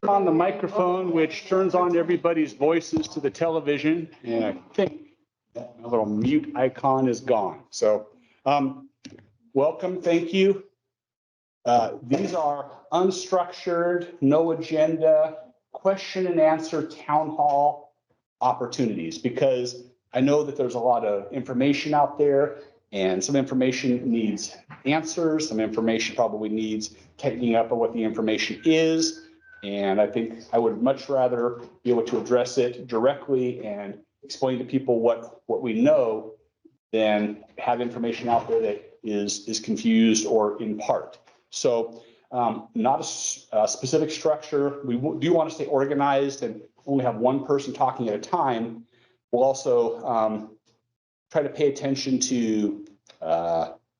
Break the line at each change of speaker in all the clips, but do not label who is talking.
On the microphone, which turns on everybody's voices to the television, and I think that little mute icon is gone. So welcome, thank you. These are unstructured, no agenda, question and answer town hall opportunities, because I know that there's a lot of information out there, and some information needs answers, some information probably needs tightening up of what the information is. And I think I would much rather be able to address it directly and explain to people what we know than have information out there that is confused or in part. So not a specific structure. We do want to stay organized and only have one person talking at a time. We'll also try to pay attention to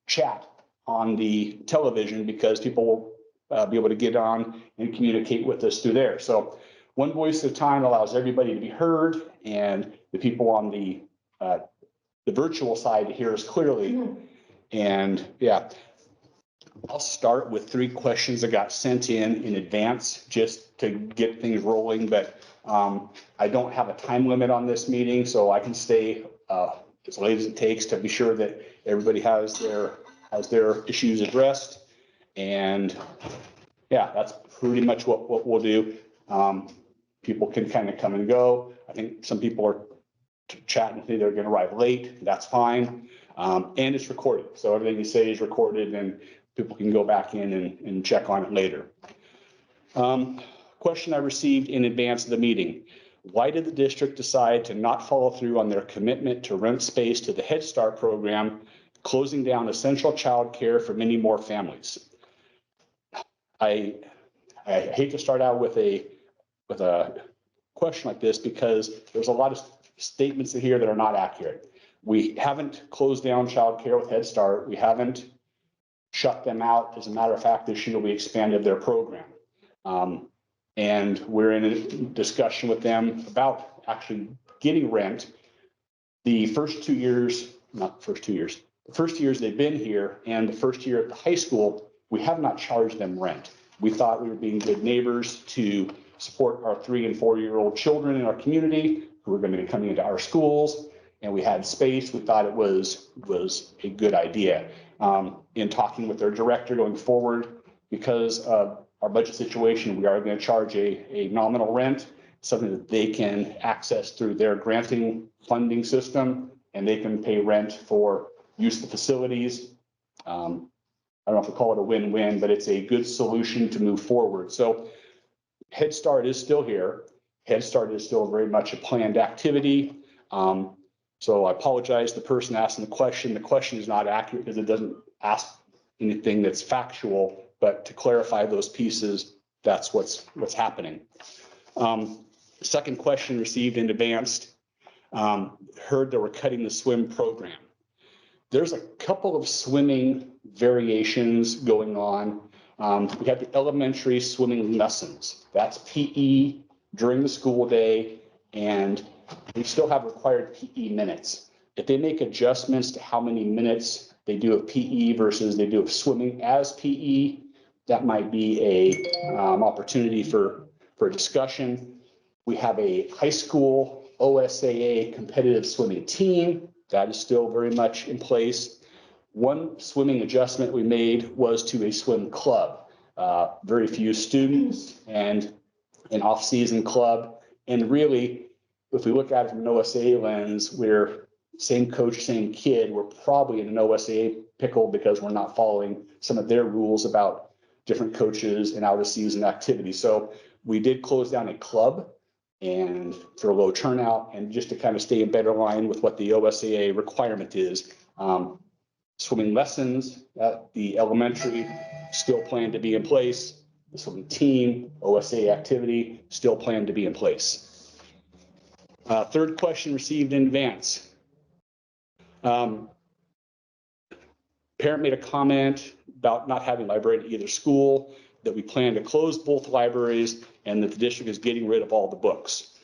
chat on the television, because people will be able to get on and communicate with us through there. So one voice at a time allows everybody to be heard, and the people on the virtual side to hear us clearly. And yeah, I'll start with 3 questions that got sent in advance just to get things rolling, but I don't have a time limit on this meeting, so I can stay as late as it takes to be sure that everybody has their issues addressed. And yeah, that's pretty much what we'll do. People can kind of come and go. I think some people are chatting with me, they're going to arrive late. That's fine. And it's recorded. So everything you say is recorded, and people can go back in and check on it later. Question I received in advance of the meeting. Why did the district decide to not follow through on their commitment to rent space to the Head Start program, closing down essential childcare for many more families? I hate to start out with a question like this, because there's a lot of statements in here that are not accurate. We haven't closed down childcare with Head Start. We haven't shut them out. As a matter of fact, this year we expanded their program. And we're in a discussion with them about actually getting rent. The first 2 years, not the first 2 years, the first years they've been here and the first year at the high school, we have not charged them rent. We thought we were being good neighbors to support our 3- and 4-year-old children in our community who were going to be coming into our schools, and we had space. We thought it was a good idea. In talking with their director going forward, because of our budget situation, we are going to charge a nominal rent, something that they can access through their granting funding system, and they can pay rent for use of the facilities. I don't know if we call it a win-win, but it's a good solution to move forward. So Head Start is still here. Head Start is still very much a planned activity. So I apologize to the person asking the question. The question is not accurate because it doesn't ask anything that's factual, but to clarify those pieces, that's what's happening. Second question received in advance, heard that we're cutting the swim program. There's a couple of swimming variations going on. We have the elementary swimming lessons. That's PE during the school day, and we still have required PE minutes. If they make adjustments to how many minutes they do of PE versus they do of swimming as PE, that might be a opportunity for a discussion. We have a high school OSAA competitive swimming team. That is still very much in place. One swimming adjustment we made was to a swim club. Very few students and an off-season club. And really, if we look at it from an OSAA lens, we're same coach, same kid. We're probably in an OSAA pickle because we're not following some of their rules about different coaches and out-of-season activities. So we did close down a club and for a low turnout, and just to kind of stay in better line with what the OSAA requirement is. Swimming lessons at the elementary still plan to be in place. The swimming team, OSAA activity still plan to be in place. Third question received in advance. Parent made a comment about not having library at either school, that we plan to close both libraries, and that the district is getting rid of all the books.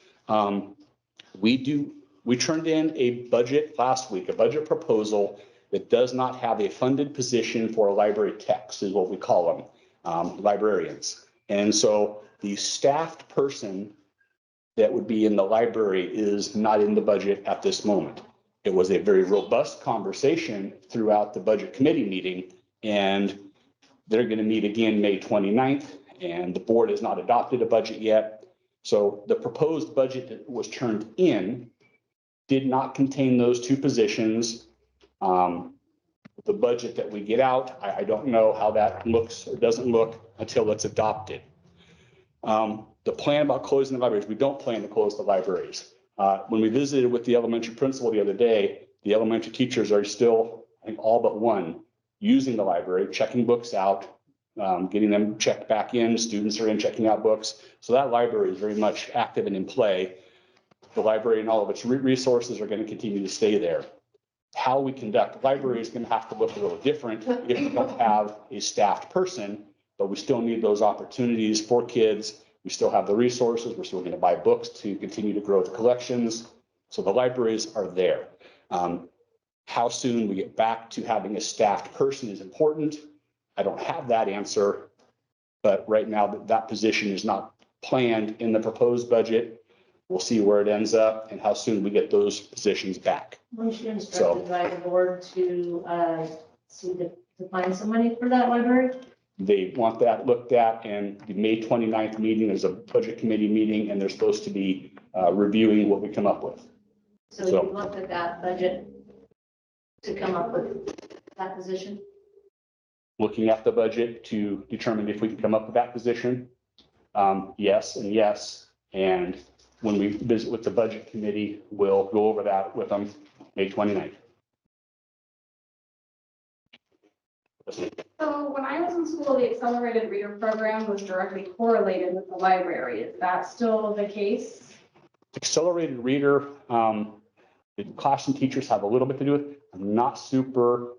We turned in a budget last week, a budget proposal that does not have a funded position for library techs, is what we call them, librarians. And so the staffed person that would be in the library is not in the budget at this moment. It was a very robust conversation throughout the budget committee meeting, and they're going to meet again May 29th, and the board has not adopted a budget yet. So the proposed budget that was turned in did not contain those two positions. The budget that we get out, I don't know how that looks or doesn't look until it's adopted. The plan about closing the libraries, we don't plan to close the libraries. When we visited with the elementary principal the other day, the elementary teachers are still, I think all but one, using the library, checking books out, getting them checked back in. Students are in checking out books. So that library is very much active and in play. The library and all of its resources are going to continue to stay there. How we conduct the library is going to have to look a little different if we don't have a staffed person, but we still need those opportunities for kids. We still have the resources. We're still going to buy books to continue to grow the collections. So the libraries are there. How soon we get back to having a staffed person is important. I don't have that answer, but right now that position is not planned in the proposed budget. We'll see where it ends up and how soon we get those positions back.
We should instruct by the board to find some money for that library.
They want that looked at, and the May 29th meeting is a budget committee meeting, and they're supposed to be reviewing what we come up with.
So you looked at that budget to come up with that position?
Looking at the budget to determine if we can come up with that position. Yes and yes. And when we visit with the budget committee, we'll go over that with them May 29th.
So when I was in school, the accelerated reader program was directly correlated with the library. Is that still the case?
Accelerated reader, the classroom teachers have a little bit to do with. I'm not super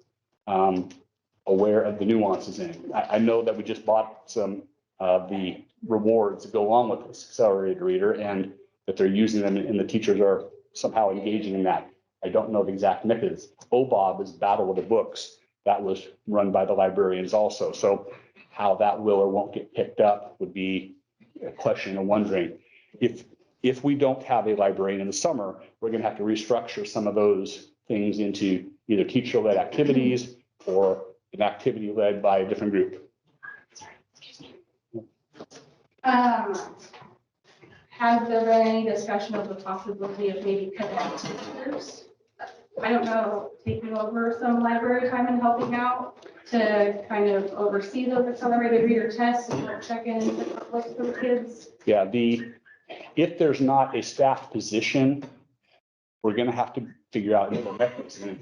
aware of the nuances in it. I know that we just bought some of the rewards that go along with this accelerated reader and that they're using them and the teachers are somehow engaging in that. I don't know the exact methods. OBOB is Battle of the Books. That was run by the librarians also. So how that will or won't get picked up would be a question of wondering. If we don't have a librarian in the summer, we're going to have to restructure some of those things into either teacher-led activities or an activity led by a different group.
Has there been any discussion of the possibility of maybe cutting out teachers? I don't know, taking over some library time and helping out to kind of oversee those accelerated reader tests and check in the books for the kids?
Yeah, if there's not a staff position, we're going to have to figure out the mechanism.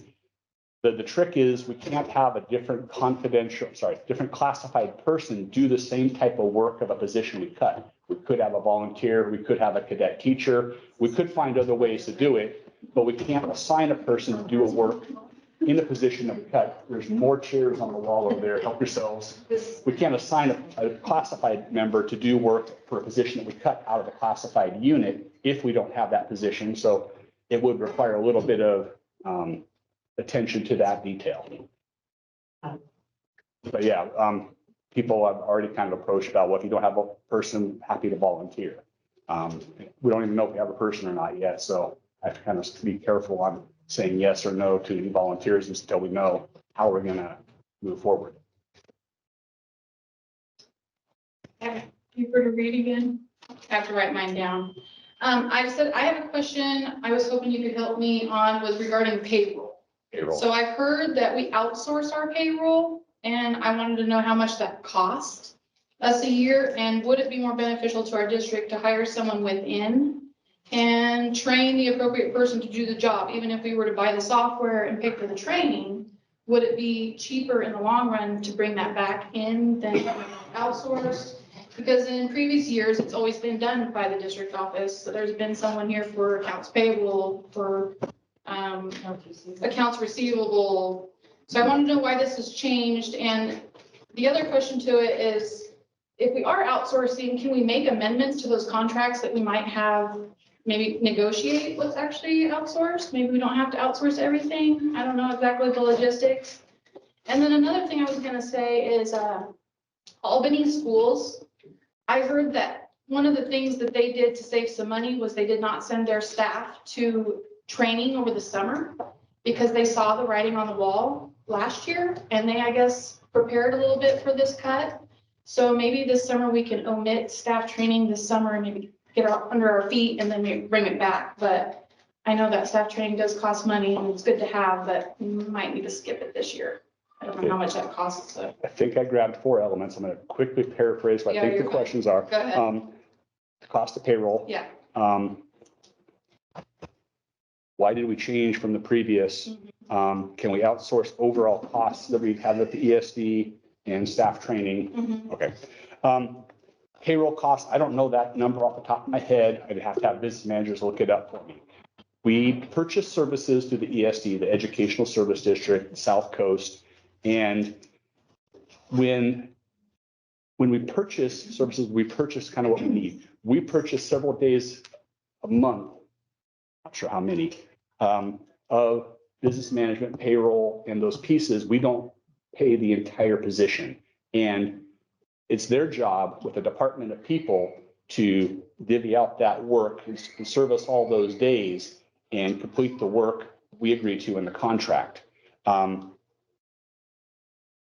The trick is we can't have a different different classified person do the same type of work of a position we cut. We could have a volunteer, we could have a cadet teacher, we could find other ways to do it, but we can't assign a person to do a work in the position that we cut. There's more chairs on the wall over there, help yourselves. We can't assign a classified member to do work for a position that we cut out of the classified unit if we don't have that position. So it would require a little bit of attention to that detail. But yeah, people have already kind of approached about, well, if you don't have a person, happy to volunteer. We don't even know if we have a person or not yet. So I have to kind of be careful on saying yes or no to any volunteers until we know how we're going to move forward.
You for to read again? I have to write mine down. I have a question I was hoping you could help me on was regarding payroll. So I've heard that we outsource our payroll and I wanted to know how much that costs us a year and would it be more beneficial to our district to hire someone within and train the appropriate person to do the job? Even if we were to buy the software and pay for the training, would it be cheaper in the long run to bring that back in than outsourced? Because in previous years, it's always been done by the district office. So there's been someone here for accounts payable, for accounts receivable. So I want to know why this has changed. And the other question to it is, if we are outsourcing, can we make amendments to those contracts that we might have, maybe negotiate what's actually outsourced? Maybe we don't have to outsource everything. I don't know exactly the logistics. And then another thing I was going to say is Albany schools. I heard that one of the things that they did to save some money was they did not send their staff to training over the summer because they saw the writing on the wall last year and they, I guess, prepared a little bit for this cut. So maybe this summer we can omit staff training this summer and maybe get under our feet and then maybe bring it back. But I know that staff training does cost money and it's good to have, but we might need to skip it this year. I don't know how much that costs, so.
I think I grabbed 4 elements. I'm going to quickly paraphrase what I
Yeah,
think the
you're fine.
questions are.
Go ahead.
The cost of payroll.
Yeah.
Why did we change from the previous? Can we outsource overall costs that we have at the ESD and staff training?
Mhm.
Okay. Payroll costs, I don't know that number off the top of my head. I'd have to have business managers look it up for me. We purchase services through the ESD, the Educational Service District, South Coast. And when we purchase services, we purchase kind of what we need. We purchase several days a month, not sure how many, of business management, payroll, and those pieces. We don't pay the entire position. And it's their job with a department of people to divvy out that work and service all those days and complete the work we agree to in the contract.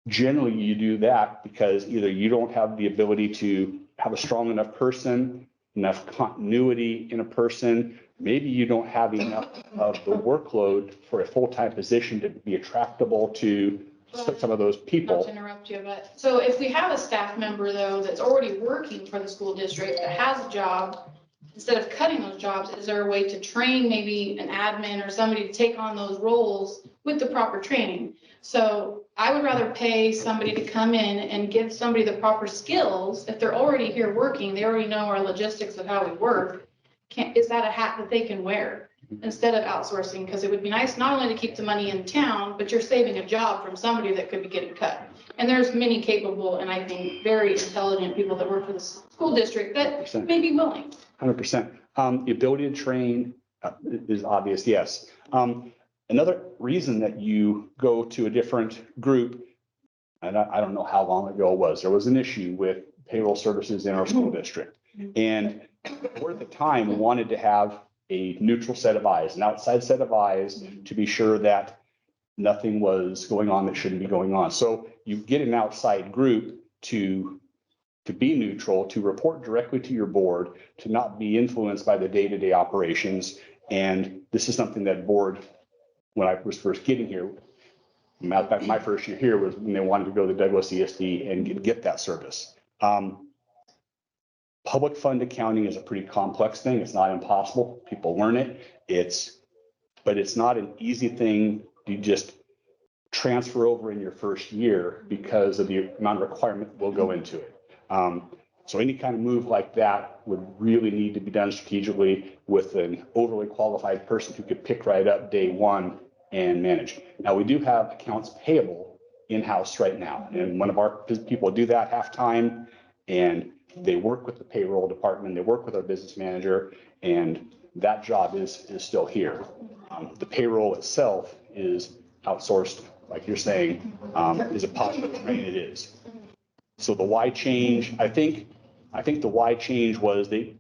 Generally, you do that because either you don't have the ability to have a strong enough person, enough continuity in a person. Maybe you don't have enough of the workload for a full-time position to be attractable to some of those
Not
people.
to interrupt you, but, so if we have a staff member though, that's already working for the school district, that has a job, instead of cutting those jobs, is there a way to train maybe an admin or somebody to take on those roles with the proper training? So I would rather pay somebody to come in and give somebody the proper skills. If they're already here working, they already know our logistics of how we work. Is that a hat that they can wear instead of outsourcing? Because it would be nice not only to keep the money in town, but you're saving a job from somebody that could be getting cut. And there's many capable and I think very intelligent people that work for the school district that may be willing.
100%. The ability to train is obvious, yes. Another reason that you go to a different group, and I don't know how long ago it was, there was an issue with payroll services in our school district. And we at the time wanted to have a neutral set of eyes, an outside set of eyes to be sure that nothing was going on that shouldn't be going on. So you get an outside group to be neutral, to report directly to your board, to not be influenced by the day-to-day operations. And this is something that board, when I was first getting here, matter of fact, my first year here was when they wanted to go to Douglas ESD and get that service. Public fund accounting is a pretty complex thing. It's not impossible. People learn it. But it's not an easy thing you just transfer over in your first year because of the amount of requirement will go into it. So any kind of move like that would really need to be done strategically with an overly qualified person who could pick right up day one and manage. Now, we do have accounts payable in-house right now, and one of our people do that half-time, and they work with the payroll department, they work with our business manager, and that job is still here. The payroll itself is outsourced, like you're saying. Is it possible to train? It is. So the why change, I think the why change was the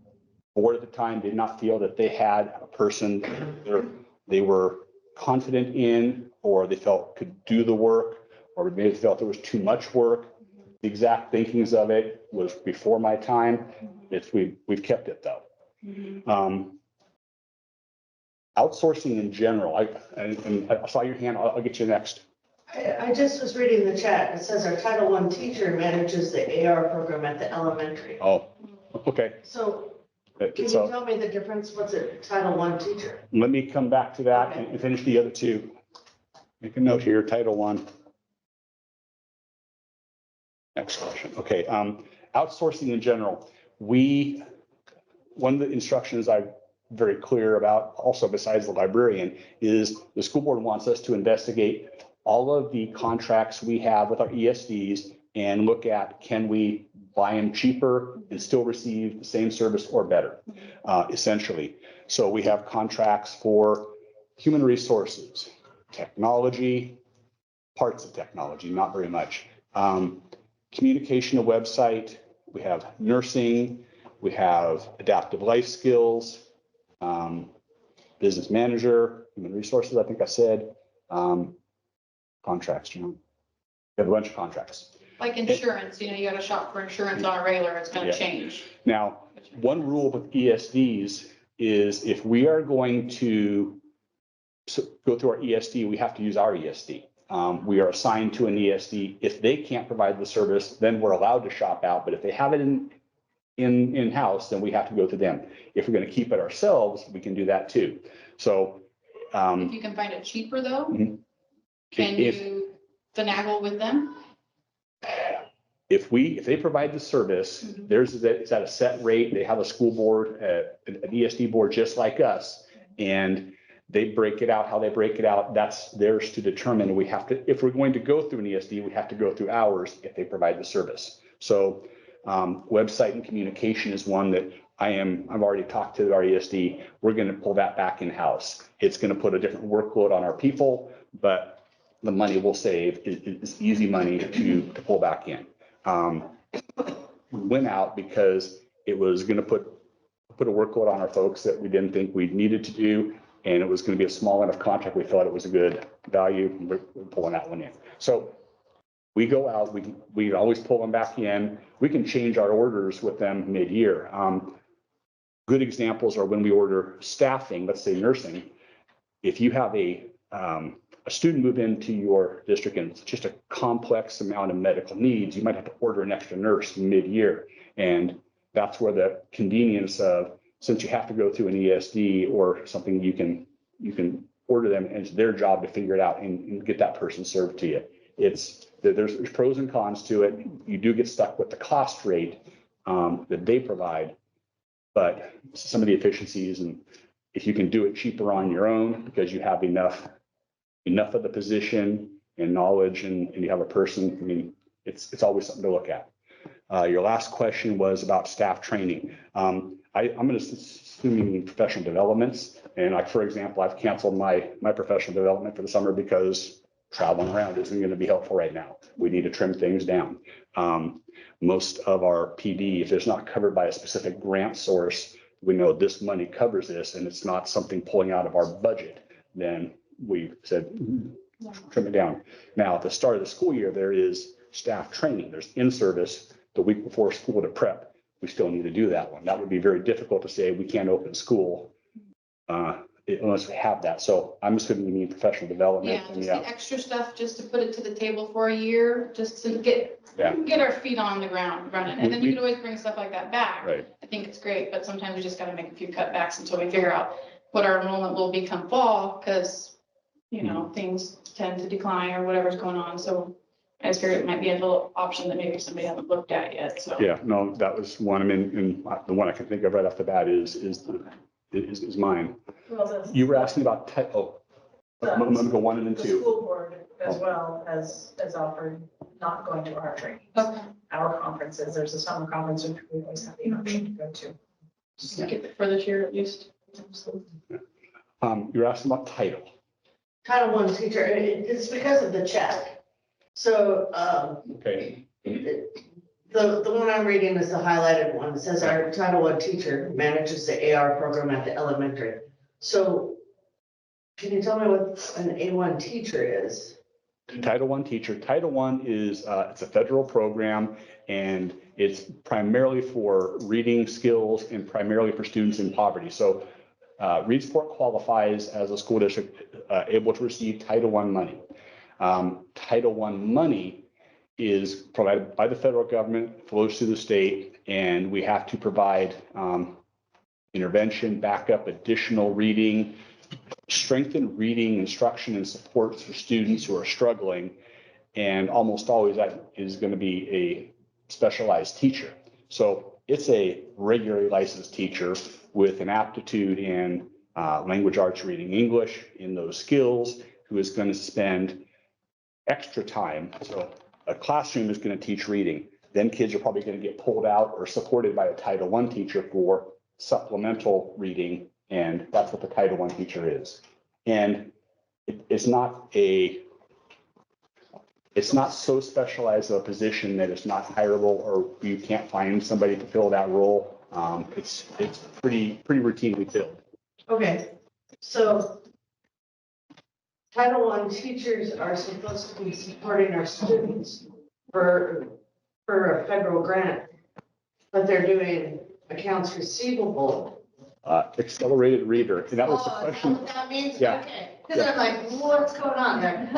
board at the time did not feel that they had a person they were confident in, or they felt could do the work, or maybe they felt there was too much work. The exact thinkings of it was before my time. We've kept it though. Outsourcing in general, I saw your hand, I'll get you next.
I just was reading the chat. It says our Title I teacher manages the AR program at the elementary.
Oh, okay.
So can you
So
tell me the difference? What's a Title I teacher?
let me come back to that and finish the other two. Make a note here, Title I. Next question. Okay, outsourcing in general. One of the instructions I'm very clear about, also besides the librarian, is the school board wants us to investigate all of the contracts we have with our ESDs and look at, can we buy them cheaper and still receive the same service or better, essentially. So we have contracts for human resources, technology, parts of technology, not very much. Communication, a website, we have nursing, We have adaptive life skills, business manager, human resources, I think I said, contracts, you know. We have a bunch of contracts.
Like insurance, you gotta shop for insurance on a regular, it's gonna
Yeah.
change.
Now, one rule with ESDs is if we are going to go through our ESD, we have to use our ESD. We are assigned to an ESD. If they can't provide the service, then we're allowed to shop out. But if they have it in-house, then we have to go to them. If we're going to keep it ourselves, we can do that too. So.
If you can find it cheaper though, can
if-
you finagle with them?
If they provide the service, it's at a set rate. They have a school board, an ESD board just like us. And they break it out, how they break it out, that's theirs to determine. We have to, if we're going to go through an ESD, we have to go through ours if they provide the service. So website and communication is one that I've already talked to our ESD. We're going to pull that back in-house. It's going to put a different workload on our people, but the money we'll save is easy money to pull back in. We went out because it was going to put a workload on our folks that we didn't think we needed to do. And it was going to be a small enough contract. We thought it was a good value. We're pulling that one in. So we go out, we always pull them back in. We can change our orders with them mid-year. Good examples are when we order staffing, let's say nursing. If you have a student move into your district and it's just a complex amount of medical needs, you might have to order an extra nurse mid-year. And that's where the convenience of, since you have to go through an ESD or something, you can order them and it's their job to figure it out and get that person served to you. There's pros and cons to it. You do get stuck with the cost rate that they provide, but some of the efficiencies, and if you can do it cheaper on your own because you have enough of the position and knowledge and you have a person, I mean, it's always something to look at. Your last question was about staff training. I'm going to assume you mean professional developments. And like, for example, I've canceled my professional development for the summer because traveling around isn't going to be helpful right now. We need to trim things down. Most of our PD, if it's not covered by a specific grant source, we know this money covers this and it's not something pulling out of our budget, then we said, trim it down. Now, at the start of the school year, there is staff training. There's in-service the week before school to prep. We still need to do that one. That would be very difficult to say we can't open school unless we have that. So I'm assuming you mean professional development.
Yeah, just the extra stuff, just to put it to the table for a year, just to get our feet on the ground running. And then you can always bring stuff like that back.
Right.
I think it's great, but sometimes we just got to make a few cutbacks until we figure out what our enrollment will become fall, because, things tend to decline or whatever's going on. So I just figured it might be a little option that maybe somebody hasn't looked at yet, so.
Yeah, no, that was one. I mean, and the one I can think of right off the bat is mine.
Well,
You were asking about, I'm going to go one and then
the
two.
school board as well has offered not going to our trainings.
Okay.
Our conferences, there's a summer conference which we always have the option to go to.
Just get it for this year at least.
You're asking about title.
Title I teacher, it's because of the check. So,
Okay.
the one I'm reading is the highlighted one. It says our Title I teacher manages the AR program at the elementary. So can you tell me what an A1 teacher is?
Title I teacher. Title I is, it's a federal program and it's primarily for reading skills and primarily for students in poverty. So Reedsport qualifies as a school district able to receive Title I money. Title I money is provided by the federal government, flows through the state, and we have to provide intervention, backup, additional reading, strengthened reading instruction and supports for students who are struggling. And almost always that is going to be a specialized teacher. So it's a regularly licensed teacher with an aptitude in language arts, reading English, in those skills, who is going to spend extra time. So a classroom is going to teach reading. Then kids are probably going to get pulled out or supported by a Title I teacher for supplemental reading. And that's what the Title I teacher is. And it's not so specialized of a position that it's not hireable or you can't find somebody to fill that role. It's pretty routinely filled.
Okay, so Title I teachers are supposed to be supporting our students for a federal grant, but they're doing accounts receivable.
Accelerated reader, and that was the
Oh, is that
question.
what that means?
Yeah.
Okay, because I'm like, what's going on there?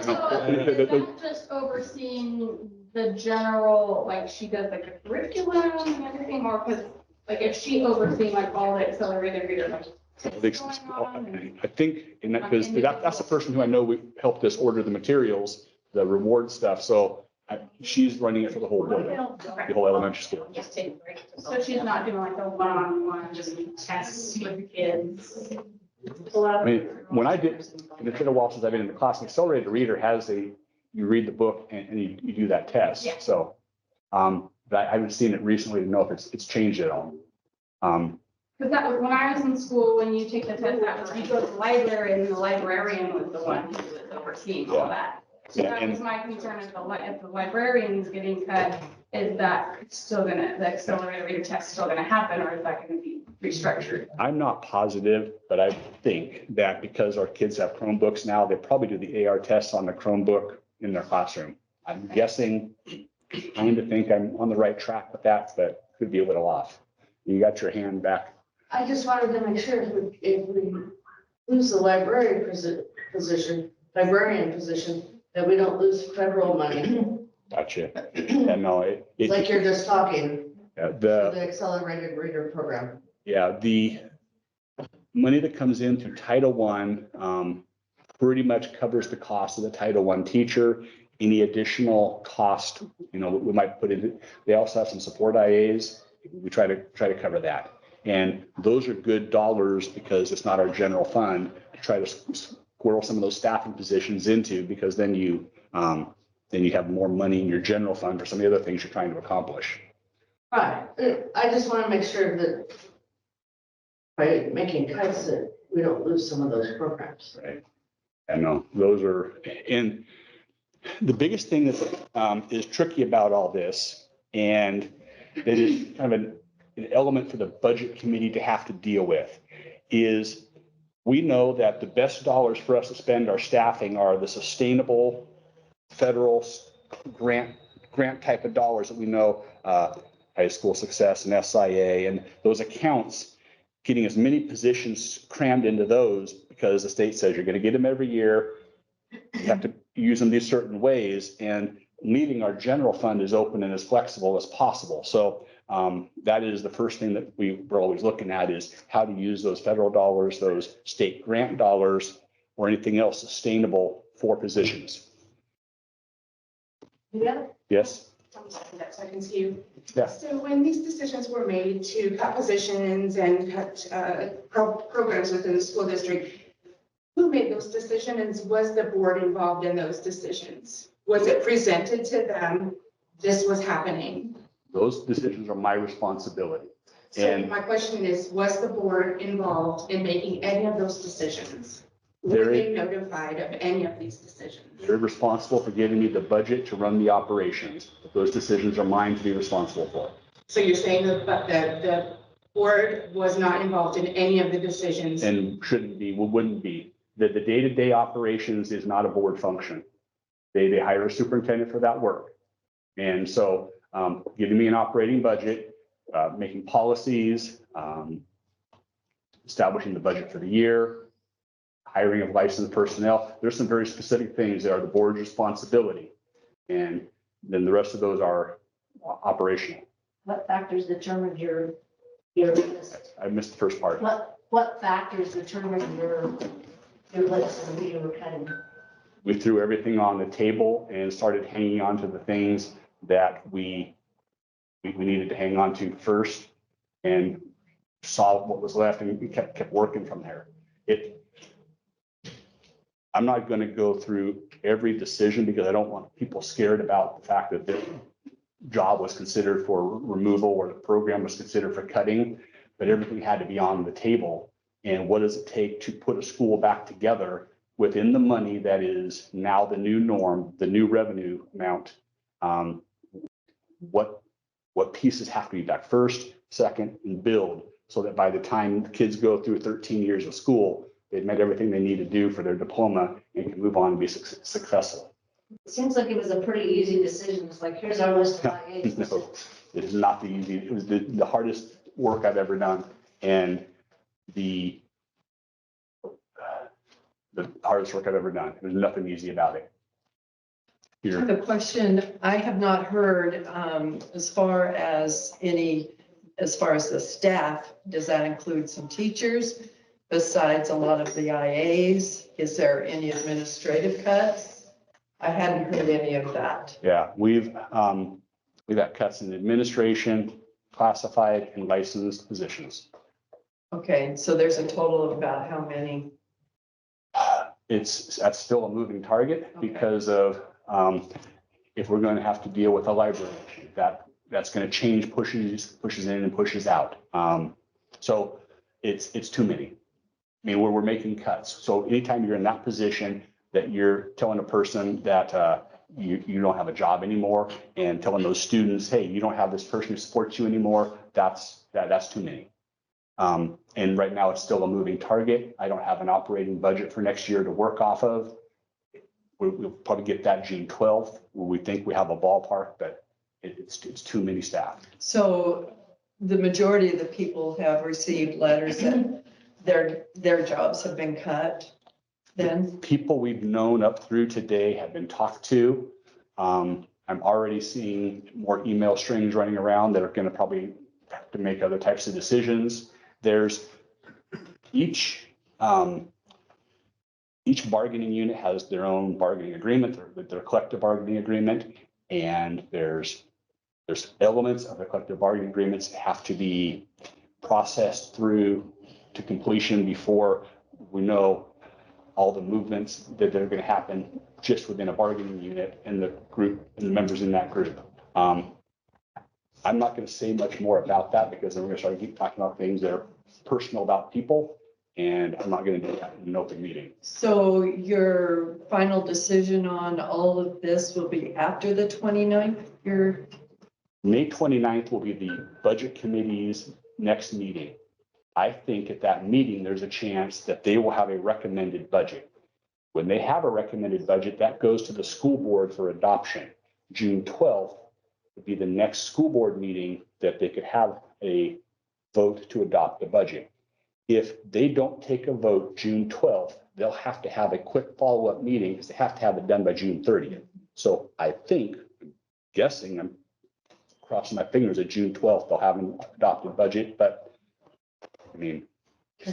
So is that just overseeing the general, like she does like the curriculum and everything, or because, like, if she overseeing like all the accelerated reader, like. what's going on and-
I think, and that, because that's the person who I know we helped us order the materials, the reward stuff, so she's running it for the whole building, the whole elementary school.
So she's not doing like the one-on-one, just tests with the kids.
I mean, when I did, and it's been a while since I've been in the class, an accelerated reader has you read the book and you do that test,
Yeah.
so. But I haven't seen it recently to know if it's changed at all.
Because that was, when I was in school, when you take the test, that was, you go to the library and the librarian was the one who was overseeing all that. So
Yeah,
that
and-
was my concern, if the librarian's getting cut, is that still gonna, the accelerated reader test still gonna happen, or is that gonna be restructured?
I'm not positive, but I think that because our kids have Chromebooks now, they probably do the AR tests on the Chromebook in their classroom. I'm guessing, trying to think I'm on the right track with that, but could be a little off. You got your hand back.
I just wanted to make sure if we lose the librarian position, that we don't lose federal money,
Gotcha. Yeah, no,
like you're just talking, for
the,
the accelerated reader program.
yeah, the money that comes in through Title I, pretty much covers the cost of the Title I teacher. Any additional cost, we might put in, they also have some support IAs. We try to cover that. And those are good dollars because it's not our general fund to try to squirrel some of those staffing positions into, because then you have more money in your general fund for some of the other things you're trying to accomplish.
Right, I just want to make sure that by making cuts that we don't lose some of those programs.
Right. I know those are, and the biggest thing that is tricky about all this, and that is kind of an element for the budget committee to have to deal with, is we know that the best dollars for us to spend our staffing are the sustainable federal grant type of dollars that we know, high school success and SIA and those accounts, getting as many positions crammed into those because the state says you're going to get them every year. You have to use them these certain ways, and leaving our general fund as open and as flexible as possible. So that is the first thing that we're always looking at, is how to use those federal dollars, those state grant dollars, or anything else sustainable for positions.
Yeah.
Yes?
So I can see you.
Yeah.
So when these decisions were made to cut positions and cut programs within the school district, who made those decisions? Was the board involved in those decisions? Was it presented to them, this was happening?
Those decisions are my responsibility.
So
And
my question is, was the board involved in making any of those decisions? Were
Very-
they notified of any of these decisions?
they're responsible for giving me the budget to run the operations. Those decisions are mine to be responsible for.
So you're saying that the board was not involved in any of the decisions?
And shouldn't be, wouldn't be. The day-to-day operations is not a board function. They hire a superintendent for that work. And so giving me an operating budget, making policies, establishing the budget for the year, hiring of licensed personnel, there's some very specific things that are the board's responsibility. And then the rest of those are operational.
What factors determine your list?
I missed the first part.
What factors determine your list and your kind of?
We threw everything on the table and started hanging on to the things that we needed to hang on to first, and saw what was left, and we kept working from there. I'm not going to go through every decision because I don't want people scared about the fact that the job was considered for removal or the program was considered for cutting, but everything had to be on the table. And what does it take to put a school back together within the money that is now the new norm, the new revenue amount? What pieces have to be back first? second, and build, so that by the time the kids go through 13 years of school, they've met everything they need to do for their diploma and can move on and be successful.
It seems like it was a pretty easy decision. It's like, here's our list of IAs.
No, it is not the easy, it was the hardest work I've ever done, and the hardest work I've ever done. There's nothing easy about it.
I have a question. I have not heard, as far as the staff, does that include some teachers besides a lot of the IAs? Is there any administrative cuts? I hadn't heard any of that.
Yeah, we've got cuts in administration, classified and licensed positions.
Okay, so there's a total of about how many?
That's still a moving target
Okay.
because of, if we're going to have to deal with a library, that's going to change, pushes in and pushes out. So it's too many. I mean, we're making cuts. So anytime you're in that position that you're telling a person that, you don't have a job anymore, and telling those students, hey, you don't have this person who supports you anymore, that's too many. And right now it's still a moving target. I don't have an operating budget for next year to work off of. We'll probably get that June 12th, where we think we have a ballpark, but it's too many staff.
So the majority of the people have received letters that their jobs have been cut then?
People we've known up through today have been talked to. I'm already seeing more email strings running around that are going to probably have to make other types of decisions. There's each bargaining unit has their own bargaining agreement, their collective bargaining agreement, and there's elements of the collective bargaining agreements that have to be processed through to completion before we know all the movements that are going to happen just within a bargaining unit and the group and the members in that group. I'm not going to say much more about that because then we're going to start keep talking about things that are personal about people, and I'm not going to do that in an open meeting.
So your final decision on all of this will be after the 29th?
May 29th will be the budget committee's next meeting. I think at that meeting, there's a chance that they will have a recommended budget. When they have a recommended budget, that goes to the school board for adoption. June 12th would be the next school board meeting that they could have a vote to adopt the budget. If they don't take a vote June 12th, they'll have to have a quick follow-up meeting because they have to have it done by June 30th. So I think, guessing, I'm crossing my fingers that June 12th, they'll have an adopted budget, but I mean,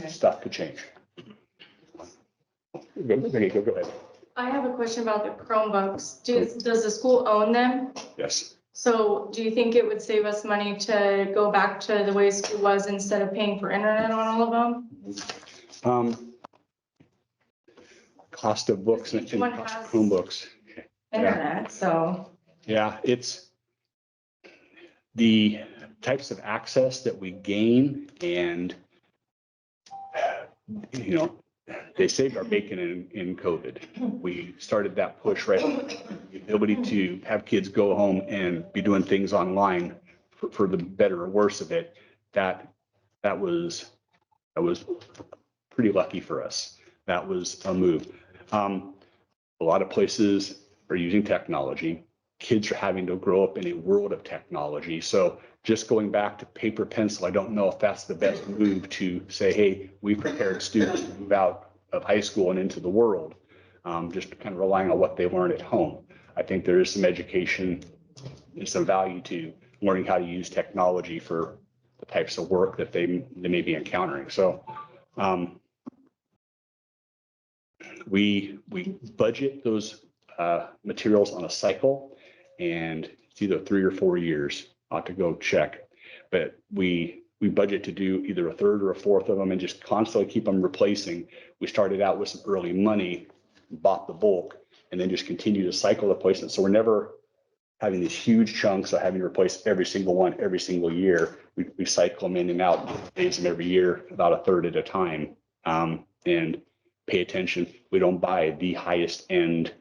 stuff could change. Go ahead.
I have a question about the Chromebooks. Does the school own them?
Yes.
So do you think it would save us money to go back to the way school was instead of paying for internet on all of them?
Cost of books and
Each one
cost of
has
Chromebooks.
Internet, so.
Yeah, it's the types of access that we gain, and they saved our bacon in COVID. We started that push, right? The ability to have kids go home and be doing things online for the better or worse of it. That was pretty lucky for us. That was a move. A lot of places are using technology. Kids are having to grow up in a world of technology. So just going back to paper pencil, I don't know if that's the best move to say, hey, we prepared students to move out of high school and into the world, just kind of relying on what they learn at home. I think there is some education and some value to learning how to use technology for the types of work that they may be encountering. So we budget those materials on a cycle, and it's either 3 or 4 years. I'll have to go check, but we budget to do either a third or a fourth of them and just constantly keep them replacing. We started out with some early money, bought the bulk, and then just continue to cycle the placement. So we're never having these huge chunks of having to replace every single one every single year. We cycle them in and out, phase them every year, about a third at a time, and pay attention. We don't buy the highest end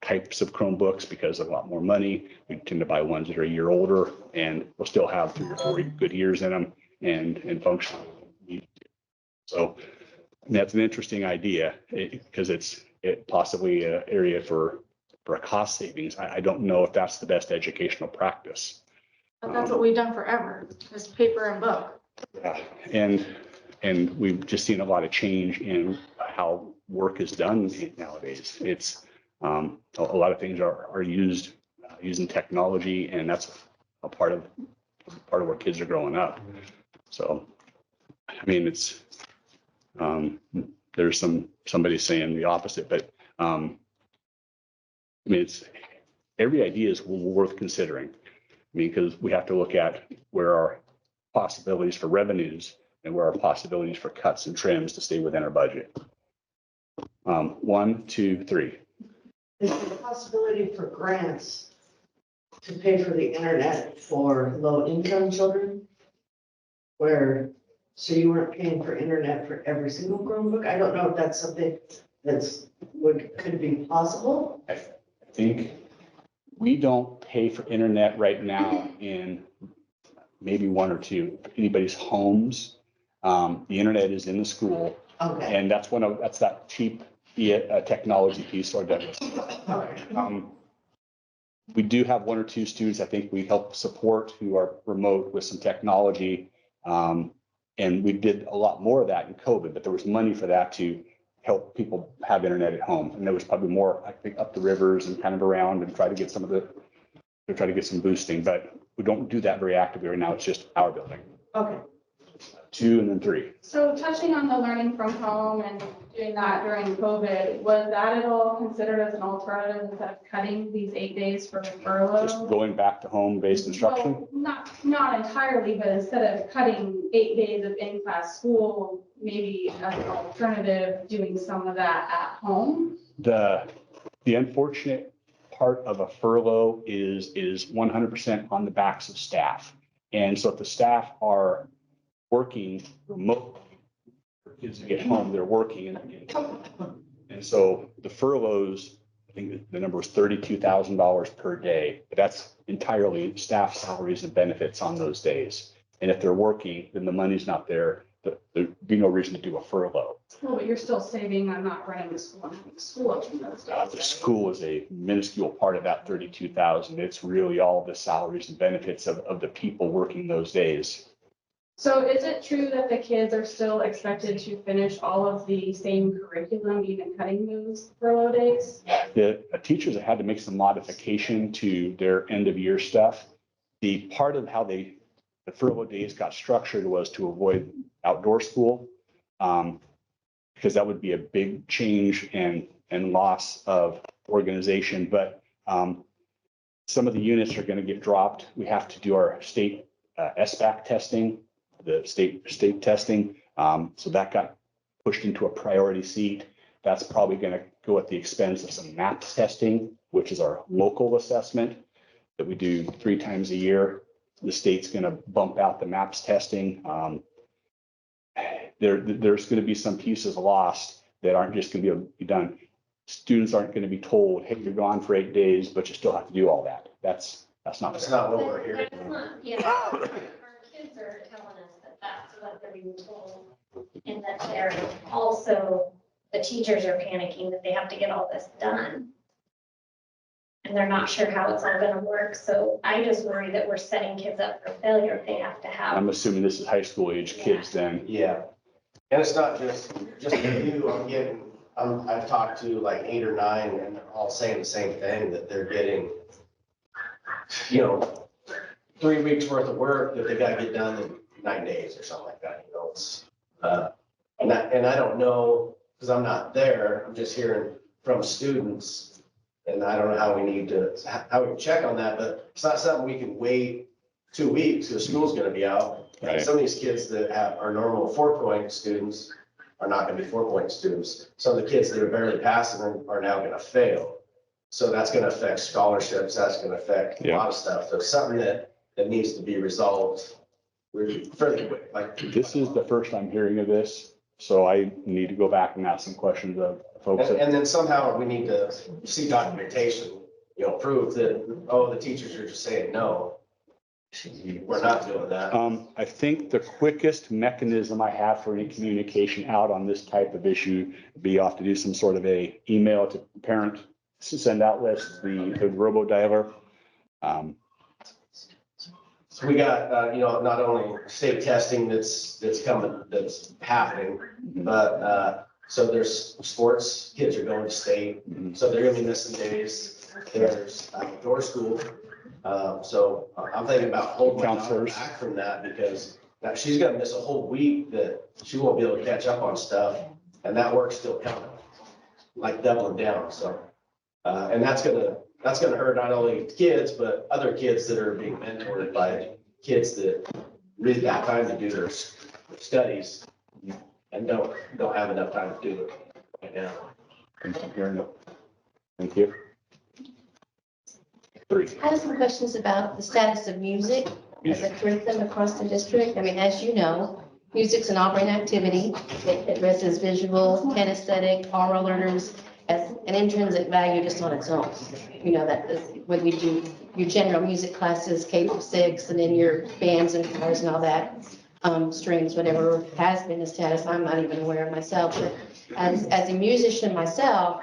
types of Chromebooks because of a lot more money. We tend to buy ones that are a year older and will still have 3 or 4 good years in them and function. So that's an interesting idea because it's possibly an area for a cost savings. I don't know if that's the best educational practice.
But that's what we've done forever, is paper and book.
Yeah, and we've just seen a lot of change in how work is done nowadays. It's a lot of things are used using technology, and that's a part of where kids are growing up. So, I mean, it's there's somebody saying the opposite, but I mean, it's every idea is worth considering. I mean, because we have to look at where our possibilities for revenues and where our possibilities for cuts and trims to stay within our budget. 1, 2, 3.
Is there a possibility for grants to pay for the internet for low-income children? So you weren't paying for internet for every single Chromebook? I don't know if that's something could be possible.
I think we don't pay for internet right now in maybe 1 or 2 anybody's homes. The internet is in the school,
Okay.
and that's that cheap technology piece or that. We do have 1 or 2 students I think we help support who are remote with some technology. And we did a lot more of that in COVID, but there was money for that to help people have internet at home. And there was probably more, I think, up the rivers and kind of around and try to get some boosting, but we don't do that very actively right now. It's just our building.
Okay.
2 and then 3.
So touching on the learning from home and doing that during COVID, was that at all considered as an alternative instead of cutting these 8 days for furlough?
Just going back to home-based instruction.
Well, not entirely, but instead of cutting 8 days of in-class school, maybe as an alternative, doing some of that at home.
The unfortunate part of a furlough is 100% on the backs of staff. And so if the staff are working remotely, for kids to get home, they're working. And so the furloughs, I think the number was $32,000 per day, but that's entirely staff salaries and benefits on those days. And if they're working, then the money's not there. There'd be no reason to do a furlough.
Well, but you're still saving on not running the school and having school in those days.
The school is a minuscule part of that 32,000. It's really all the salaries and benefits of the people working those days.
So is it true that the kids are still expected to finish all of the same curriculum, even cutting those furlough days?
The teachers have had to make some modification to their end of year stuff. The part of how the furlough days got structured was to avoid outdoor school. Because that would be a big change and loss of organization. But some of the units are going to get dropped. We have to do our state SBAC testing, the state testing. So that got pushed into a priority seat. That's probably going to go at the expense of some MAPS testing, which is our local assessment that we do 3 times a year. The state's going to bump out the MAPS testing. There's going to be some pieces lost that aren't just going to be done. Students aren't going to be told, hey, you're gone for 8 days, but you still have to do all that. That's not
what we're hearing. Yeah, our kids are telling us that that's what they're being told. And that they're also, the teachers are panicking that they have to get all this done. And they're not sure how it's all gonna work. So I just worry that we're setting kids up for failure if they have to have.
I'm assuming this is high school age kids then.
Yeah, and it's not just you, I've talked to like 8 or 9 and they're all saying the same thing, that they're getting, 3 weeks worth of work that they gotta get done in 9 days or something like that, it's, and I don't know, because I'm not there, I'm just hearing from students. And I don't know how we can check on that, but it's not something we can wait 2 weeks, because school's gonna be out.
Right.
Some of these kids that are normal 4-point students are not gonna be 4-point students. Some of the kids that are barely passing are now gonna fail. So that's gonna affect scholarships, that's gonna affect a lot of stuff. So it's something that needs to be resolved fairly quick.
This is the first I'm hearing of this. So I need to go back and ask some questions of folks.
And then somehow we need to see documentation, prove that, oh, the teachers are just saying no. We're not doing that.
I think the quickest mechanism I have for any communication out on this type of issue would be off to do some sort of a email to parent, send out lists, the robo dialer.
So we got, not only state testing that's coming, that's happening, but, so there's sports, kids are going to state, so they're gonna be missing days. There's outdoor school. So I'm thinking about holding my daughter
Counselors.
back from that because now she's gonna miss a whole week that she won't be able to catch up on stuff. And that work's still coming, like doubling down, so. And that's gonna hurt not only kids, but other kids that are being mentored by kids that really got time to do their studies and don't have enough time to do it right now.
Thank you. 3.
I have some questions about the status of music as a curriculum across the district. I mean, as you know, music's an all-brain activity that addresses visual, kinesthetic, oral learners as an intrinsic value just on its own. You know, that is when you do your general music classes, K-6, and then your bands and choirs and all that, strings, whatever has been the status, I'm not even aware of myself. But as a musician myself,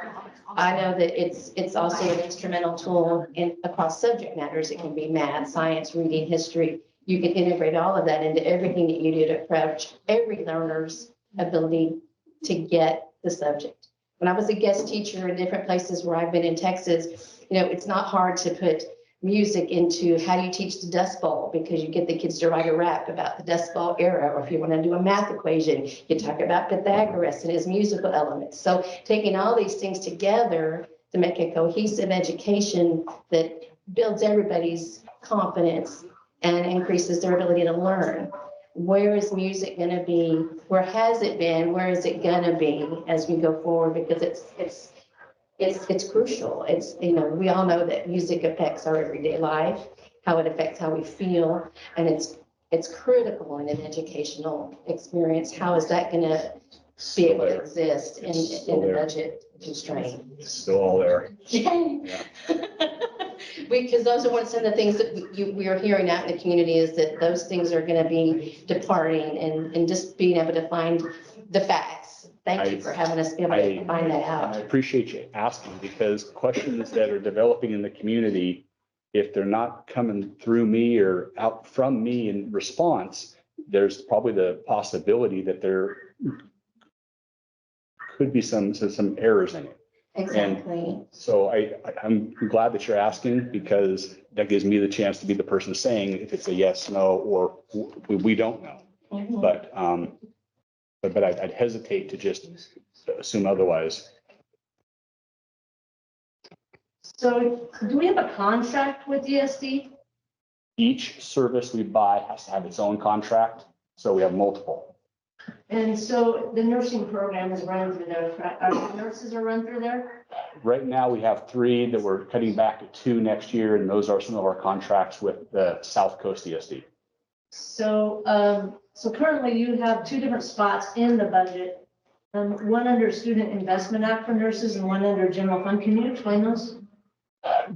I know that it's also an instrumental tool across subject matters. It can be math, science, reading, history. You can integrate all of that into everything that you do to approach every learner's ability to get the subject. When I was a guest teacher in different places where I've been in Texas, it's not hard to put music into how do you teach the Dust Bowl, because you get the kids to write a rap about the Dust Bowl era, or if you want to do a math equation, you talk about Pythagoras and his musical elements. So taking all these things together to make a cohesive education that builds everybody's confidence and increases their ability to learn. Where is music going to be? Where has it been? Where is it going to be as we go forward? Because it's crucial. We all know that music affects our everyday life, how it affects how we feel, and it's critical in an educational experience. How is that going to be able to exist in the budget constraint?
It's still all there.
Yeah. Because those are some of the things that we are hearing out in the community, is that those things are going to be departing, and just being able to find the facts. Thank you for having us be able to find that out.
I appreciate you asking, because questions that are developing in the community, if they're not coming through me or out from me in response, there's probably the possibility that there could be some errors in it.
Exactly.
So I'm glad that you're asking, because that gives me the chance to be the person saying if it's a yes, no, or we don't know.
Mhm.
But I'd hesitate to just assume otherwise.
So do we have a contract with ESD?
Each service we buy has to have its own contract, so we have multiple.
And so the nursing program is run through there, our nurses are run through there?
Right now, we have 3 that we're cutting back to 2 next year, and those are some of our contracts with the South Coast ESD.
So, so currently you have 2 different spots in the budget. One under Student Investment Act for nurses and one under General Fund. Can you explain those?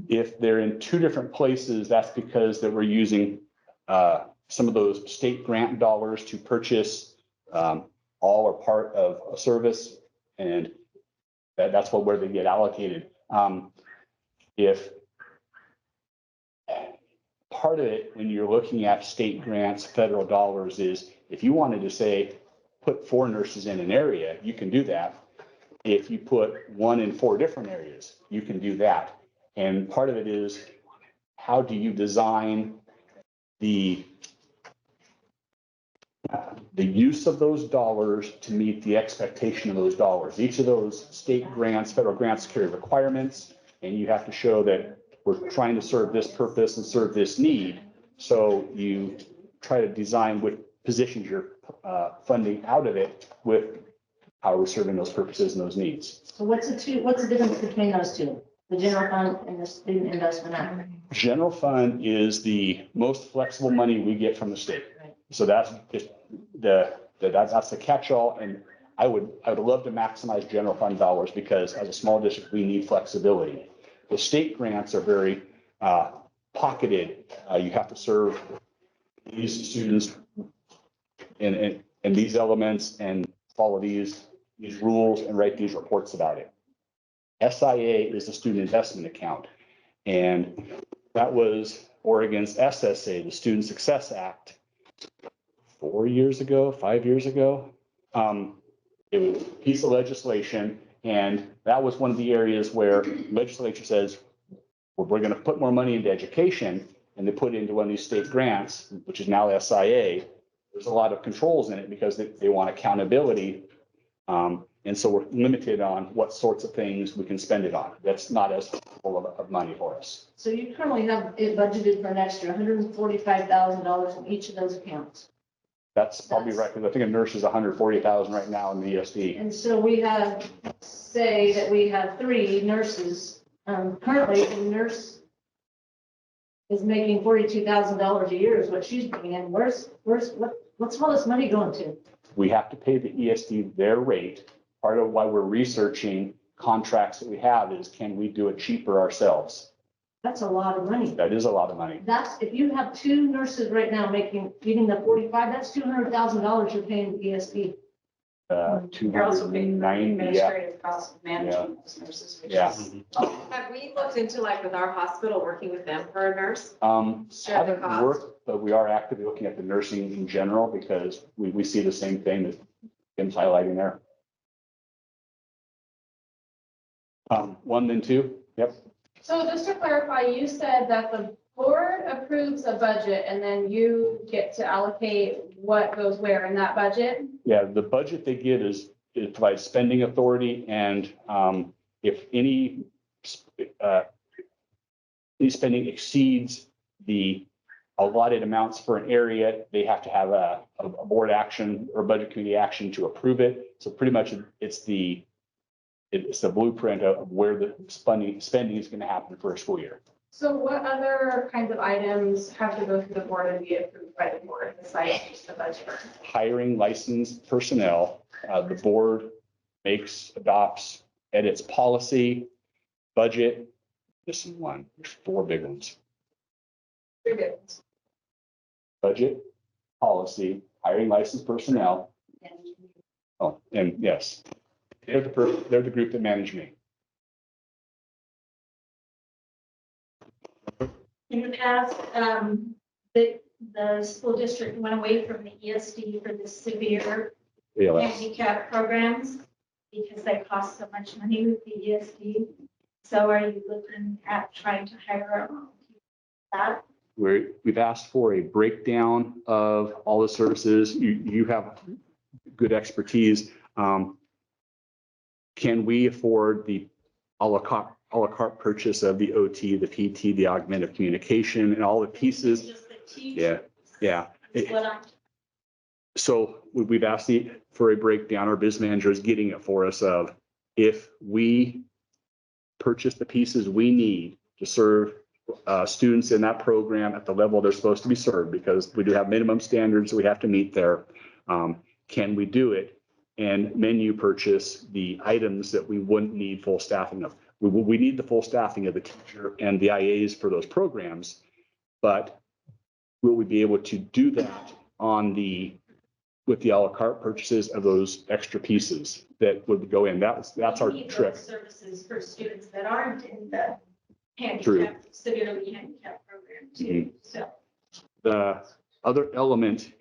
If they're in 2 different places, that's because that we're using some of those state grant dollars to purchase all or part of a service, and that's where they get allocated. If part of it, when you're looking at state grants, federal dollars, is if you wanted to say, put 4 nurses in an area, you can do that. If you put 1 in 4 different areas, you can do that. And part of it is, how do you design the use of those dollars to meet the expectation of those dollars? Each of those state grants, federal grants carry requirements, and you have to show that we're trying to serve this purpose and serve this need. So you try to design what positions you're funding out of it with how we're serving those purposes and those needs.
So what's the difference between those 2? The General Fund and the Student Investment Act?
General Fund is the most flexible money we get from the state. So that's just that's the catch-all, and I would love to maximize general fund dollars because as a small district, we need flexibility. The state grants are very pocketed. You have to serve these students in these elements and follow these rules and write these reports about it. SIA is the student investment account. And that was Oregon's SSA, the Student Success Act, 4 years ago, 5 years ago. It was a piece of legislation, and that was one of the areas where legislature says, well, we're going to put more money into education, and they put it into one of these state grants, which is now SIA. There's a lot of controls in it because they want accountability. And so we're limited on what sorts of things we can spend it on. That's not as full of money for us.
So you currently have it budgeted for an extra $145,000 in each of those accounts.
That's probably right, because I think a nurse is 140,000 right now in the ESD.
And so we have, say that we have 3 nurses. Currently, the nurse is making $42,000 a year is what she's bringing in. What's all this money going to?
We have to pay the ESD their rate. Part of why we're researching contracts that we have is, can we do it cheaper ourselves?
That's a lot of money.
That is a lot of money.
That's, if you have 2 nurses right now getting the 45, that's $200,000 you're paying the ESD.
You're also paying for
290, yeah.
administrative costs of managing those nurses, which
Yeah.
is.
Have we looked into like with our hospital, working with them for a nurse? Share the
Haven't
cost.
worked, but we are actively looking at the nursing in general because we see the same thing that Kim's highlighting there. 1 then 2, yep.
So just to clarify, you said that the board approves a budget and then you get to allocate what goes where in that budget?
Yeah, the budget they give is, it provides spending authority, and if any spending exceeds the allotted amounts for an area, they have to have a board action or budget committee action to approve it. So pretty much it's the blueprint of where the spending is going to happen for a school year.
So what other kinds of items have to go through the board and be approved by the board besides just the budget?
Hiring licensed personnel, the board adopts, edits policy, budget. This is one, there's 4 big ones.
Very good.
Budget, policy, hiring licensed personnel. Oh, and yes, they're the group that manage me.
In the past, the school district went away from the ESD for the severe
ALS.
handicap programs because they cost so much money with the ESD. So are you looking at trying to hire that?
We've asked for a breakdown of all the services. You have good expertise. Can we afford the a la carte purchase of the OT, the PT, the augmented communication, and all the pieces?
Just the teachers.
Yeah.
Is what I'm
So we've asked for a breakdown. Our business manager is getting it for us of, if we purchase the pieces we need to serve students in that program at the level they're supposed to be served, because we do have minimum standards that we have to meet there. Can we do it and menu purchase the items that we wouldn't need full staffing of? We need the full staffing of the teacher and the IAs for those programs, but will we be able to do that with the a la carte purchases of those extra pieces that would go in? That's our
We need
trick.
those services for students that aren't in the
True.
severely handicapped program too, so.
The other element,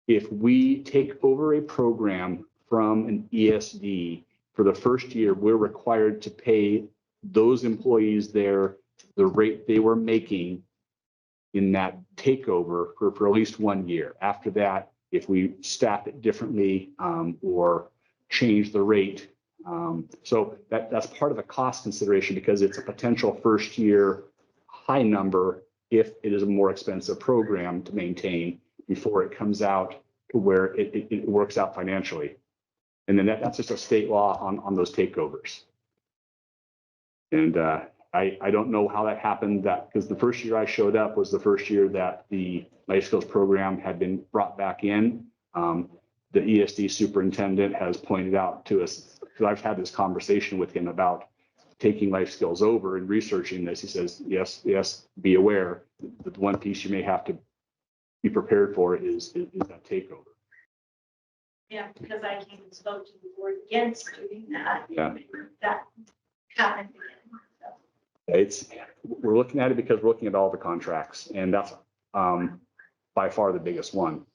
if we take over a program from an ESD for the first year, we're required to pay those employees there the rate they were making in that takeover for at least 1 year. After that, if we staff it differently or change the rate. So that's part of the cost consideration, because it's a potential first year high number if it is a more expensive program to maintain before it comes out to where it works out financially. And then that's just a state law on those takeovers. And I don't know how that happened, because the first year I showed up was the first year that the life skills program had been brought back in. the ESD superintendent has pointed out to us, because I've had this conversation with him about taking life skills over and researching this. He says, yes, be aware that the one piece you may have to be prepared for is that takeover.
Yeah, because I came and spoke to the board against doing that.
Yeah.
That happened again. So.
We're looking at it because we're looking at all the contracts, and that's by far the biggest one.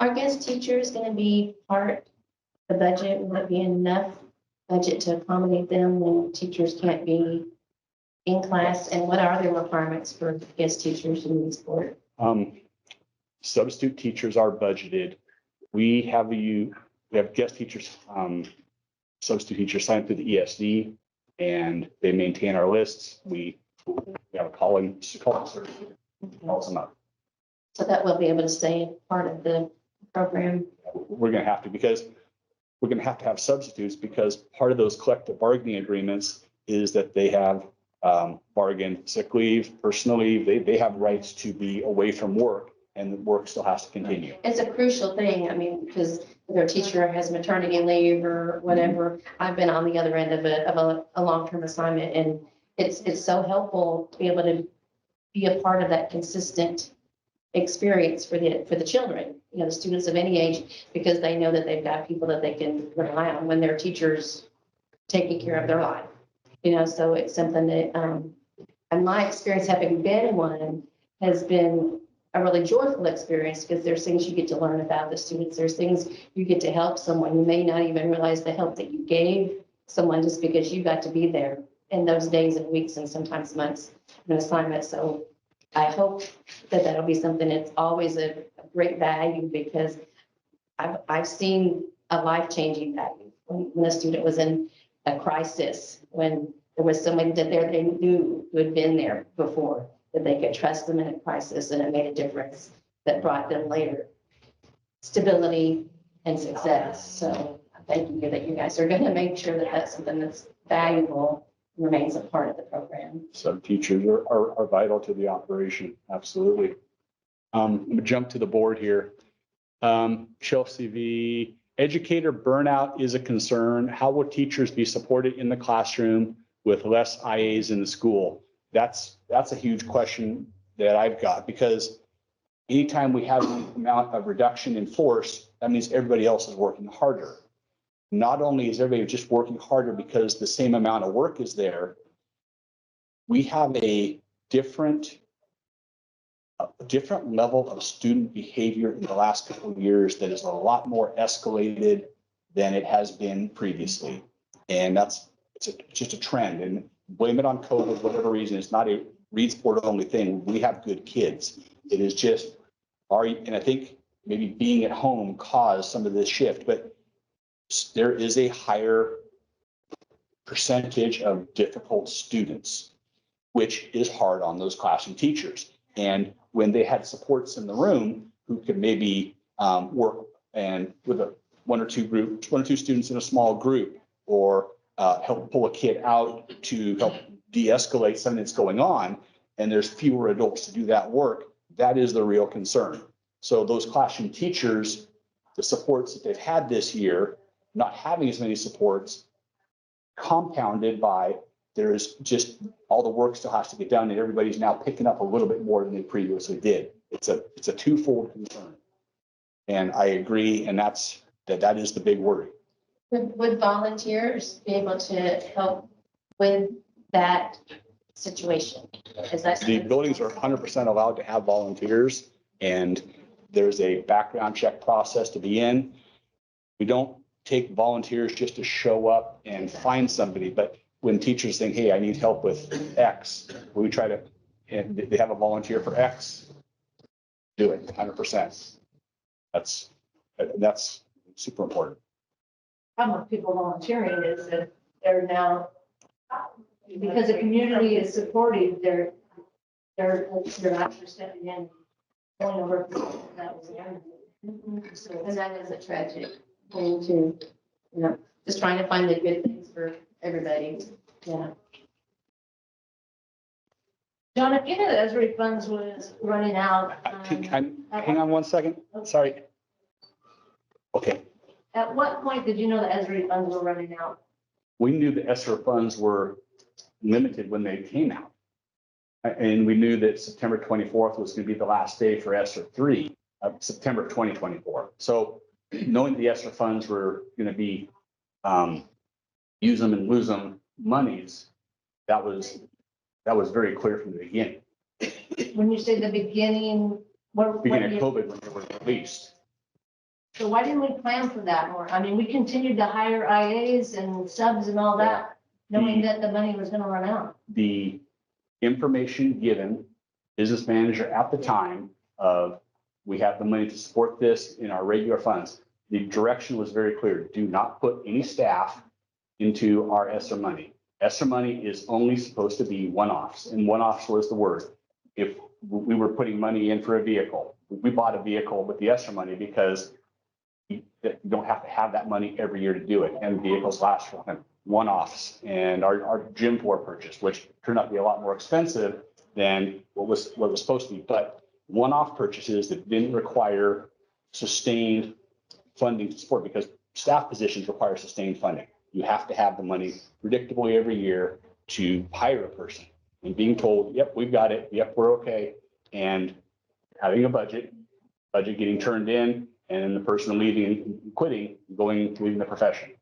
Are guest teachers gonna be part of the budget? Will it be enough budget to accommodate them when teachers can't be in class? And what are the requirements for guest teachers in this board?
Substitute teachers are budgeted. We have guest teachers, substitute teachers signed through the ESD, and they maintain our lists. We have a calling calls them up.
So that will be able to stay part of the program.
We're going to have to, because we're going to have substitutes, because part of those collective bargaining agreements is that they have bargain sick leave, personal leave. They have rights to be away from work, and the work still has to continue.
It's a crucial thing. I mean, because their teacher has maternity leave or whatever. I've been on the other end of a long-term assignment, and it's so helpful to be able to be a part of that consistent experience for the children, you know, the students of any age, because they know that they've got people that they can rely on when their teachers taking care of their life. You know, so it's something that, and my experience having been one has been a really joyful experience, because there's things you get to learn about the students. There's things you get to help someone. You may not even realize the help that you gave someone just because you got to be there in those days and weeks and sometimes months of an assignment. So I hope that that'll be something that's always a great value, because I've seen a life-changing value when a student was in a crisis, when there was somebody that they knew who had been there before, that they could trust them in a crisis, and it made a difference that brought them later stability and success. So thank you that you guys are going to make sure that that's something that's valuable, remains a part of the program.
Sub teachers are vital to the operation. Absolutely. I'm gonna jump to the board here. Chelsea V, educator burnout is a concern. How will teachers be supported in the classroom with less IAs in the school? That's a huge question that I've got, because anytime we have an amount of reduction in force, that means everybody else is working harder. Not only is everybody just working harder because the same amount of work is there, we have a different level of student behavior in the last couple of years that is a lot more escalated than it has been previously. And it's just a trend, and blame it on COVID, whatever reason. It's not a Reed Sport only thing. We have good kids. It is just and I think maybe being at home caused some of this shift, but there is a higher percentage of difficult students, which is hard on those classroom teachers. And when they had supports in the room who could maybe work and with one or two students in a small group, or help pull a kid out to help de-escalate something that's going on, and there's fewer adults to do that work, that is the real concern. So those classroom teachers, the supports that they've had this year, not having as many supports, compounded by there's just all the work still has to get done, and everybody's now picking up a little bit more than they previously did. It's a twofold concern. And I agree, and that is the big worry.
Would volunteers be able to help with that situation?
The buildings are 100% allowed to have volunteers, and there's a background check process to be in. We don't take volunteers just to show up and find somebody, but when teachers think, hey, I need help with X, we try to, and they have a volunteer for X, do it 100%. That's super important.
Problem with people volunteering is that they're now, because the community is supportive, they're actually stepping in, going over that was
And that is a tragic thing to, just trying to find the good things for everybody. Yeah.
John, if you knew the ESRI funds was running out,
Hang on one second, sorry. Okay,
at what point did you know the ESRI funds were running out?
we knew the ESSER funds were limited when they came out. And we knew that September 24th was going to be the last day for ESSER 3 of September 2024. So knowing the ESSER funds were going to be use them and lose them monies, that was very clear from the beginning.
When you say the beginning,
Beginning of COVID, when they were released.
so why didn't we plan for that more? I mean, we continued to hire IAs and subs and all that, knowing that the money was gonna run out.
The information given business manager at the time of, we have the money to support this in our regular funds. The direction was very clear. Do not put any staff into our ESSER money. ESSER money is only supposed to be one-offs, and one-offs was the word. If we were putting money in for a vehicle, we bought a vehicle with the ESSER money because you don't have to have that money every year to do it, and vehicles last for one-offs. And our gym floor purchase, which turned out to be a lot more expensive than what was supposed to be, but one-off purchases that didn't require sustained funding to support, because staff positions require sustained funding. You have to have the money predictably every year to hire a person, and being told, yep, we've got it, yep, we're okay, and having a budget getting turned in, and then the person leaving and quitting, leaving the profession.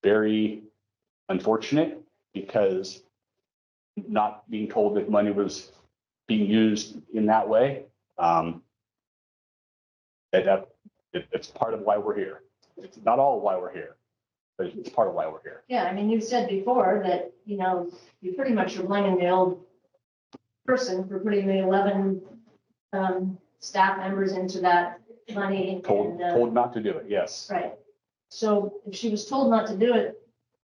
Very unfortunate, because not being told that money was being used in that way. It's part of why we're here. It's not all why we're here, but it's part of why we're here.
Yeah, I mean, you said before that, you know, you pretty much are blaming the old person for putting the 11 staff members into that money.
Told not to do it, yes.
Right. So if she was told not to do it,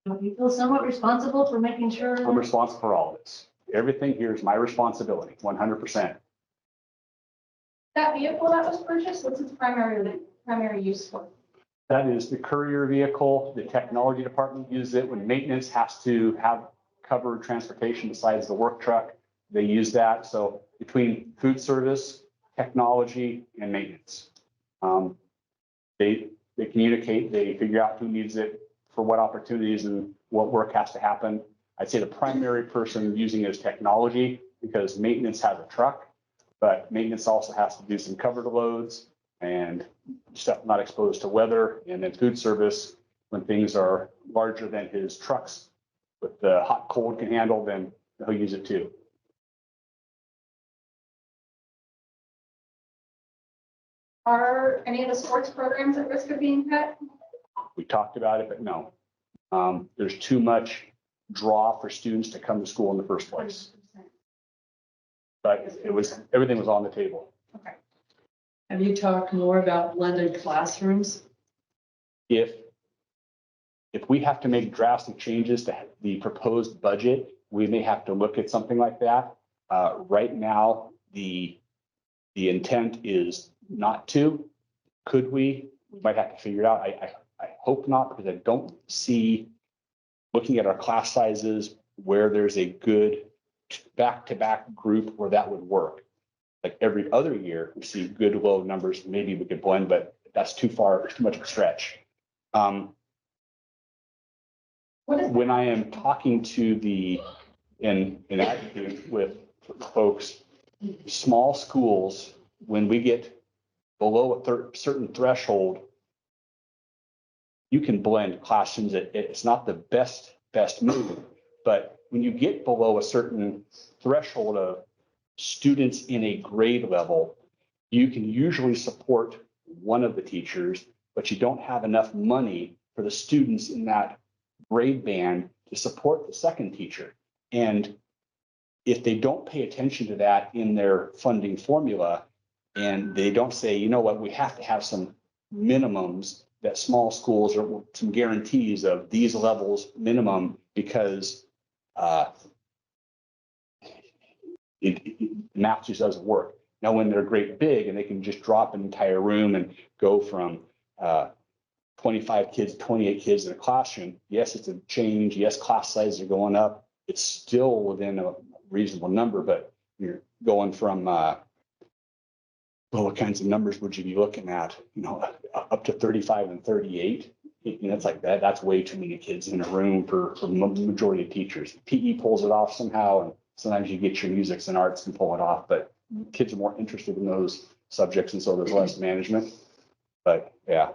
don't you feel somewhat responsible for making sure?
I'm responsible for all of this. Everything here is my responsibility, 100%.
That vehicle that was purchased, what's its primary use for?
That is the courier vehicle. The technology department uses it when maintenance has to have covered transportation besides the work truck. They use that. So between food service, technology, and maintenance, they communicate, they figure out who needs it for what opportunities and what work has to happen. I'd say the primary person using it is technology, because maintenance has a truck, but maintenance also has to do some covered loads and stuff not exposed to weather. And then food service, when things are larger than his trucks with the hot cold can handle, then he'll use it too.
Are any of the sports programs at risk of being cut?
We talked about it, but no. There's too much draw for students to come to school in the first place. But everything was on the table.
Okay.
Have you talked more about blended classrooms?
If we have to make drastic changes to the proposed budget, we may have to look at something like that. Right now, the intent is not to. Could we? We might have to figure it out. I hope not, because I don't see, looking at our class sizes, where there's a good back-to-back group where that would work. Like every other year, we see good low numbers. Maybe we could blend, but that's too far, too much of a stretch. When I am talking to in advocate with folks, small schools, when we get below a certain threshold, you can blend classrooms. It's not the best move, but when you get below a certain threshold of students in a grade level, you can usually support one of the teachers, but you don't have enough money for the students in that grade band to support the second teacher. And if they don't pay attention to that in their funding formula, and they don't say, you know what, we have to have some minimums that small schools, or some guarantees of these levels minimum, because math just doesn't work. Now, when they're great big and they can just drop an entire room and go from 25 kids, 28 kids in a classroom, yes, it's a change. Yes, class sizes are going up. it's still within a reasonable number, but you're going from, well, what kinds of numbers would you be looking at? You know, up to 35 and 38. You know, it's like that. That's way too many kids in a room for majority of teachers. PE pulls it off somehow, and sometimes you get your musics and arts and pull it off, but kids are more interested in those subjects, and so there's less management. But yeah,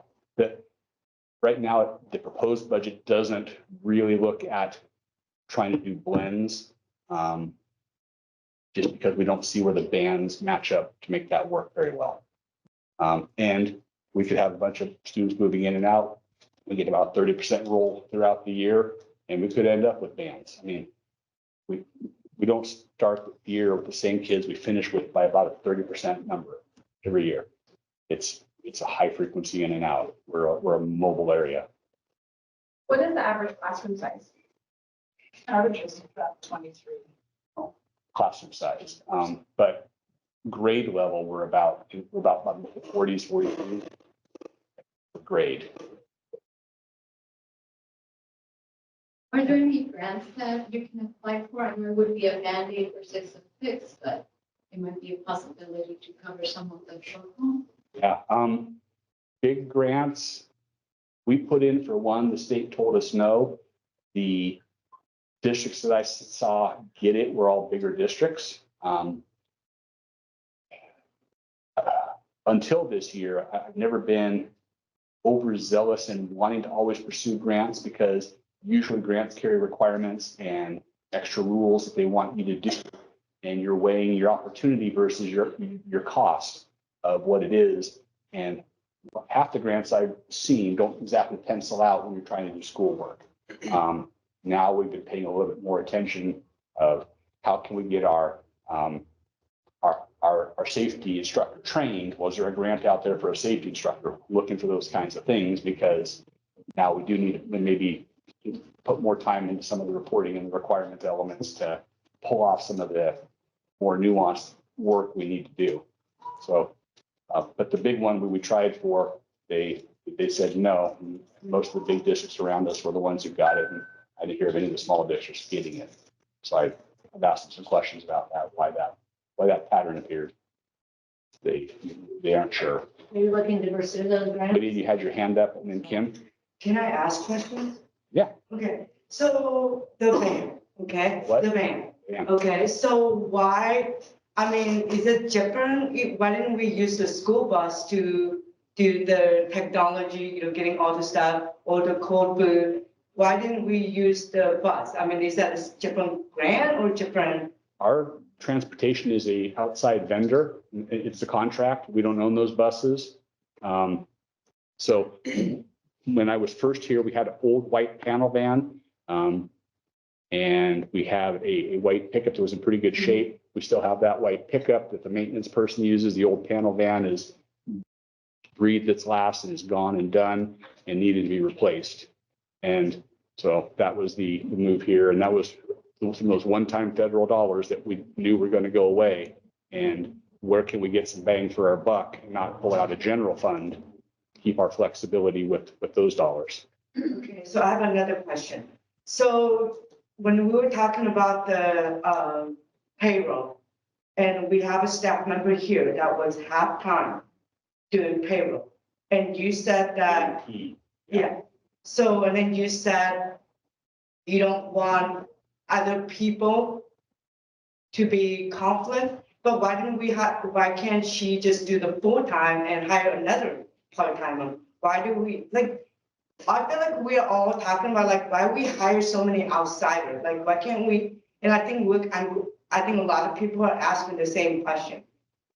right now, the proposed budget doesn't really look at trying to do blends, just because we don't see where the bands match up to make that work very well. And we could have a bunch of students moving in and out. We get about 30% roll throughout the year, and we could end up with bands. I mean, we don't start the year with the same kids we finish with by about a 30% number every year. It's a high frequency in and out. We're a mobile area.
What is the average classroom size?
Average is about 23.
Classroom size, but grade level, we're about 40s, 43 grade.
Are there any grants that you can apply for? I know it would be a Band-Aid versus a fix, but it might be a possibility to cover some of the shortfall.
Yeah, big grants, we put in for one, the state told us no. The districts that I saw get it were all bigger districts. Until this year, I've never been overzealous in wanting to always pursue grants, because usually grants carry requirements and extra rules that they want you to do. And you're weighing your opportunity versus your cost of what it is. And half the grants I've seen don't exactly pencil out when you're trying to do schoolwork. Now we've been paying a little bit more attention of how can we get our safety instructor trained? Was there a grant out there for a safety instructor? Looking for those kinds of things, because now we do need to maybe put more time into some of the reporting and the requirement elements to pull off some of the more nuanced work we need to do. So, but the big one we tried for, they said no. Most of the big districts around us were the ones who got it, and I didn't hear of any of the small districts getting it. So I've asked them some questions about that, why that pattern appeared. They aren't sure.
Are you looking to pursue those grants?
Maybe you had your hand up, and then Kim.
Can I ask questions?
Yeah.
Okay, so the van, okay?
What?
The van.
Yeah.
Okay, so why, I mean, is it different? Why didn't we use the school bus to do the technology, you know, getting all the stuff, or the code book? Why didn't we use the bus? I mean, is that a different grant or different?
Our transportation is a outside vendor. It's a contract. We don't own those buses. So when I was first here, we had an old white panel van. And we have a white pickup that was in pretty good shape. We still have that white pickup that the maintenance person uses. The old panel van is breathed its last and is gone and done and needed to be replaced. And so that was the move here. And that was some of those one-time federal dollars that we knew were going to go away. And where can we get some bang for our buck and not pull out a general fund, keep our flexibility with those dollars.
Okay, so I have another question. So when we were talking about the payroll, and we have a staff member here that was half-time doing payroll, and you said that, yeah. So, and then you said you don't want other people to be conflict, but why can't she just do the full-time and hire another part-timer? Why do we, like, I feel like we're all talking about like, why we hire so many outsiders? Like, why can't we, and I think a lot of people are asking the same question.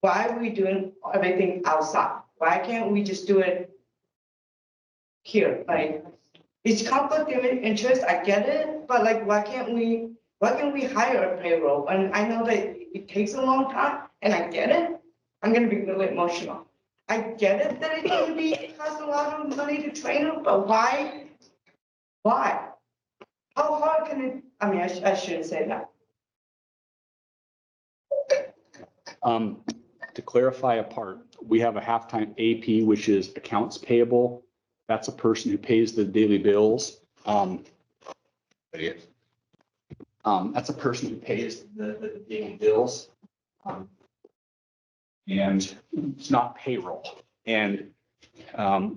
Why are we doing everything outside? Why can't we just do it here? Like, it's conflict of interest, I get it, but like, why can't we hire a payroll? And I know that it takes a long time, and I get it. I'm gonna be really emotional. I get it that it's gonna cost a lot of money to train them, but why? Why? How hard can it, I mean, I shouldn't say that.
To clarify a part, we have a halftime AP, which is accounts payable. That's a person who pays the daily bills. That's a person who pays the daily bills. And it's not payroll. And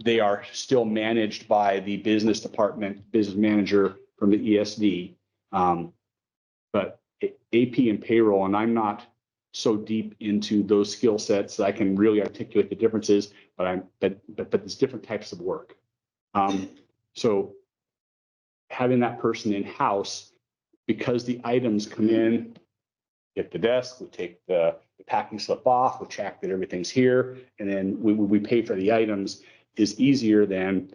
they are still managed by the business department, business manager from the ESD. But AP and payroll, and I'm not so deep into those skill sets that I can really articulate the differences, but there's different types of work. So having that person in-house, because the items come in at the desk, we take the packing slip off, we check that everything's here, and then we pay for the items, is easier than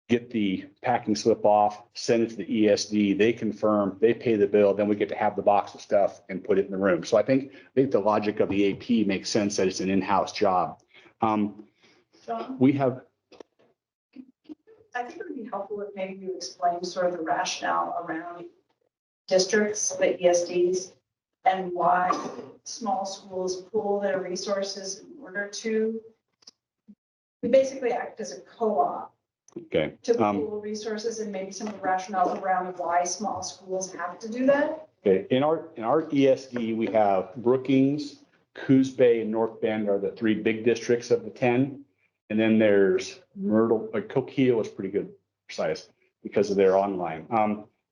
get the packing slip off, send it to the ESD, they confirm, they pay the bill, then we get to have the box of stuff and put it in the room. So I think the logic of the AP makes sense that it's an in-house job.
John,
We have,
I think it would be helpful if maybe you explain sort of the rationale around districts, the ESDs, and why small schools pool their resources in order to, we basically act as a co-op
okay.
to pool resources, and maybe some of the rationales around why small schools have to do that.
Okay, in our ESD, we have Brookings, Coos Bay, and North Bend are the 3 big districts of the 10. And then there's Myrtle, like Coquille is pretty good size because of their online.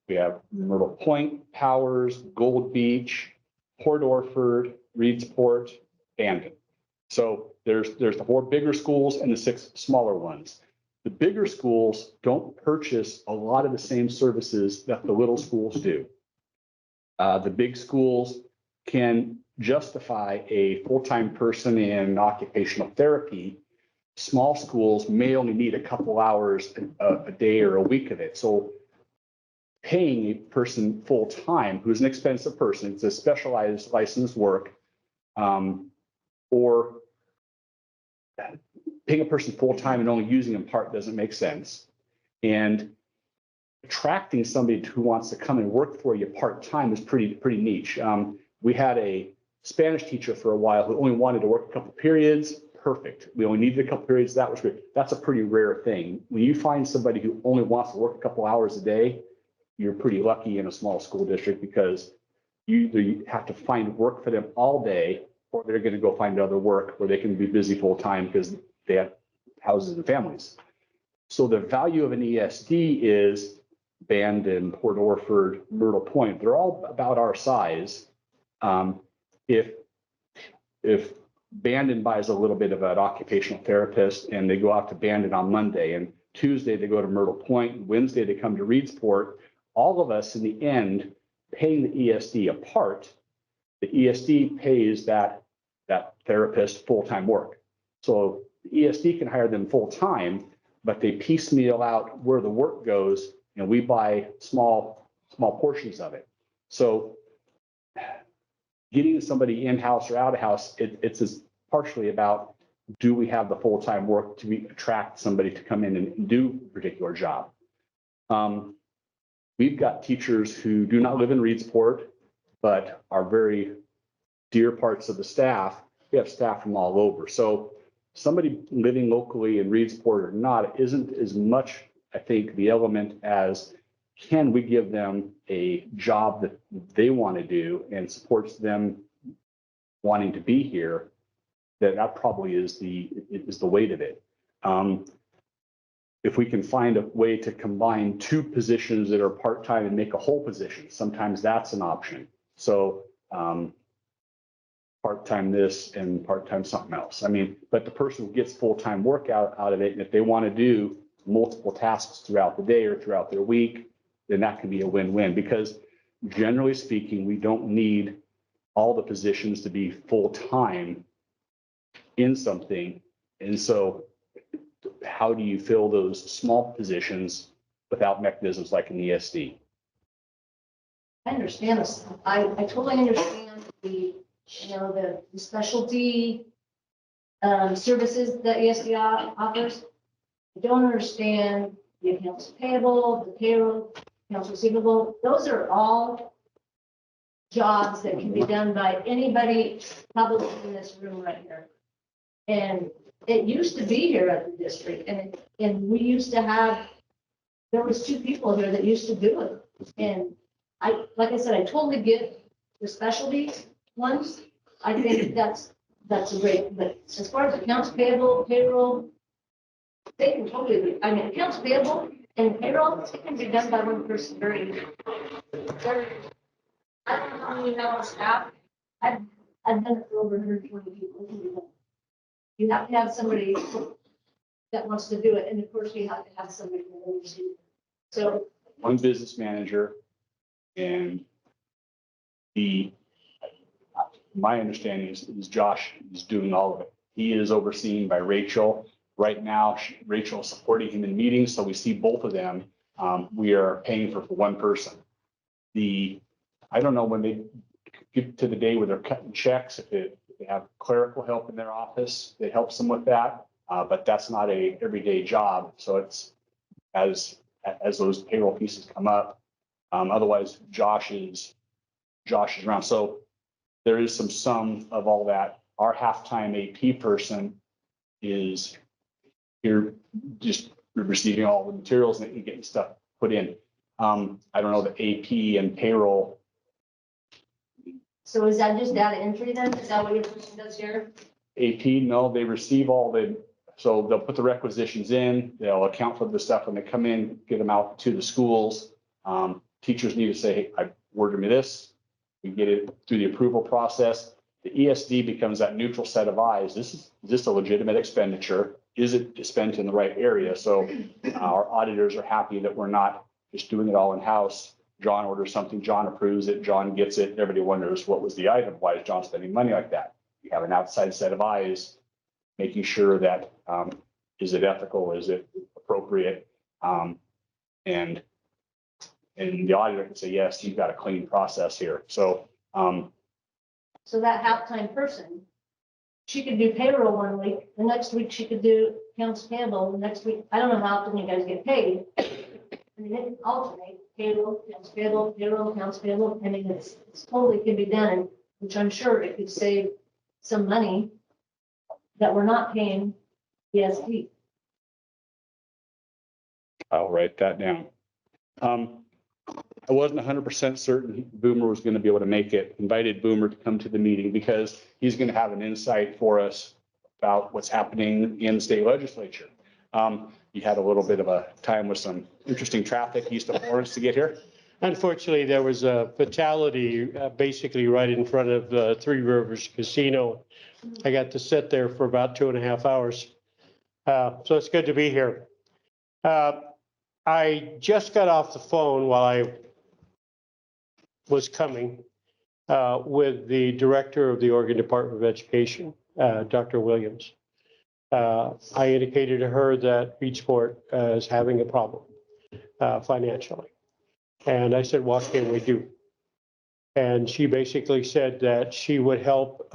We have Myrtle Point, Powers, Gold Beach, Port Orford, Reedsport, Bandon. So there's the 4 bigger schools and the 6 smaller ones. The bigger schools don't purchase a lot of the same services that the little schools do. The big schools can justify a full-time person in occupational therapy. Small schools may only need a couple hours a day or a week of it. So paying a person full-time, who's an expensive person, it's a specialized licensed work, or paying a person full-time and only using them part doesn't make sense. And attracting somebody who wants to come and work for you part-time is pretty niche. We had a Spanish teacher for a while who only wanted to work a couple periods. Perfect. We only needed a couple periods. That was great. That's a pretty rare thing. When you find somebody who only wants to work a couple hours a day, you're pretty lucky in a small school district, because you have to find work for them all day, or they're going to go find other work where they can be busy full-time because they have houses and families. So the value of an ESD is Bandon, Port Orford, Myrtle Point. They're all about our size. If Bandon buys a little bit of an occupational therapist and they go out to Bandon on Monday, and Tuesday they go to Myrtle Point, Wednesday they come to Reedsport, all of us in the end paying the ESD apart, the ESD pays that therapist full-time work. So the ESD can hire them full-time, but they piecemeal out where the work goes, and we buy small portions of it. So getting somebody in-house or out-of-house, it's partially about, do we have the full-time work to attract somebody to come in and do a particular job? We've got teachers who do not live in Reedsport, but are very dear parts of the staff. We have staff from all over. So somebody living locally in Reedsport or not isn't as much, I think, the element as, can we give them a job that they want to do and supports them wanting to be here? That probably is the weight of it. If we can find a way to combine 2 positions that are part-time and make a whole position, sometimes that's an option. So part-time this and part-time something else. I mean, but the person who gets full-time work out of it, and if they want to do multiple tasks throughout the day or throughout their week, then that can be a win-win, because generally speaking, we don't need all the positions to be full-time in something. And so how do you fill those small positions without mechanisms like an ESD?
I understand this. I totally understand the specialty services that ESD offers. I don't understand the accounts payable, the payroll, accounts receivable. Those are all jobs that can be done by anybody probably in this room right here. And it used to be here at the district, and we used to have, there was 2 people here that used to do it. And like I said, I totally get the specialty ones. I think that's a great, but as far as accounts payable, payroll, they can totally, I mean, accounts payable and payroll, it can be done by one person very. I don't know how many have on staff. I've done it for over 120 people. You have to have somebody that wants to do it, and of course you have to have somebody who oversees it. So
One business manager and my understanding is Josh is doing all of it. He is overseen by Rachel. Right now, Rachel is supporting him in meetings, so we see both of them. We are paying for one person. I don't know when they get to the day where they're cutting checks, if they have clerical help in their office, that helps them with that. But that's not a everyday job. So it's as those payroll pieces come up. Otherwise, Josh is around. So there is some sum of all that. Our halftime AP person is here just receiving all the materials and getting stuff put in. I don't know the AP and payroll.
is that just data entry then? Is that what your person does here?
AP, no, they receive so they'll put the requisitions in, they'll account for the stuff when they come in, get them out to the schools. Teachers need to say, hey, I ordered me this. We get it through the approval process. The ESD becomes that neutral set of eyes. Is this a legitimate expenditure? Is it spent in the right area? So our auditors are happy that we're not just doing it all in-house. John orders something, John approves it, John gets it. Everybody wonders what was the item? Why is John spending money like that? You have an outside set of eyes, making sure that, is it ethical? Is it appropriate? And the auditor can say, yes, you've got a clean process here. So,
So that halftime person, she could do payroll one week, the next week she could do accounts payable, the next week, I don't know how often you guys get paid. I mean, it can alternate payroll, accounts payable. I mean, it's totally can be done, which I'm sure it could save some money that we're not paying ESD.
I'll write that down. I wasn't 100% certain Boomer was going to be able to make it. Invited Boomer to come to the meeting because he's going to have an insight for us about what's happening in the state legislature. You had a little bit of a time with some interesting traffic east of Florence to get here.
Unfortunately, there was a fatality basically right in front of the Three Rivers Casino. I got to sit there for about 2.5 hours. So it's good to be here. I just got off the phone while I was coming with the director of the Oregon Department of Education, Dr. Williams. I indicated to her that Beachport is having a problem financially. And I said, what can we do? And she basically said that she would help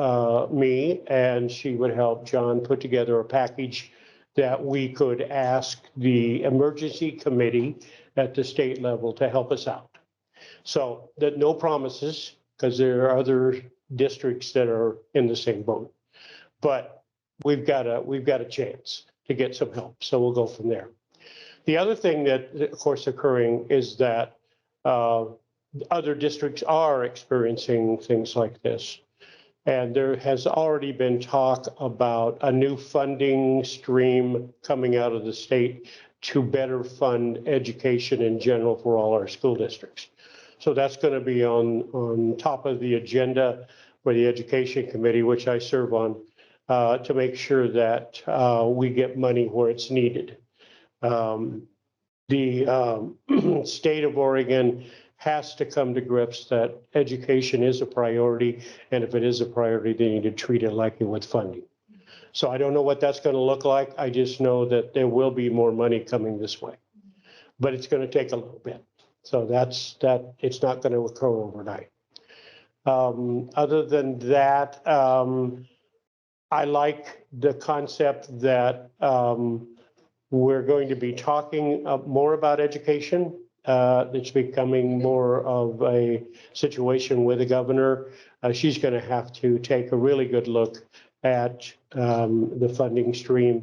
me and she would help John put together a package that we could ask the emergency committee at the state level to help us out. So that no promises, because there are other districts that are in the same boat. But we've got a chance to get some help. So we'll go from there. The other thing that, of course, occurring is that other districts are experiencing things like this. And there has already been talk about a new funding stream coming out of the state to better fund education in general for all our school districts. So that's going to be on top of the agenda for the Education Committee, which I serve on, to make sure that we get money where it's needed. The state of Oregon has to come to grips that education is a priority. And if it is a priority, they need to treat it like it with funding. So I don't know what that's going to look like. I just know that there will be more money coming this way, but it's going to take a little bit. So it's not going to occur overnight. Other than that, I like the concept that we're going to be talking more about education. It's becoming more of a situation with the governor. She's going to have to take a really good look at the funding stream.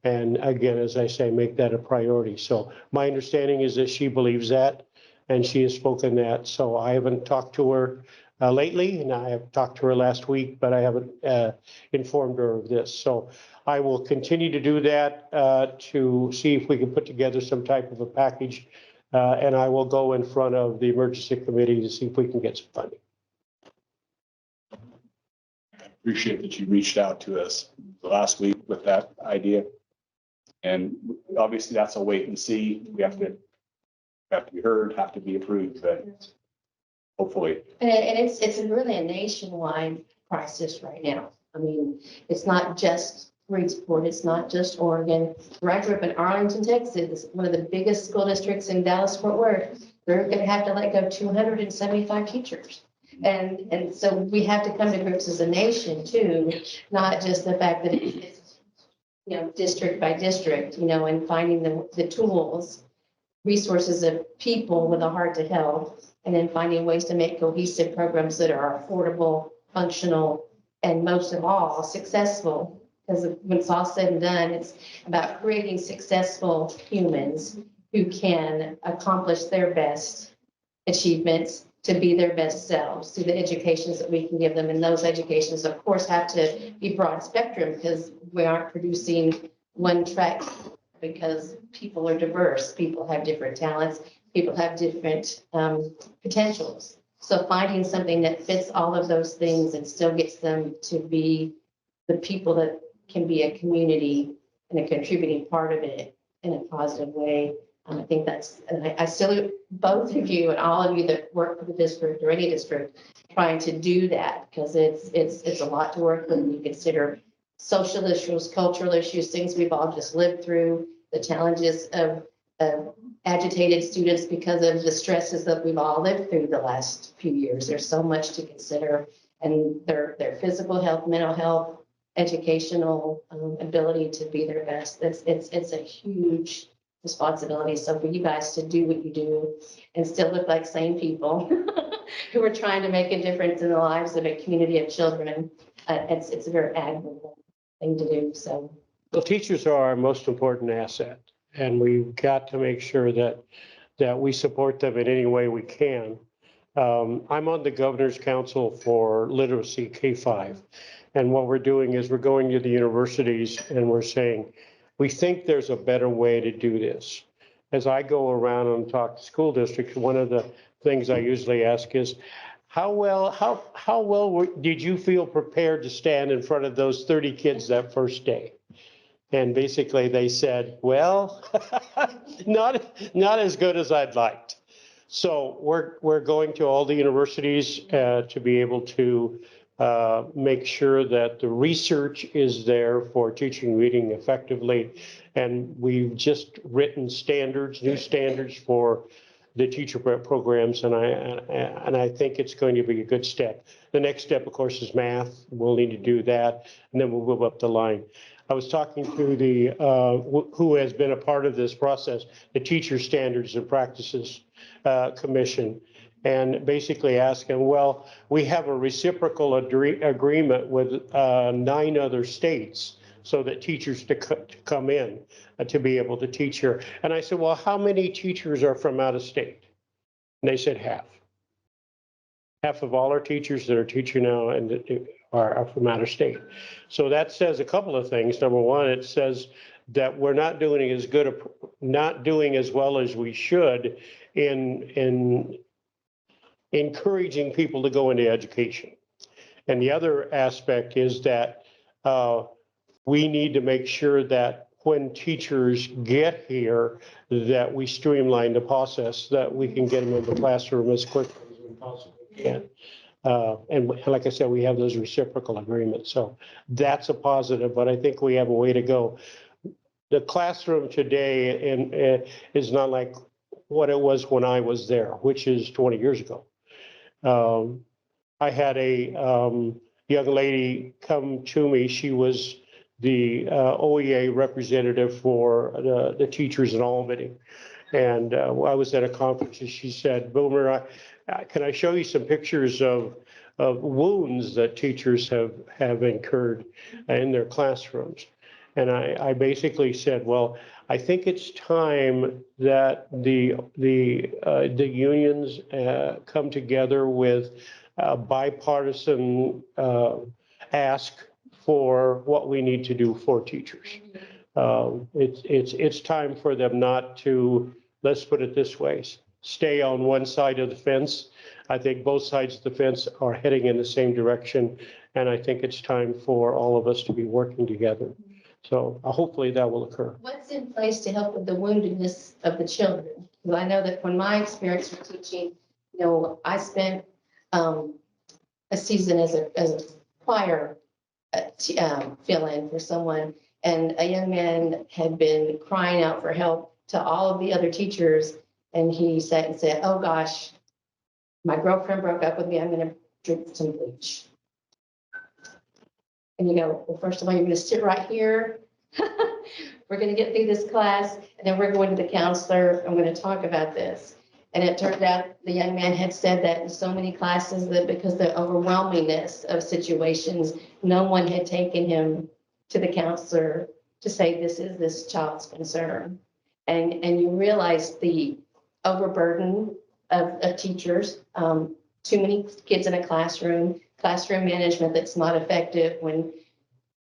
And again, as I say, make that a priority. So my understanding is that she believes that. and she has spoken that. So I haven't talked to her lately, and I have talked to her last week, but I haven't informed her of this. So I will continue to do that to see if we can put together some type of a package. And I will go in front of the emergency committee to see if we can get some funding.
Appreciate that you reached out to us last week with that idea. And obviously that's a wait and see. We have to be heard, have to be approved, but hopefully.
And it's really a nationwide crisis right now. I mean, it's not just Reedsport, it's not just Oregon. Where I grew up in Arlington, Texas, one of the biggest school districts in Dallas-Fort Worth. They're gonna have to let go 275 teachers. And so we have to come to grips as a nation too, not just the fact that it's, you know, district by district, you know, and finding the tools, resources of people with a heart to help, and then finding ways to make cohesive programs that are affordable, functional, and most of all, successful. Because when it's all said and done, it's about creating successful humans who can accomplish their best achievements to be their best selves through the educations that we can give them. And those educations, of course, have to be broad spectrum because we aren't producing one track, because people are diverse. People have different talents. People have different potentials. So finding something that fits all of those things and still gets them to be the people that can be a community and a contributing part of it in a positive way. I think that's, and I salute both of you and all of you that work for the district or any district trying to do that, because it's a lot to work with when you consider social issues, cultural issues, things we've all just lived through, the challenges of agitated students because of the stresses that we've all lived through the last few years. There's so much to consider, and their physical health, mental health, educational ability to be their best. It's a huge responsibility. So for you guys to do what you do and still look like sane people who are trying to make a difference in the lives of a community of children, it's a very admirable thing to do. So,
well, teachers are our most important asset, and we've got to make sure that we support them in any way we can. I'm on the Governor's Council for Literacy K-5, and what we're doing is we're going to the universities and we're saying, we think there's a better way to do this. As I go around and talk to school districts, one of the things I usually ask is, how well did you feel prepared to stand in front of those 30 kids that first day? And basically they said, well, not as good as I'd liked. So we're going to all the universities to be able to make sure that the research is there for teaching reading effectively. And we've just written standards, new standards for the teacher prep programs. And I think it's going to be a good step. The next step, of course, is math. We'll need to do that, and then we'll move up the line. I was talking to the, who has been a part of this process, the Teacher Standards and Practices Commission, and basically asking, well, we have a reciprocal agreement with 9 other states so that teachers to come in to be able to teach here. And I said, well, how many teachers are from out of state? And they said half. Half of all our teachers that are teaching now and are from out of state. So that says a couple of things. Number one, it says that we're not doing as well as we should in encouraging people to go into education. And the other aspect is that we need to make sure that when teachers get here, that we streamline the process, that we can get them in the classroom as quickly as we possibly can. And like I said, we have those reciprocal agreements. So that's a positive, but I think we have a way to go. The classroom today is not like what it was when I was there, which is 20 years ago. I had a young lady come to me. She was the OEA representative for the teachers in Albany. And I was at a conference and she said, Boomer, can I show you some pictures of wounds that teachers have incurred in their classrooms? And I basically said, well, I think it's time that the unions come together with a bipartisan ask for what we need to do for teachers. It's time for them not to, let's put it this way, stay on one side of the fence. I think both sides of the fence are heading in the same direction. And I think it's time for all of us to be working together. So hopefully that will occur.
What's in place to help with the woundedness of the children? Well, I know that from my experience with teaching, I spent a season as a choir fill-in for someone, and a young man had been crying out for help to all of the other teachers, and he sat and said, "Oh gosh, my girlfriend broke up with me. I'm going to drink some bleach." And you go, well, first of all, you're going to sit right here. We're going to get through this class, and then we're going to the counselor. I'm going to talk about this. And it turned out the young man had said that in so many classes that because of the overwhelmingness of situations, no one had taken him to the counselor to say, this is this child's concern. And you realize the overburden of teachers, too many kids in a classroom management that's not effective when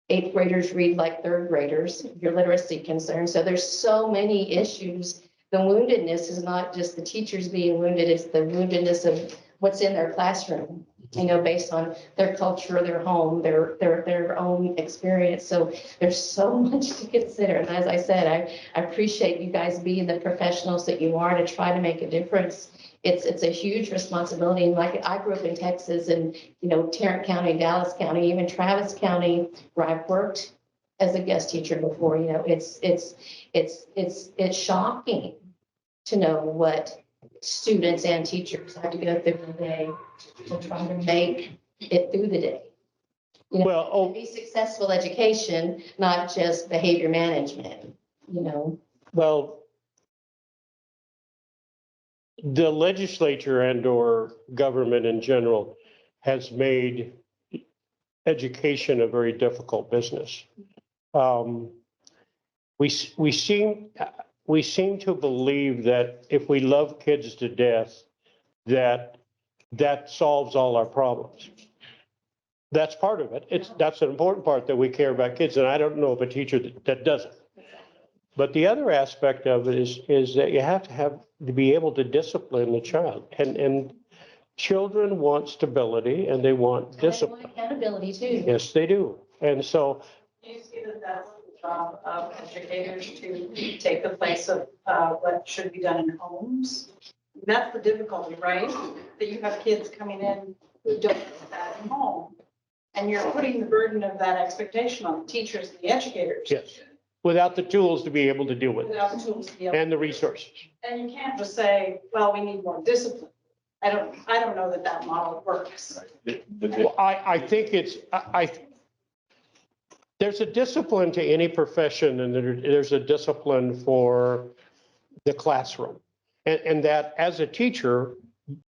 8th graders read like 3rd graders, your literacy concerns. So there's so many issues. The woundedness is not just the teachers being wounded, it's the woundedness of what's in their classroom, based on their culture, their home, their own experience. So there's so much to consider. And as I said, I appreciate you guys being the professionals that you are to try to make a difference. It's a huge responsibility. And like I grew up in Texas and, Tarrant County, Dallas County, even Travis County, where I've worked as a guest teacher before, it's shocking to know what students and teachers have to go through the day to try to make it through the day. Be successful education, not just behavior management,
Well, the legislature and/or government in general has made education a very difficult business. We seem to believe that if we love kids to death, that solves all our problems. That's part of it. That's an important part, that we care about kids, and I don't know of a teacher that doesn't. But the other aspect of it is that you have to be able to discipline the child, and children want stability and they want discipline.
They want accountability too.
Yes, they do. And so.
Do you see that that's the job of educators to take the place of what should be done in homes? That's the difficulty, right? That you have kids coming in who don't do that in home. And you're putting the burden of that expectation on the teachers and the educators.
Yes. Without the tools to be able to deal with it.
Without the tools to be able.
And the resources.
And you can't just say, well, we need more discipline. I don't know that model works.
Well, I think there's a discipline to any profession, and there's a discipline for the classroom. And that as a teacher,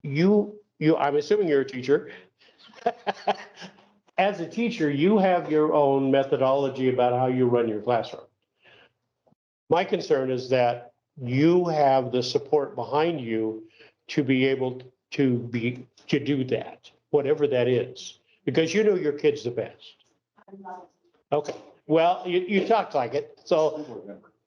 I'm assuming you're a teacher. As a teacher, you have your own methodology about how you run your classroom. My concern is that you have the support behind you to be able to do that, whatever that is, because your kid's the best. Okay, well, you talk like it, so,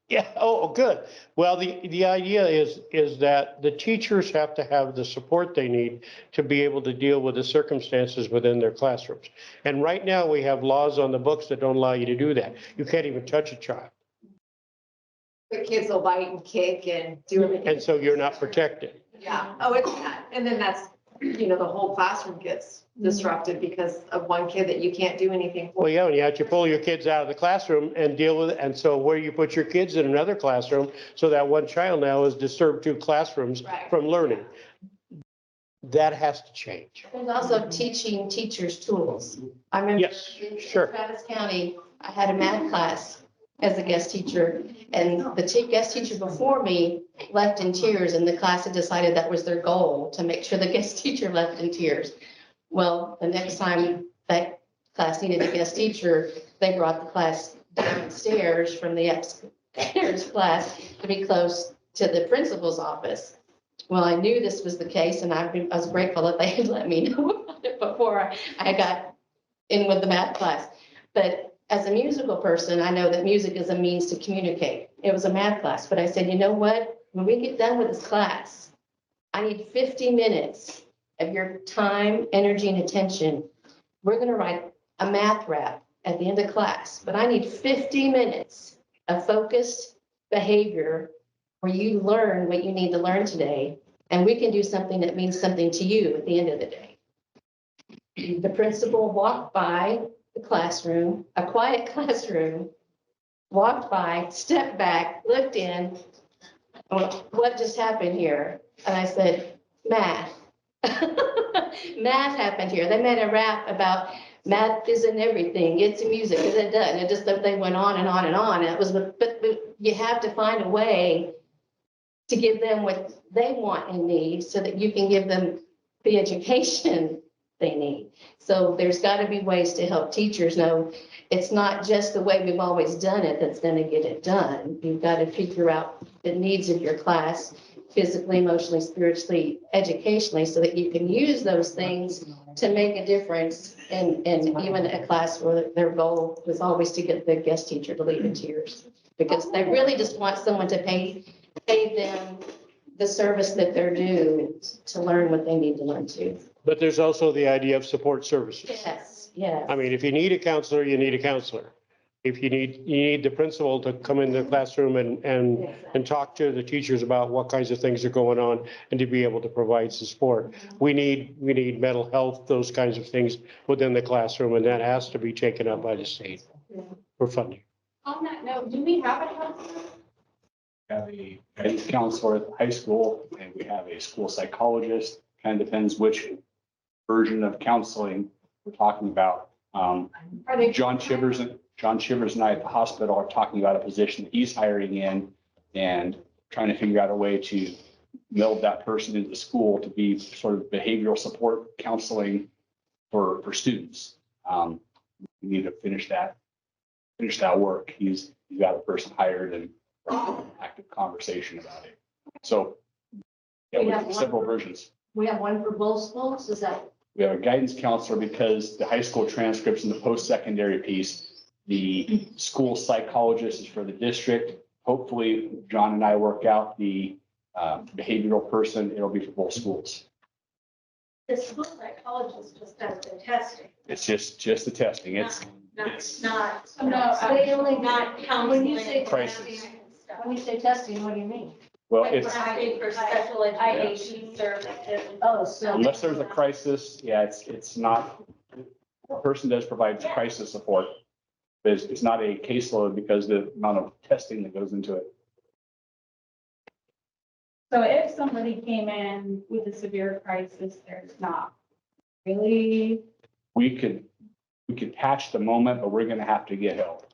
yeah, oh, good. Well, the idea is that the teachers have to have the support they need to be able to deal with the circumstances within their classrooms. And right now, we have laws on the books that don't allow you to do that. You can't even touch a child.
The kids will bite and kick and do everything.
And so you're not protected.
Yeah, oh, it's bad. And then that's, the whole classroom gets disrupted because of one kid that you can't do anything for.
Well, yeah, and you have to pull your kids out of the classroom and deal with it. And so where you put your kids in another classroom, so that one child now is disturbed 2 classrooms from learning. That has to change.
There's also teaching teachers tools. I remember in Travis County, I had a math class as a guest teacher, and the guest teacher before me left in tears, and the class had decided that was their goal, to make sure the guest teacher left in tears. Well, the next time that class needed a guest teacher, they brought the class downstairs from the upstairs class to be close to the principal's office. Well, I knew this was the case, and I was grateful that they had let me know about it before I got in with the math class. But as a musical person, I know that music is a means to communicate. It was a math class, but I said, you know what? When we get done with this class, I need 50 minutes of your time, energy, and attention. We're going to write a math rap at the end of class, but I need 50 minutes of focused behavior where you learn what you need to learn today, and we can do something that means something to you at the end of the day. The principal walked by the classroom, a quiet classroom, walked by, stepped back, looked in, what just happened here? And I said, math. Math happened here. They made a rap about math isn't everything. It's music. It doesn't. It just, they went on and on and on. And it was, but you have to find a way to give them what they want and need so that you can give them the education they need. So there's got to be ways to help teachers know it's not just the way we've always done it that's going to get it done. You've got to figure out the needs of your class, physically, emotionally, spiritually, educationally, so that you can use those things to make a difference in even a class where their goal was always to get the guest teacher to leave in tears. Because they really just want someone to pay them the service that they're due to learn what they need to learn too.
But there's also the idea of support services.
Yes, yes.
I mean, if you need a counselor, you need a counselor. If you need the principal to come in the classroom and talk to the teachers about what kinds of things are going on and to be able to provide support. We need mental health, those kinds of things within the classroom, and that has to be taken up by the state for funding.
On that note, do we have a counselor?
Have a guidance counselor at the high school, and we have a school psychologist. Kind of depends which version of counseling we're talking about.
Are they?
John Chivers and I at the hospital are talking about a position that he's hiring in and trying to figure out a way to meld that person into the school to be sort of behavioral support counseling for students. We need to finish that work. He's got a person hired and active conversation about it. So yeah, we have several versions.
We have one for both schools, is that?
We have a guidance counselor because the high school transcripts and the post-secondary piece, the school psychologist is for the district. Hopefully, John and I work out the behavioral person. It'll be for both schools.
The school psychologist just does the testing.
It's just the testing. It's
Not.
No,
They only not counseling.
When you say
crisis.
When you say testing, what do you mean?
Well,
Like
it's
asking for special education services.
Oh, so.
unless there's a crisis, yeah, it's not. A person does provide crisis support, but it's not a caseload because the amount of testing that goes into it.
So if somebody came in with a severe crisis, there's not really,
We could patch the moment, but we're gonna have to get help.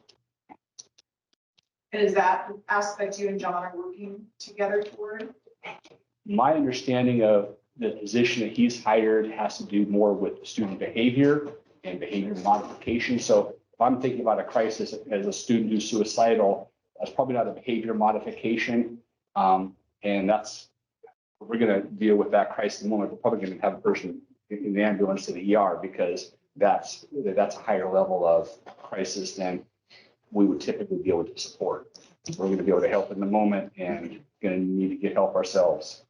And is that aspect you and John are working together toward?
My understanding of the position that he's hired has to do more with student behavior and behavior modification. So if I'm thinking about a crisis as a student who's suicidal, that's probably not a behavior modification. And we're gonna deal with that crisis moment. We're probably gonna have a person in the ambulance to the ER because that's a higher level of crisis than we would typically be able to support. We're going to be able to help in the moment and going to need to get help ourselves.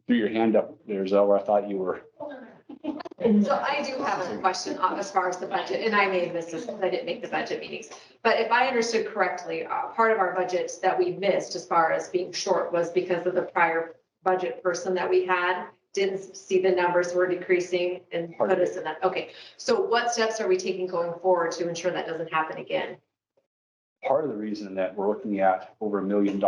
Threw your hand up there, Zoe. I thought you were.
So I do have a question as far as the budget, and I may have missed this because I didn't make the budget meetings. But if I understood correctly, part of our budget that we missed as far as being short was because of the prior budget person that we had didn't see the numbers were decreasing and put us in that. Okay, so what steps are we taking going forward to ensure that doesn't happen again?
Part of the reason that we're looking at over $1 million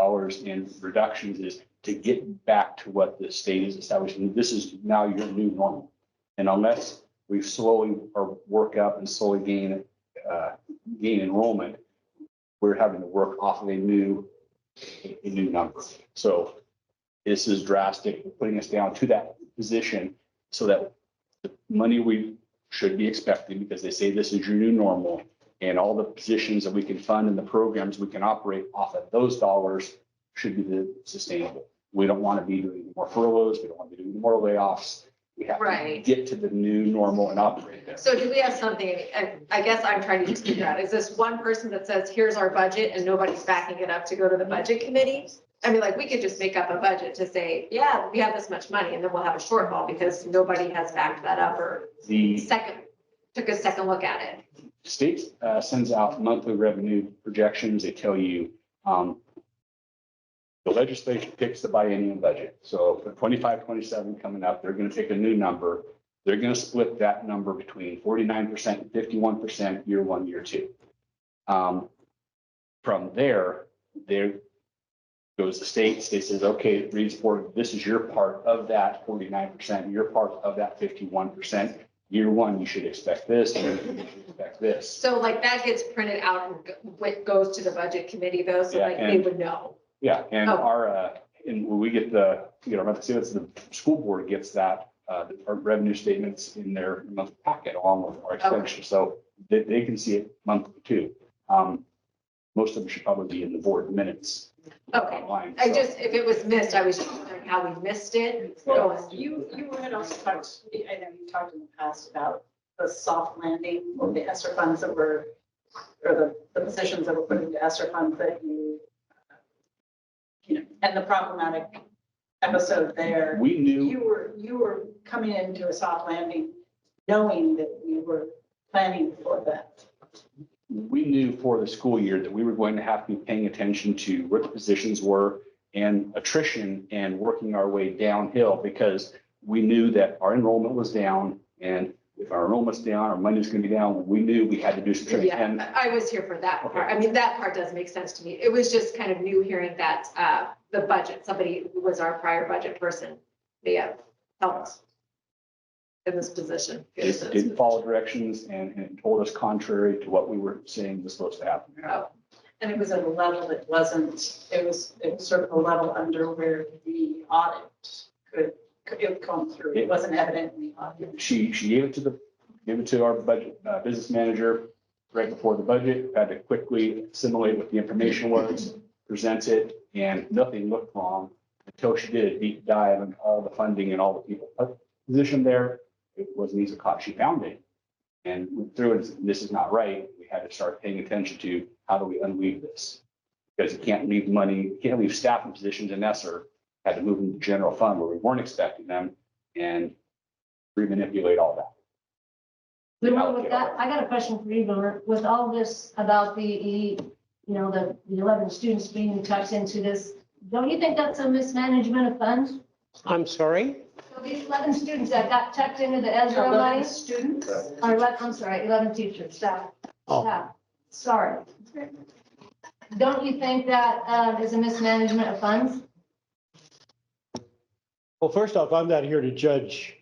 in reductions is to get back to what the state is establishing. This is now your new normal. And unless we slowly work up and slowly gain enrollment, we're having to work off of a new number. So this is drastic, putting us down to that position so that the money we should be expecting, because they say this is your new normal. And all the positions that we can fund and the programs we can operate off of those dollars should be the sustainable. We don't want to be doing more furloughs. We don't want to be doing more layoffs. We have to
Right.
get to the new normal and operate there.
So do we have something, I guess I'm trying to just figure out, is this one person that says, here's our budget and nobody's backing it up to go to the budget committee? I mean, like, we could just make up a budget to say, yeah, we have this much money, and then we'll have a shortfall because nobody has backed that up or took a second look at it.
State sends out monthly revenue projections. They tell you, the legislature picks the biennial budget. So for 25-27 coming up, they're going to pick a new number. They're going to split that number between 49% and 51% year one, year two. From there goes the state. State says, okay, Reed's Board, this is your part of that 49%, your part of that 51%. Year one, you should expect this, and you should expect this.
So like that gets printed out and goes to the budget committee though, so
Yeah,
like they would know.
Yeah, and
Oh.
and when we get the school board gets that, our revenue statements in their monthly packet along with our expenditures, so they can see it monthly too. Most of them should probably be in the board minutes.
Okay,
Online,
I
so.
just, if it was missed, I was just wondering how we missed it.
Well, you had also talked, I know you talked in the past about the soft landing, or the ESSER funds that were, or the positions that were put into ESSER funds that you know, and the problematic episode there.
We knew.
You were coming into a soft landing, knowing that we were planning for that.
We knew for the school year that we were going to have to be paying attention to where the positions were and attrition and working our way downhill, because we knew that our enrollment was down, and if our enrollment's down, our money's going to be down. We knew we had to do some training. And
Yeah, I was here for that part. I mean, that part does make sense to me. It was just kind of new hearing that the budget, somebody who was our prior budget person, may have helped in this position.
it didn't follow directions and told us contrary to what we were saying was supposed to happen.
Oh.
And it was at a level that wasn't, it was sort of a level under where the audit could come through. It wasn't evident in the audit.
She gave it to our budget business manager right before the budget, had to quickly assimilate what the information was, present it, and nothing looked wrong until she did a deep dive on all the funding and all the people positioned there. It wasn't easy caught. She found it and went through it and said, this is not right. We had to start paying attention to how do we unweave this? Because you can't leave money, you can't leave staffing positions in ESSER, had to move them to general fund where we weren't expecting them and re-manipulate all that.
Well, with that, I got a question for you, Laura. With all this about the 11 students being tucked into this, don't you think that's a mismanagement of funds?
I'm sorry?
So these 11 students that got tucked into the Ezra
11
money,
students.
or I'm sorry, 11 teachers, staff. Sorry. Don't you think that is a mismanagement of funds?
Well, first off, I'm not here to judge.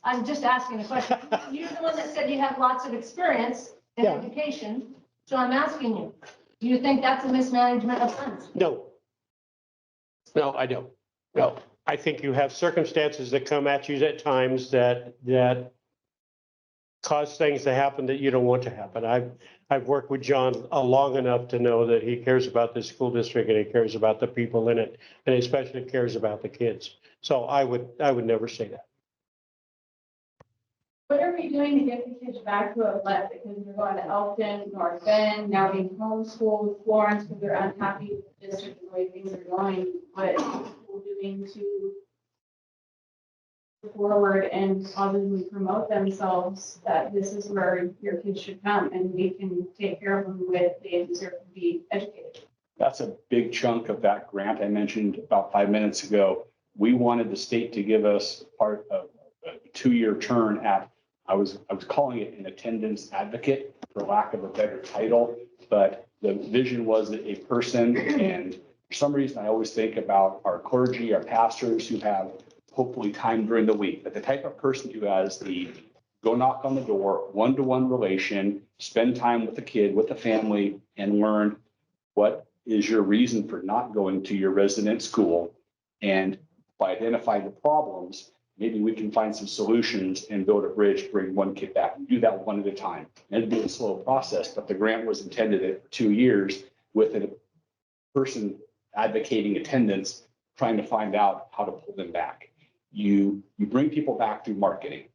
I'm just asking a question. You're the one that said you have lots of experience in
Yeah.
education, so I'm asking you, do you think that's a mismanagement of funds?
No. No, I don't. No. I think you have circumstances that come at you at times that cause things to happen that you don't want to happen. I've worked with John long enough to know that he cares about the school district and he cares about the people in it, and especially cares about the kids. So I would never say that.
What are we doing to get the kids back to a let? Because we're going to Elkton, North Bend, now being homeschooled with Florence, because they're unhappy with the district and the way things are going. What we're doing to move forward and positively promote themselves, that this is where your kids should come and we can take care of them with, they deserve to be educated.
That's a big chunk of that grant I mentioned about 5 minutes ago. We wanted the state to give us part of a 2-year turn at, I was calling it an attendance advocate for lack of a better title, but the vision was that a person, and for some reason I always think about our clergy, our pastors who have hopefully time during the week, but the type of person who has the go knock on the door, one-to-one relation, spend time with the kid, with the family, and learn what is your reason for not going to your resident school, and by identifying the problems, maybe we can find some solutions and build a bridge, bring one kid back, do that one at a time. And it'd be a slow process, but the grant was intended at 2 years with a person advocating attendance, trying to find out how to pull them back. You bring people back through marketing.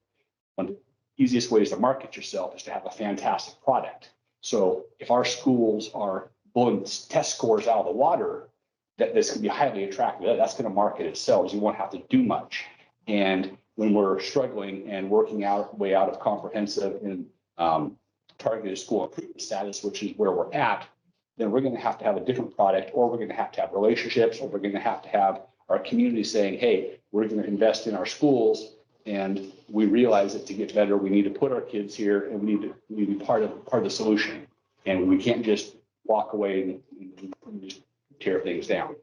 One of the easiest ways to market yourself is to have a fantastic product. So if our schools are blowing test scores out of the water, that this can be highly attractive. That's going to market itself. You won't have to do much. And when we're struggling and working out way out of comprehensive and targeted school improvement status, which is where we're at, then we're going to have a different product, or we're going to have relationships, or we're going to have our community saying, hey, we're going to invest in our schools. And we realize that to get better, we need to put our kids here, and we need to be part of the solution. And we can't just walk away and just tear things down.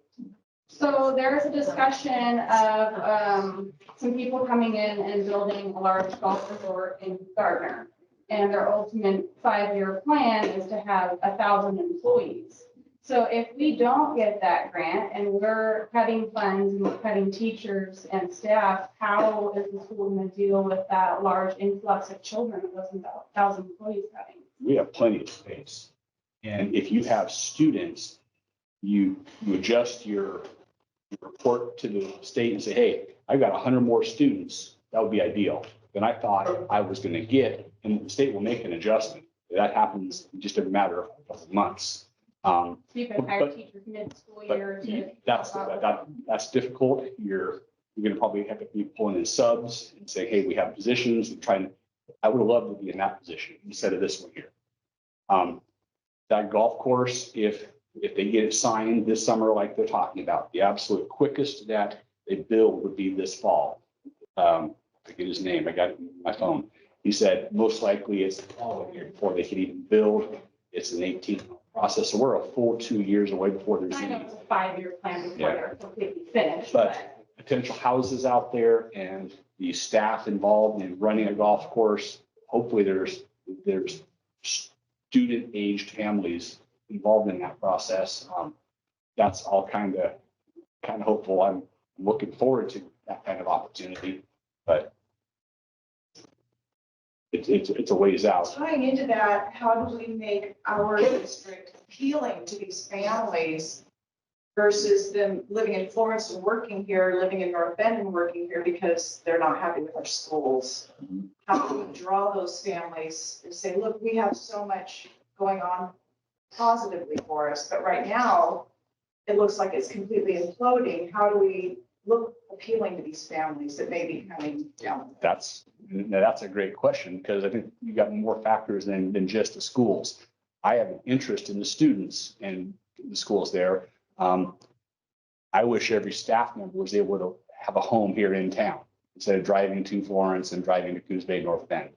So there's a discussion of some people coming in and building a large golf resort in Gardner. And their ultimate 5-year plan is to have 1,000 employees. So if we don't get that grant and we're cutting funds and we're cutting teachers and staff, how is the school going to deal with that large influx of children that wasn't 1,000 employees having?
We have plenty of space. And if you have students, you adjust your report to the state and say, hey, I've got 100 more students. That would be ideal than I thought I was going to get. And the state will make an adjustment. That happens in just a matter of months.
You can hire teachers mid-school year to.
That's difficult. You're going to probably have to be pulling in subs and say, hey, we have positions and trying to, I would love to be in that position instead of this one here. That golf course, if they get it signed this summer, like they're talking about, the absolute quickest that they build would be this fall. I forget his name. I got it on my phone. He said, most likely it's the following year before they can even build. It's an 18-month process. So we're a full 2 years away before there's
I know
any.
it's a 5-year plan before they're completely finished.
But potential houses out there and the staff involved in running a golf course, hopefully there's student-aged families involved in that process. That's all kind of hopeful. I'm looking forward to that kind of opportunity, but it's a ways out.
Tying into that, how do we make our district appealing to these families versus them living in Florence and working here, living in North Bend and working here because they're not happy with our schools? How do we draw those families and say, look, we have so much going on positively for us, but right now it looks like it's completely imploding. How do we look appealing to these families that may be coming down?
That's a great question, because I think you got more factors than just the schools. I have an interest in the students and the schools there. I wish every staff member was able to have a home here in town instead of driving to Florence and driving to Coos Bay, North Bend.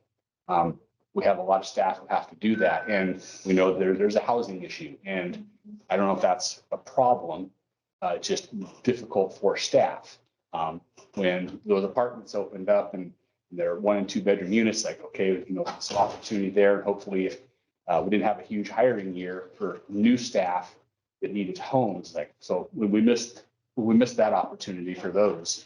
We have a lot of staff who have to do that, and we know there's a housing issue, and I don't know if that's a problem. It's just difficult for staff. When those apartments opened up and they're 1 and 2 bedroom units, like, okay, some opportunity there. Hopefully, if we didn't have a huge hiring year for new staff that needed homes, like, so we missed that opportunity for those.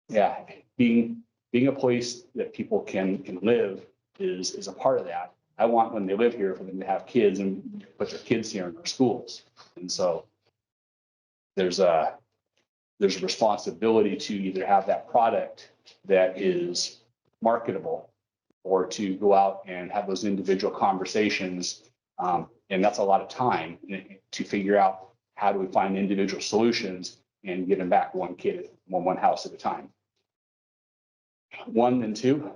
Yeah, being a place that people can live is a part of that. I want, when they live here, for them to have kids and put their kids here in our schools. And so there's a responsibility to either have that product that is marketable, or to go out and have those individual conversations. And that's a lot of time to figure out how do we find individual solutions and get them back one house at a time. 1 and 2.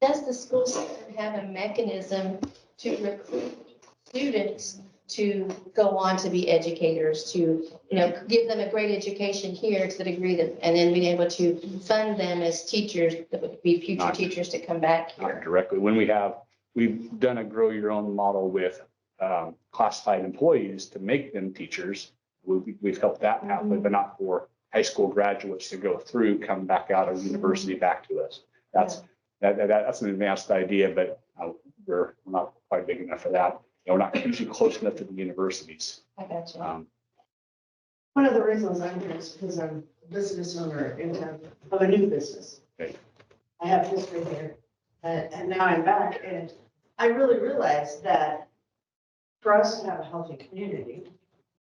Does the school system have a mechanism to recruit students to go on to be educators, to, give them a great education here to the degree that, and then being able to fund them as teachers that would be future teachers to come back here?
Not directly. We've done a grow your own model with classified employees to make them teachers. We've helped that pathway, but not for high school graduates to go through, come back out of university back to us. That's an advanced idea, but we're not quite big enough for that. We're not usually close enough to the universities.
I got you.
One of the reasons I'm here is because I'm business owner in town of a new business.
Okay.
I have history here, and now I'm back, and I really realized that for us to have a healthy community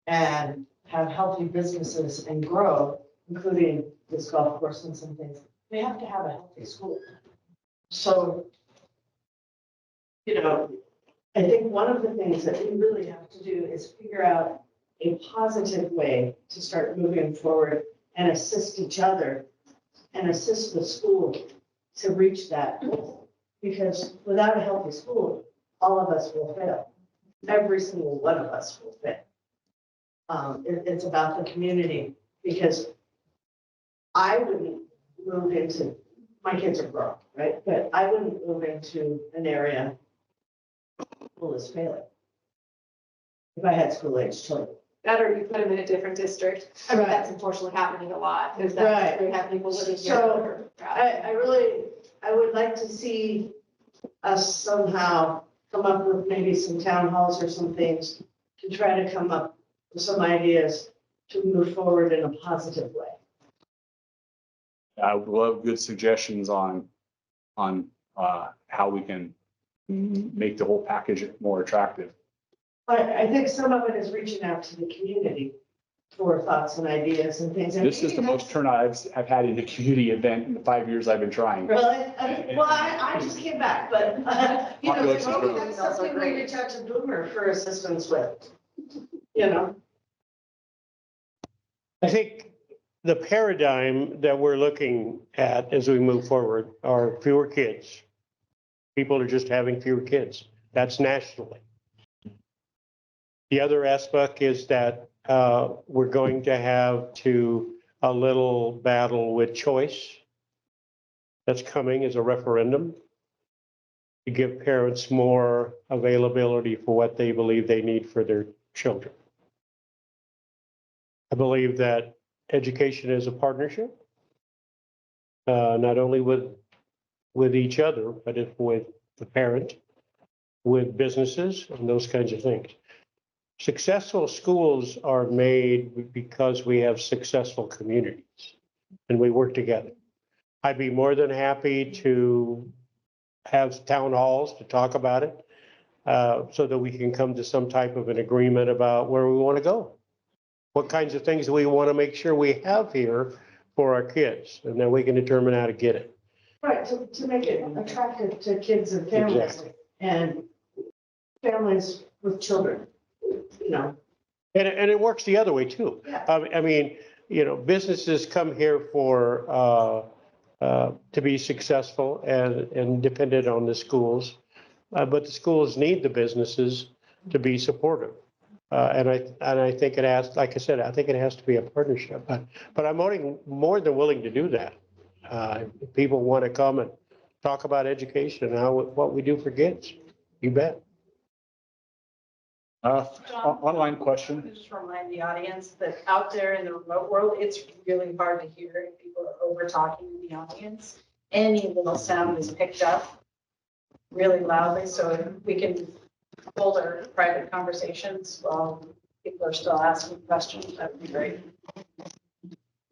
and have healthy businesses and grow, including this golf course and some things, we have to have a healthy school. So, I think one of the things that we really have to do is figure out a positive way to start moving forward and assist each other and assist the school to reach that goal. Because without a healthy school, all of us will fail. Every single one of us will fail. It's about the community, because I wouldn't move into, my kids are grown, right? But I wouldn't move into an area school is failing if I had school-age children.
That or you put them in a different district. I mean, that's unfortunately happening a lot, is that
Right.
we have people living here.
So I would like to see us somehow come up with maybe some town halls or some things to try to come up with some ideas to move forward in a positive way.
I would love good suggestions on how we can make the whole package more attractive.
I think some of it is reaching out to the community for thoughts and ideas and things. And
This is the most turnout I've had in a community event in the 5 years I've been trying.
Really? I just came back, but,
Population's
maybe
growing.
that's something we reach out to Boomer for assistance with,
I think the paradigm that we're looking at as we move forward are fewer kids. People are just having fewer kids. That's nationally. The other aspect is that we're going to have a little battle with choice. That's coming as a referendum to give parents more availability for what they believe they need for their children. I believe that education is a partnership, not only with each other, but with the parent, with businesses and those kinds of things. Successful schools are made because we have successful communities and we work together. I'd be more than happy to have town halls to talk about it so that we can come to some type of an agreement about where we want to go. What kinds of things do we want to make sure we have here for our kids? And then we can determine how to get it.
Right, to make it attractive to kids and families.
Exactly.
And families with children,
And it works the other way too.
Yeah.
I mean, businesses come here to be successful and dependent on the schools. But the schools need the businesses to be supportive. And I think it has, like I said, I think it has to be a partnership. But I'm more than willing to do that. If people want to come and talk about education and what we do for kids, you bet.
Online question.
Just remind the audience that out there in the remote world, it's really hard to hear if people are over talking in the audience. Any little sound is picked up really loudly, so if we can hold our private conversations while people are still asking questions, that would be great.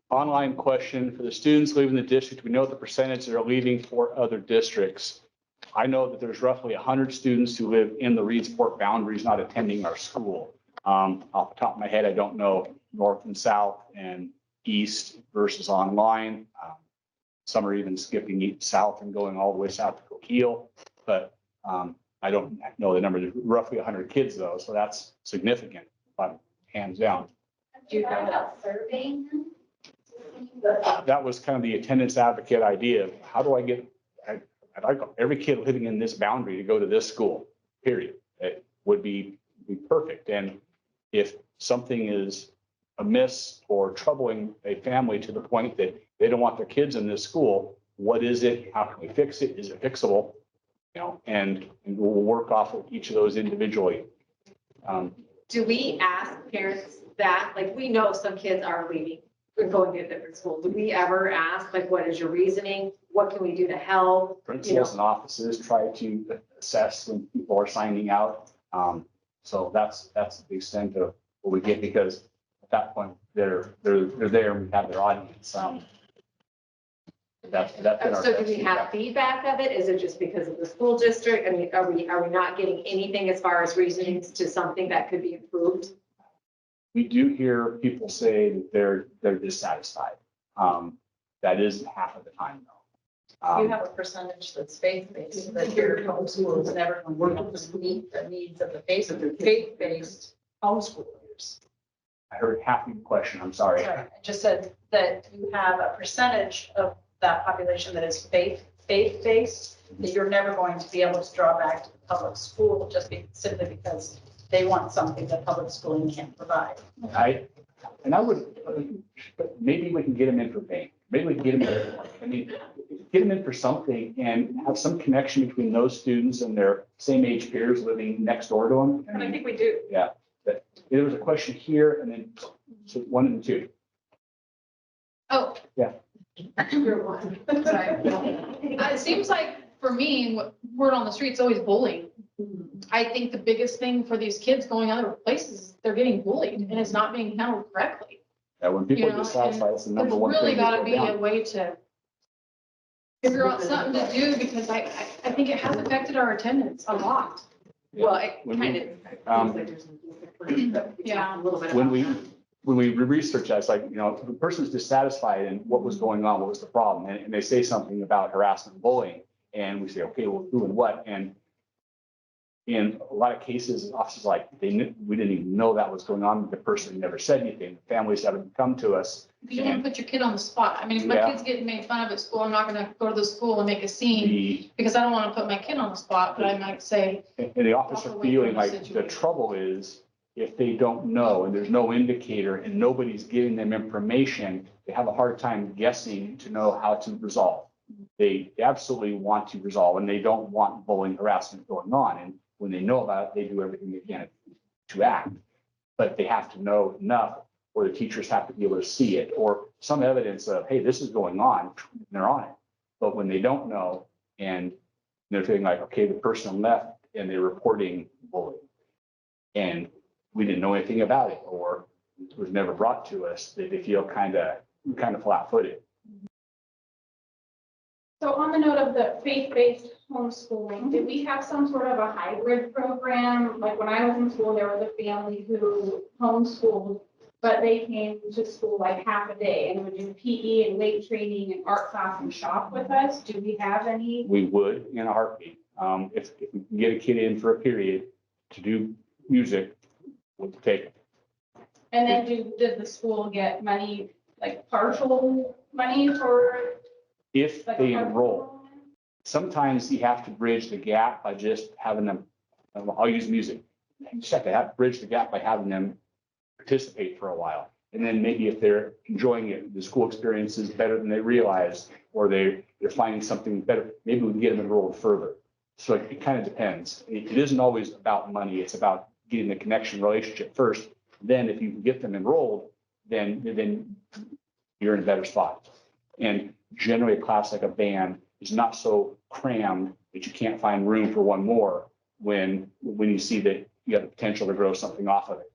Online question for the students leaving the district. We know the percentage that are leaving for other districts. I know that there's roughly 100 students who live in the Reedsport boundaries not attending our school. Off the top of my head, I don't know north and south and east versus online. Some are even skipping east, south and going all the way south to Coquille. But I don't know the number. There's roughly 100 kids though, so that's significant, hands down.
Do you know about surveying them?
That was kind of the attendance advocate idea. How do I get, I'd like every kid living in this boundary to go to this school, period. It would be perfect. And if something is amiss or troubling a family to the point that they don't want their kids in this school, what is it? How can we fix it? Is it fixable? And we'll work off of each of those individually.
Do we ask parents that, like, we know some kids are leaving and going to a different school. Do we ever ask, like, what is your reasoning? What can we do to help?
Principals and offices try to assess when people are signing out. So that's the extent of what we get, because at that point, they're there and we have their audience. That's been our
So do we
best
have feedback of it? Is it just because of the school district? I mean, are we not getting anything as far as reasonings to something that could be improved?
We do hear people say that they're dissatisfied. That is half of the time though.
You have a percentage that's faith-based, that your homeschool is never going to meet the needs of the faith-based homeschoolers.
I heard half of your question, I'm sorry.
Sorry, I just said that you have a percentage of that population that is faith-based, that you're never going to be able to draw back to the public school simply because they want something that public schooling can't provide.
I would, but maybe we can get them in for bank. Maybe we can get them get them in for something and have some connection between those students and their same age peers living next door to them.
And I think we do.
Yeah, but there was a question here and then so 1 and 2.
Oh.
Yeah.
You're one. It seems like for me, word on the street is always bullying. I think the biggest thing for these kids going other places, is they're getting bullied and it's not being handled correctly.
Yeah, when people
You
are
know,
dissatisfied, it's the number one
There's
thing.
really
that
gotta
go
be a
down.
way to figure out something to do because I think it has affected our attendance a lot.
Well, it
When
kind
we-
of.
Yeah.
A little bit
When
about
we research that, it's like, the person's dissatisfied and what was going on, what was the problem? And they say something about harassment and bullying. And we say, okay, well, who and what? And in a lot of cases, officers like, we didn't even know that was going on. The person never said anything. Families haven't come to us.
You don't want to put your kid on the spot. I mean, if my
Yeah.
kid's getting made fun of at school, I'm not gonna go to the school and make a scene because I don't want to put my kid on the spot, but I might say,
And the officer
Walk away
feeling
from the
like the
situation.
trouble is if they don't know and there's no indicator and nobody's giving them information, they have a hard time guessing to know how to resolve. They absolutely want to resolve and they don't want bullying harassment going on. And when they know about it, they do everything they can to act. But they have to know enough or the teachers have to be able to see it or some evidence of, hey, this is going on, and they're on it. But when they don't know and they're feeling like, okay, the person left and they're reporting bullying. And we didn't know anything about it, or it was never brought to us, that they feel kind of flat-footed.
So on the note of the faith-based homeschooling, did we have some sort of a hybrid program? Like when I was in school, there was a family who homeschooled, but they came to school like half a day and would do PE and weight training and art class and shop with us. Do we have any?
We would in a heartbeat. If we can get a kid in for a period to do music, we'll take it.
And then did the school get money, like partial money for?
If
like,
they
partial
enroll.
enrollment?
Sometimes you have to bridge the gap by just having them, I'll use music. You just have to bridge the gap by having them participate for a while. And then maybe if they're enjoying it, the school experience is better than they realize, or they're finding something better, maybe we can get them enrolled further. So it kind of depends. It isn't always about money. It's about getting the connection relationship first. Then if you can get them enrolled, then you're in a better spot. And generally a class like a band is not so crammed that you can't find room for one more when you see that you have the potential to grow something off of it.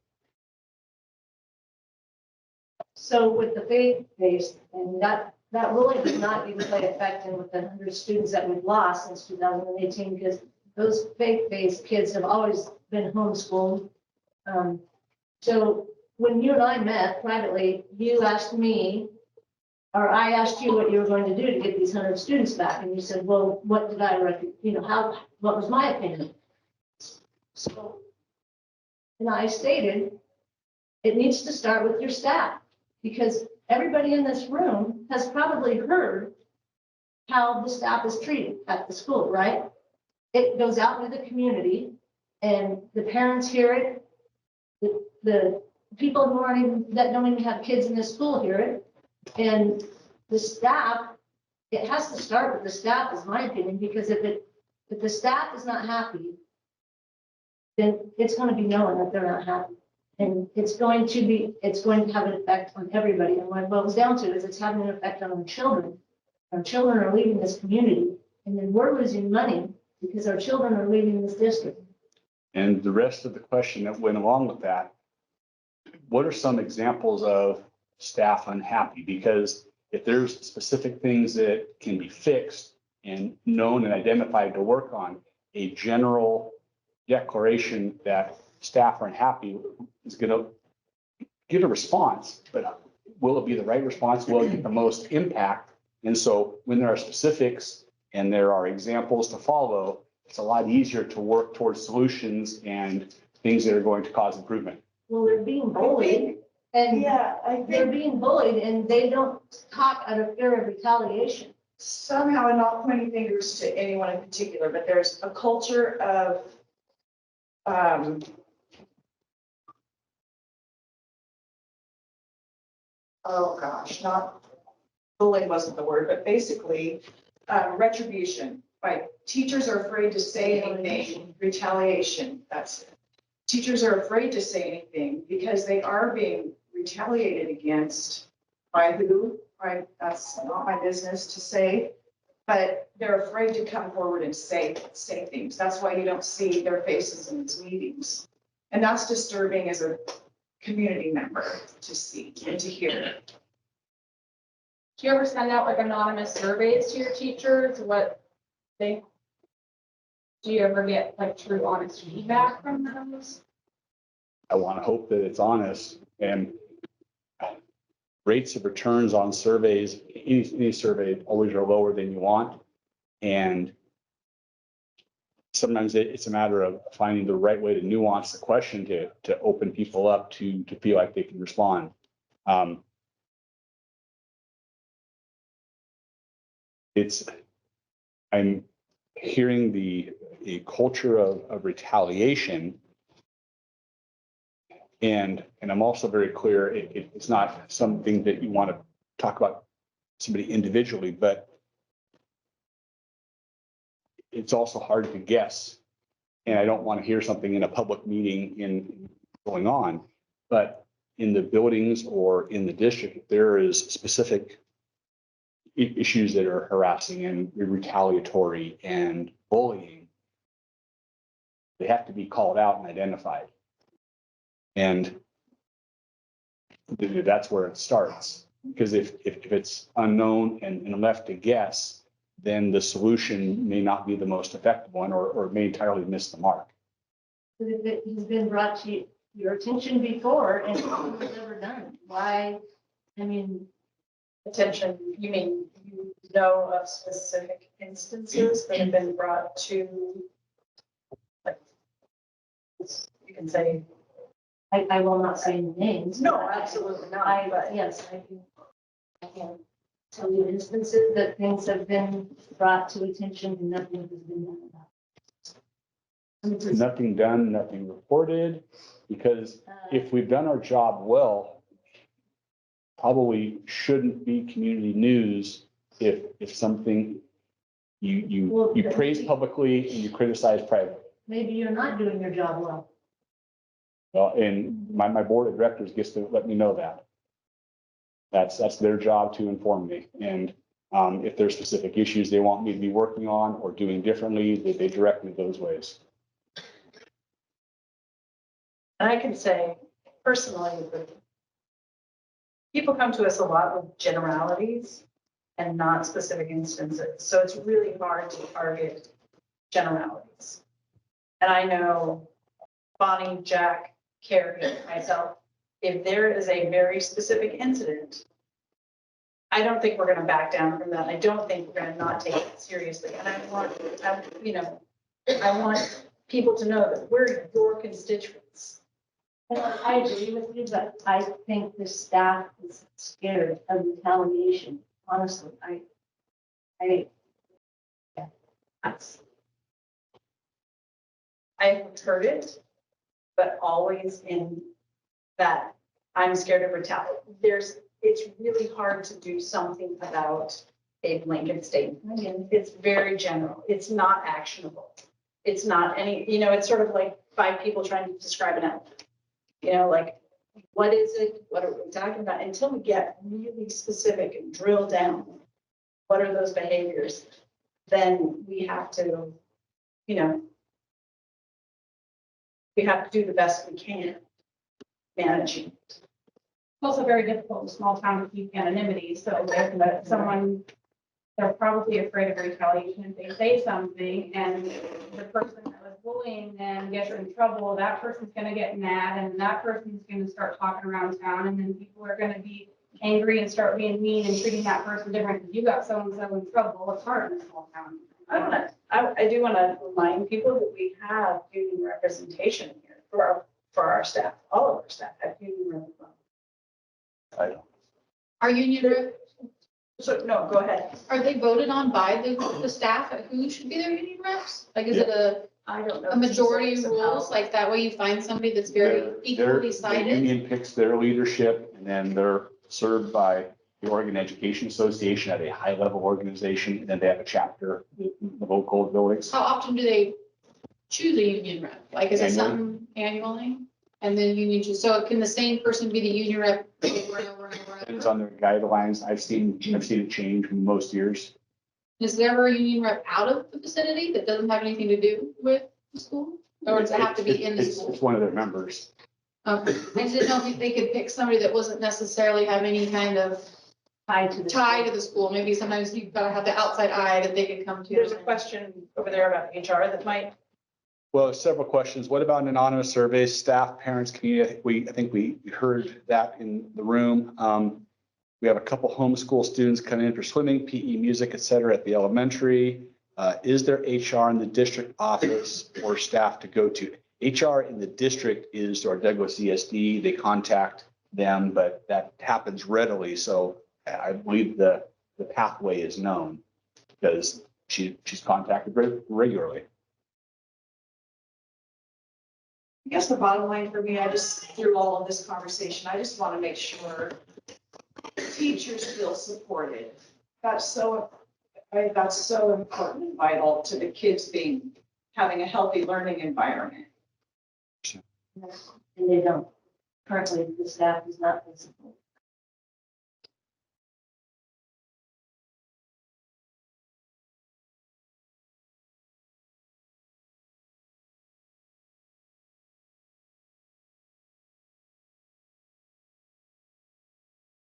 So with the faith-based, and that really did not even play effect in with the 100 students that we've lost since 2018, because those faith-based kids have always been homeschooled. So when you and I met privately, you asked me, or I asked you what you were going to do to get these 100 students back, and you said, well, what did I what was my opinion? So, and I stated, it needs to start with your staff, because everybody in this room has probably heard how the staff is treated at the school, right? It goes out into the community and the parents hear it. The people who that don't even have kids in this school hear it. And the staff, it has to start with the staff, is my opinion, because if the staff is not happy, then it's going to be known that they're not happy. And it's going to have an effect on everybody. And what it boils down to is it's having an effect on our children. Our children are leaving this community, and then we're losing money because our children are leaving this district.
And the rest of the question that went along with that, what are some examples of staff unhappy? Because if there's specific things that can be fixed and known and identified to work on, a general declaration that staff are unhappy is going to give a response, but will it be the right response? Will it get the most impact? And so when there are specifics and there are examples to follow, it's a lot easier to work towards solutions and things that are going to cause improvement.
Well, they're being bullied and they're being bullied and they don't talk out of fear of retaliation.
Somehow, I'm not pointing fingers to anyone in particular, but there's a culture of, oh gosh, not, bullying wasn't the word, but basically, retribution, right? Teachers are afraid to say anything, retaliation, that's it. Teachers are afraid to say anything because they are being retaliated against by who, right? That's not my business to say, but they're afraid to come forward and say things. That's why you don't see their faces in these meetings. And that's disturbing as a community member to see and to hear.
Do you ever send out like anonymous surveys to your teachers? Do you ever get like true honest feedback from those?
I want to hope that it's honest, and rates of returns on surveys, any survey always are lower than you want. And sometimes it's a matter of finding the right way to nuance the question to open people up to feel like they can respond. I'm hearing a culture of retaliation. And I'm also very clear, it's not something that you want to talk about somebody individually, but it's also hard to guess. And I don't want to hear something in a public meeting going on, but in the buildings or in the district, there is specific issues that are harassing and retaliatory and bullying. They have to be called out and identified. And that's where it starts. Because if it's unknown and left to guess, then the solution may not be the most effective one or may entirely miss the mark.
But if it has been brought to your attention before and nothing was ever done, why, I mean.
Attention, you mean you know of specific instances that have been brought to, like, you can say.
I will not say any names.
No, absolutely not. But
yes, I can tell you instances that things have been brought to attention and nothing has been done about it.
Nothing done, nothing reported, because if we've done our job well, probably shouldn't be community news if something you praise publicly and you criticize privately.
Maybe you're not doing your job well.
Well, and my board of directors gets to let me know that. That's their job to inform me. And if there's specific issues they want me to be working on or doing differently, they direct me those ways.
And I can say personally that people come to us a lot with generalities and not specific instances. So it's really hard to target generalities. And I know Bonnie, Jack, Carrie, myself, if there is a very specific incident, I don't think we're going to back down from that. I don't think we're going to not take it seriously. And I want people to know that we're your constituents.
I agree with you, but I think the staff is scared of retaliation. Honestly,
I've heard it, but always in that I'm scared of retaliation. It's really hard to do something about a blanket statement. It's very general. It's not actionable. It's not any, it's sort of like 5 people trying to describe an elephant. Like, what is it? What are we talking about? Until we get really specific and drill down, what are those behaviors? Then we have to, we have to do the best we can. managing.
It's also very difficult in a small town to keep anonymity, so if someone, they're probably afraid of retaliation if they say something, and the person that was bullying them gets in trouble, that person's gonna get mad, and that person's gonna start talking around town, and then people are gonna be angry and start being mean and treating that person different, because you got so-and-so in trouble, it's hard in a small town.
I do want to remind people that we have union representation here for our staff. All of our staff have union representation.
Our union rep,
So, no, go ahead.
are they voted on by the staff? Who should be their union reps? Like, is it
I don't know.
a majority rules? Like that way you find somebody that's very equally
The
sided?
union picks their leadership, and then they're served by the Oregon Education Association at a high-level organization, and then they have a chapter in the local buildings.
How often do they choose a union rep? Like, is it
Annually.
something annually? And then union choose, so can the same person be the union rep over and over and over? and
Depends
over?
on their guidelines. I've seen it change in most years.
Is there ever a union rep out of the vicinity that doesn't have anything to do with the school? Or does it have to be in the
It's-
school?
It's one of their members.
Okay, I just didn't know if they could pick somebody that wasn't necessarily have any kind of tie to the school. Maybe sometimes you've got to have the outside eye that they could come to.
There's a question over there about HR that might,
Well, several questions. What about an anonymous survey, staff, parents, community? I think we heard that in the room. We have a couple homeschool students coming in for swimming, PE, music, et cetera, at the elementary. Is there HR in the district office or staff to go to? HR in the district is our Douglas ESD. They contact them, but that happens readily. So I believe the pathway is known because she's contacted regularly.
I guess the bottom line for me, I just, through all of this conversation, I just want to make sure teachers feel supported. That's so important and vital to the kids having a healthy learning environment.
And they don't. Currently, the staff is not visible.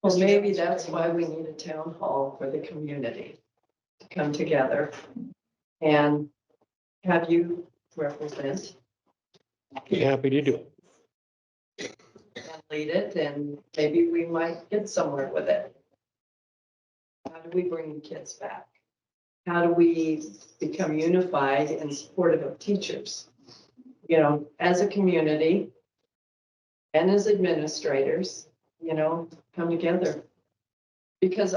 Well, maybe that's why we need a town hall for the community to come together and have you represent
Be happy to do it.
and lead it, and maybe we might get somewhere with it. How do we bring the kids back? How do we become unified and supportive of teachers? You know, as a community and as administrators, you know, come together. Because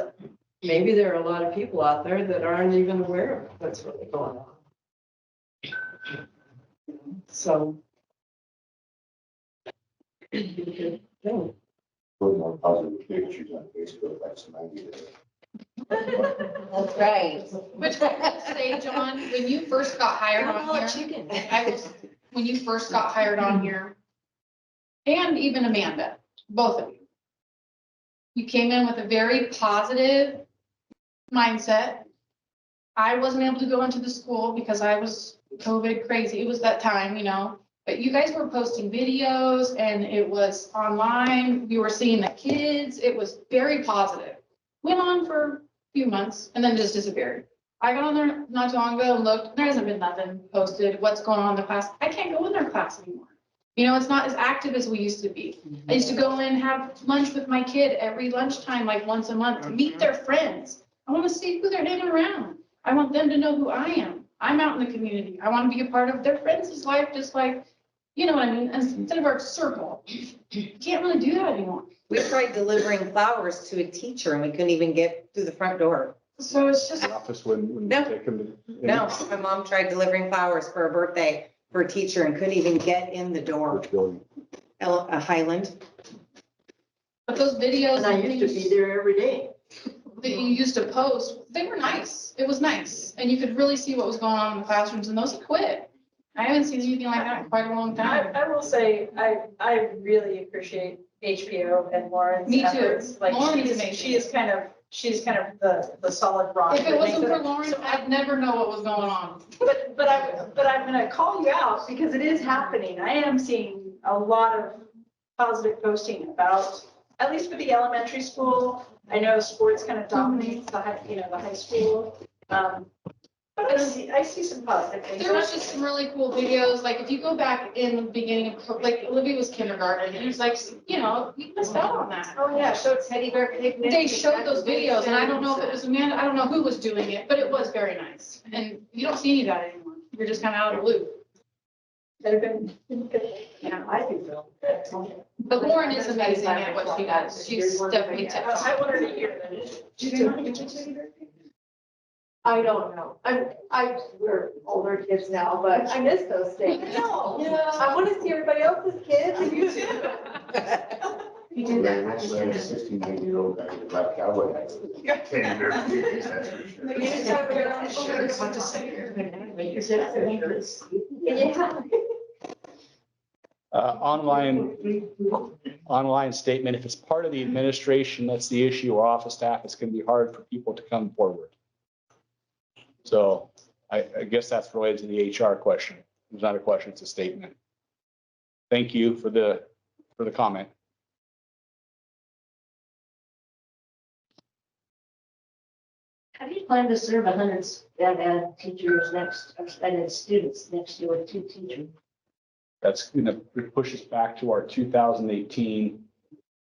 maybe there are a lot of people out there that aren't even aware of what's really going on. So. you could think.
That's right.
Which I will say, John, when you first got hired on here, when you first got hired on here, and even Amanda, both of you, you came in with a very positive mindset. I wasn't able to go into the school because I was COVID crazy. It was that time, you know, but you guys were posting videos and it was online. You were seeing the kids. It was very positive. Went on for a few months and then just disappeared. I got on there not too long ago and looked, there hasn't been nothing posted. What's going on in the class? I can't go in their class anymore. You know, it's not as active as we used to be. I used to go in and have lunch with my kid every lunchtime, like once a month, to meet their friends. I want to see who they're hanging around. I want them to know who I am. I'm out in the community. I want to be a part of their friends' life, just like, you know what I mean? Instead of our circle. You can't really do that anymore.
We tried delivering flowers to a teacher and we couldn't even get through the front door.
So it's just.
The office when
No.
you take them to.
No, my mom tried delivering flowers for a birthday for a teacher and couldn't even get in the door.
Which building?
Highland.
But those videos.
And I used to be there every day.
That you used to post, they were nice. It was nice. And you could really see what was going on in the classrooms and those quit. I haven't seen anything like that in quite a long time.
I will say, I really appreciate HPO and Lauren's
Me too.
efforts. Like,
Lauren is
amazing. She's kind of the solid rock.
If it wasn't for Lauren, I'd never know what was going on.
But I'm gonna call you out because it is happening. I am seeing a lot of positive posting about, at least for the elementary school. I know sports kind of dominates the high, the high school. But I see some positive things.
There was just some really cool videos, like if you go back in the beginning of, like Olivia was kindergarten, and it was like, you missed out on that.
Oh, yeah.
So it's Teddy Bear Picnic.
They showed those videos, and I don't know if it was Amanda, I don't know who was doing it, but it was very nice. And you don't see any of that anymore. You're just kind of out of the loop.
That have been,
Yeah, I think so.
But Lauren is amazing at what she does. She's definitely tips.
I wanted to hear that.
I don't know. We're older kids now, but I miss those things.
No.
I want to see everybody else's kids.
You too.
You did that.
16-year-old guy in the black cowboy hat. 10 years, that's for sure.
You just have your own shirts, what to say here.
Yeah.
Online statement, if it's part of the administration, that's the issue, or office staff, it's going to be hard for people to come forward. So I guess that's related to the HR question. It's not a question, it's a statement. Thank you for the comment.
How do you plan to serve 100 teachers and students next year with 2 teachers?
That's going to push us back to our 2018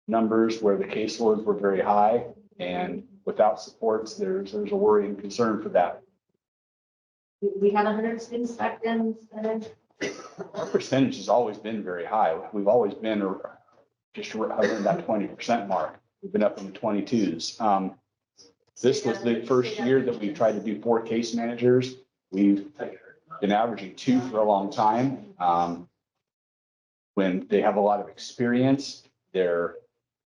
numbers where the caseloads were very high, and without supports, there's a worry and concern for that.
We had 100 students back then.
Our percentage has always been very high. We've always been just hovering that 20% mark. We've been up in the 22s. This was the first year that we tried to do 4 case managers. We've been averaging 2 for a long time. When they have a lot of experience, they're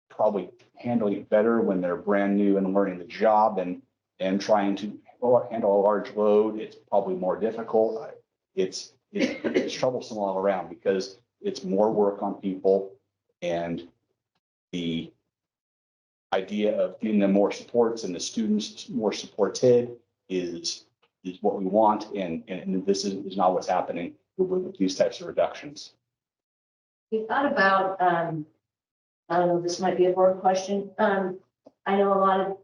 probably handling it better when they're brand new and learning the job and trying to handle a large load. It's probably more difficult. It's troublesome all around because it's more work on people, and the idea of getting them more supports and the students more supported is what we want. And this is not what's happening with these types of reductions.
We thought about, I don't know, this might be a board question. I know a lot of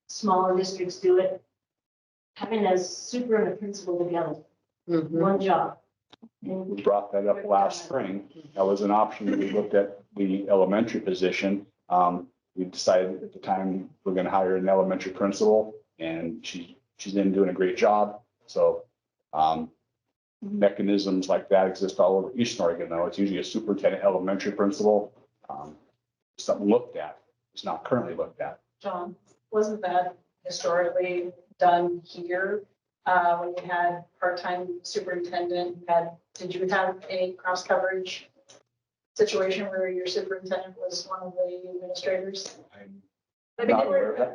smaller districts do it. Having a super and a principal together, one job.
We brought that up last spring. That was an option. We looked at the elementary position. We decided at the time we're going to hire an elementary principal, and she's been doing a great job. So mechanisms like that exist all over Eastern Oregon, though. It's usually a superintendent elementary principal. Something looked at. It's not currently looked at.
John, wasn't that historically done here? When you had part-time superintendent, did you have a cross coverage situation where your superintendent was one of the administrators? I mean,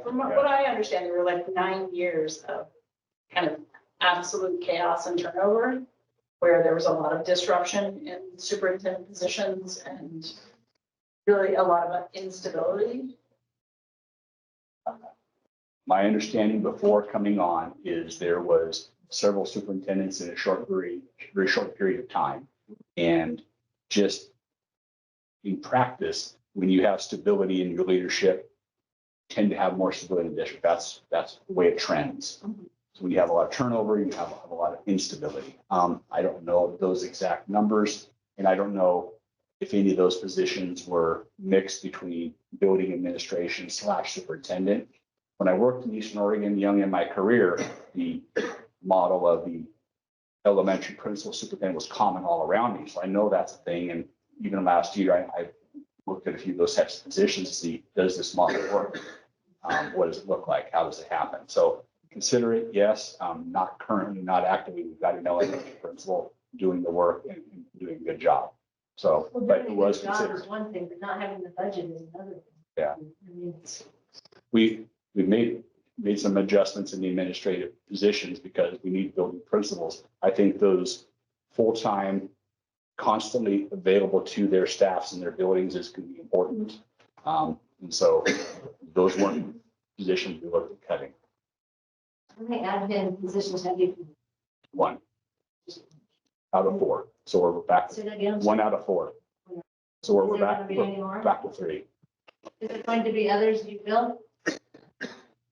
from what I understand, there were like 9 years of kind of absolute chaos and turnover, where there was a lot of disruption in superintendent positions and really a lot of instability.
My understanding before coming on is there was several superintendents in a very short period of time. And just in practice, when you have stability in your leadership, you tend to have more stability in the district. That's the way it trends. So when you have a lot of turnover, you have a lot of instability. I don't know those exact numbers, and I don't know if any of those positions were mixed between building administration / superintendent. When I worked in Eastern Oregon, young in my career, the model of the elementary principal superintendent was common all around me. So I know that's a thing. And even last year, I looked at a few of those types of positions to see, does this model work? What does it look like? How does it happen? So consider it, yes. Not currently, not actively. We've got an elementary principal doing the work and doing a good job. So, but it was considered.
Is one thing, but not having the budget is another thing.
Yeah.
I mean,
We've made some adjustments in the administrative positions because we need building principals. I think those full-time, constantly available to their staffs and their buildings is going to be important. And so those weren't positions we looked at cutting.
how many admin positions have you?
1 out of 4. So we're back
Say that again.
1 out of 4. So we're
Is there
back,
gonna be any
we're
more?
back to 3.
Is it going to be others you feel?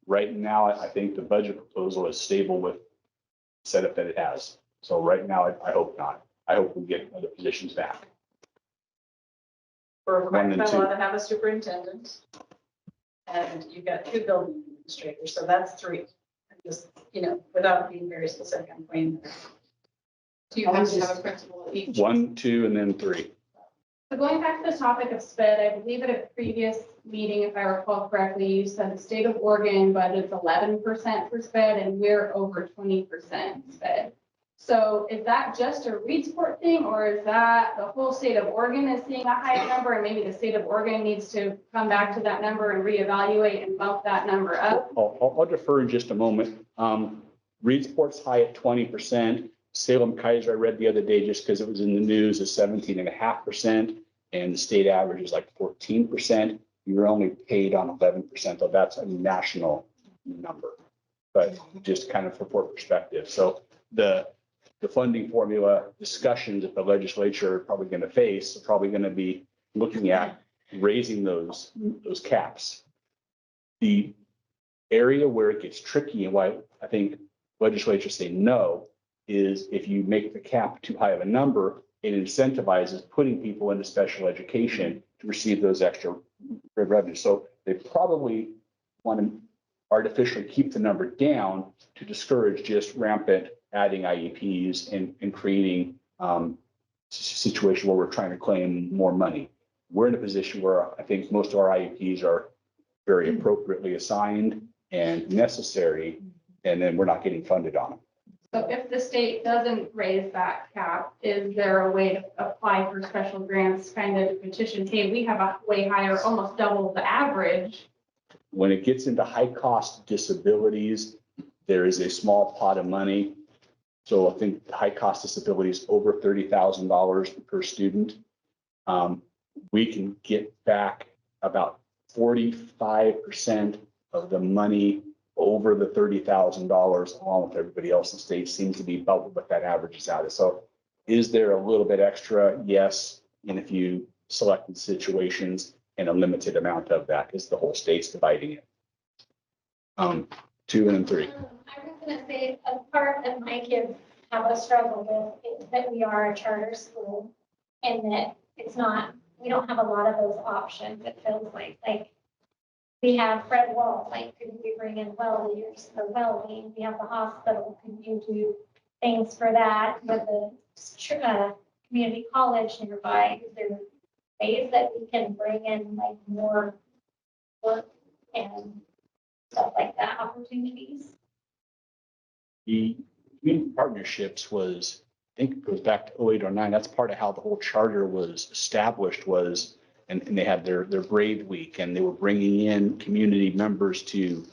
Right now, I think the budget proposal is stable with setup that it has. So right now, I hope not. I hope we get other positions back.
We're required
One
by
and
law
two.
to have a superintendent. And you've got 2 building administrators, so that's 3. Just, without being very specific, I'm playing.
Do you have to have a principal at each?
1, 2, and then 3.
So going back to the topic of sped, I believe at a previous meeting, if I recall correctly, you said the state of Oregon budgets 11% for sped and we're over 20% sped. So is that just a Reedsport thing, or is that the whole state of Oregon is seeing a higher number and maybe the state of Oregon needs to come back to that number and reevaluate and bump that number up?
I'll defer in just a moment. Reedsport's high at 20%. Salem Kaiser, I read the other day, just because it was in the news, is 17.5%, and the state average is like 14%. You're only paid on 11%, though that's a national number, but just kind of for perspective. So the funding formula discussions that the legislature are probably going to face are probably going to be looking at raising those caps. The area where it gets tricky and why I think legislatures say no is if you make the cap too high of a number, it incentivizes putting people into special education to receive those extra revenues. So they probably want to artificially keep the number down to discourage just rampant adding IEPs and creating situation where we're trying to claim more money. We're in a position where I think most of our IEPs are very appropriately assigned and necessary, and then we're not getting funded on them.
So if the state doesn't raise that cap, is there a way to apply for special grants, kind of petition, hey, we have a way higher, almost double the average?
When it gets into high cost disabilities, there is a small pot of money. So I think high cost disabilities over $30,000 per student. We can get back about 45% of the money over the $30,000, along with everybody else in the state, seems to be about what that averages out of. So is there a little bit extra? Yes. In a few selected situations, and a limited amount of that is the whole state's dividing it. 2 and 3.
I was gonna say, a part that my kids have a struggle with is that we are a charter school and that it's not, we don't have a lot of those options, it feels like we have Fred Wall, like, could we bring in well leaders for welding? We have the hospital, could you do things for that with the community college nearby? Is there ways that we can bring in like more work and stuff like that, opportunities?
The community partnerships was, I think it goes back to 08 or 09. That's part of how the whole charter was established was, and they had their Brave Week, and they were bringing in community members to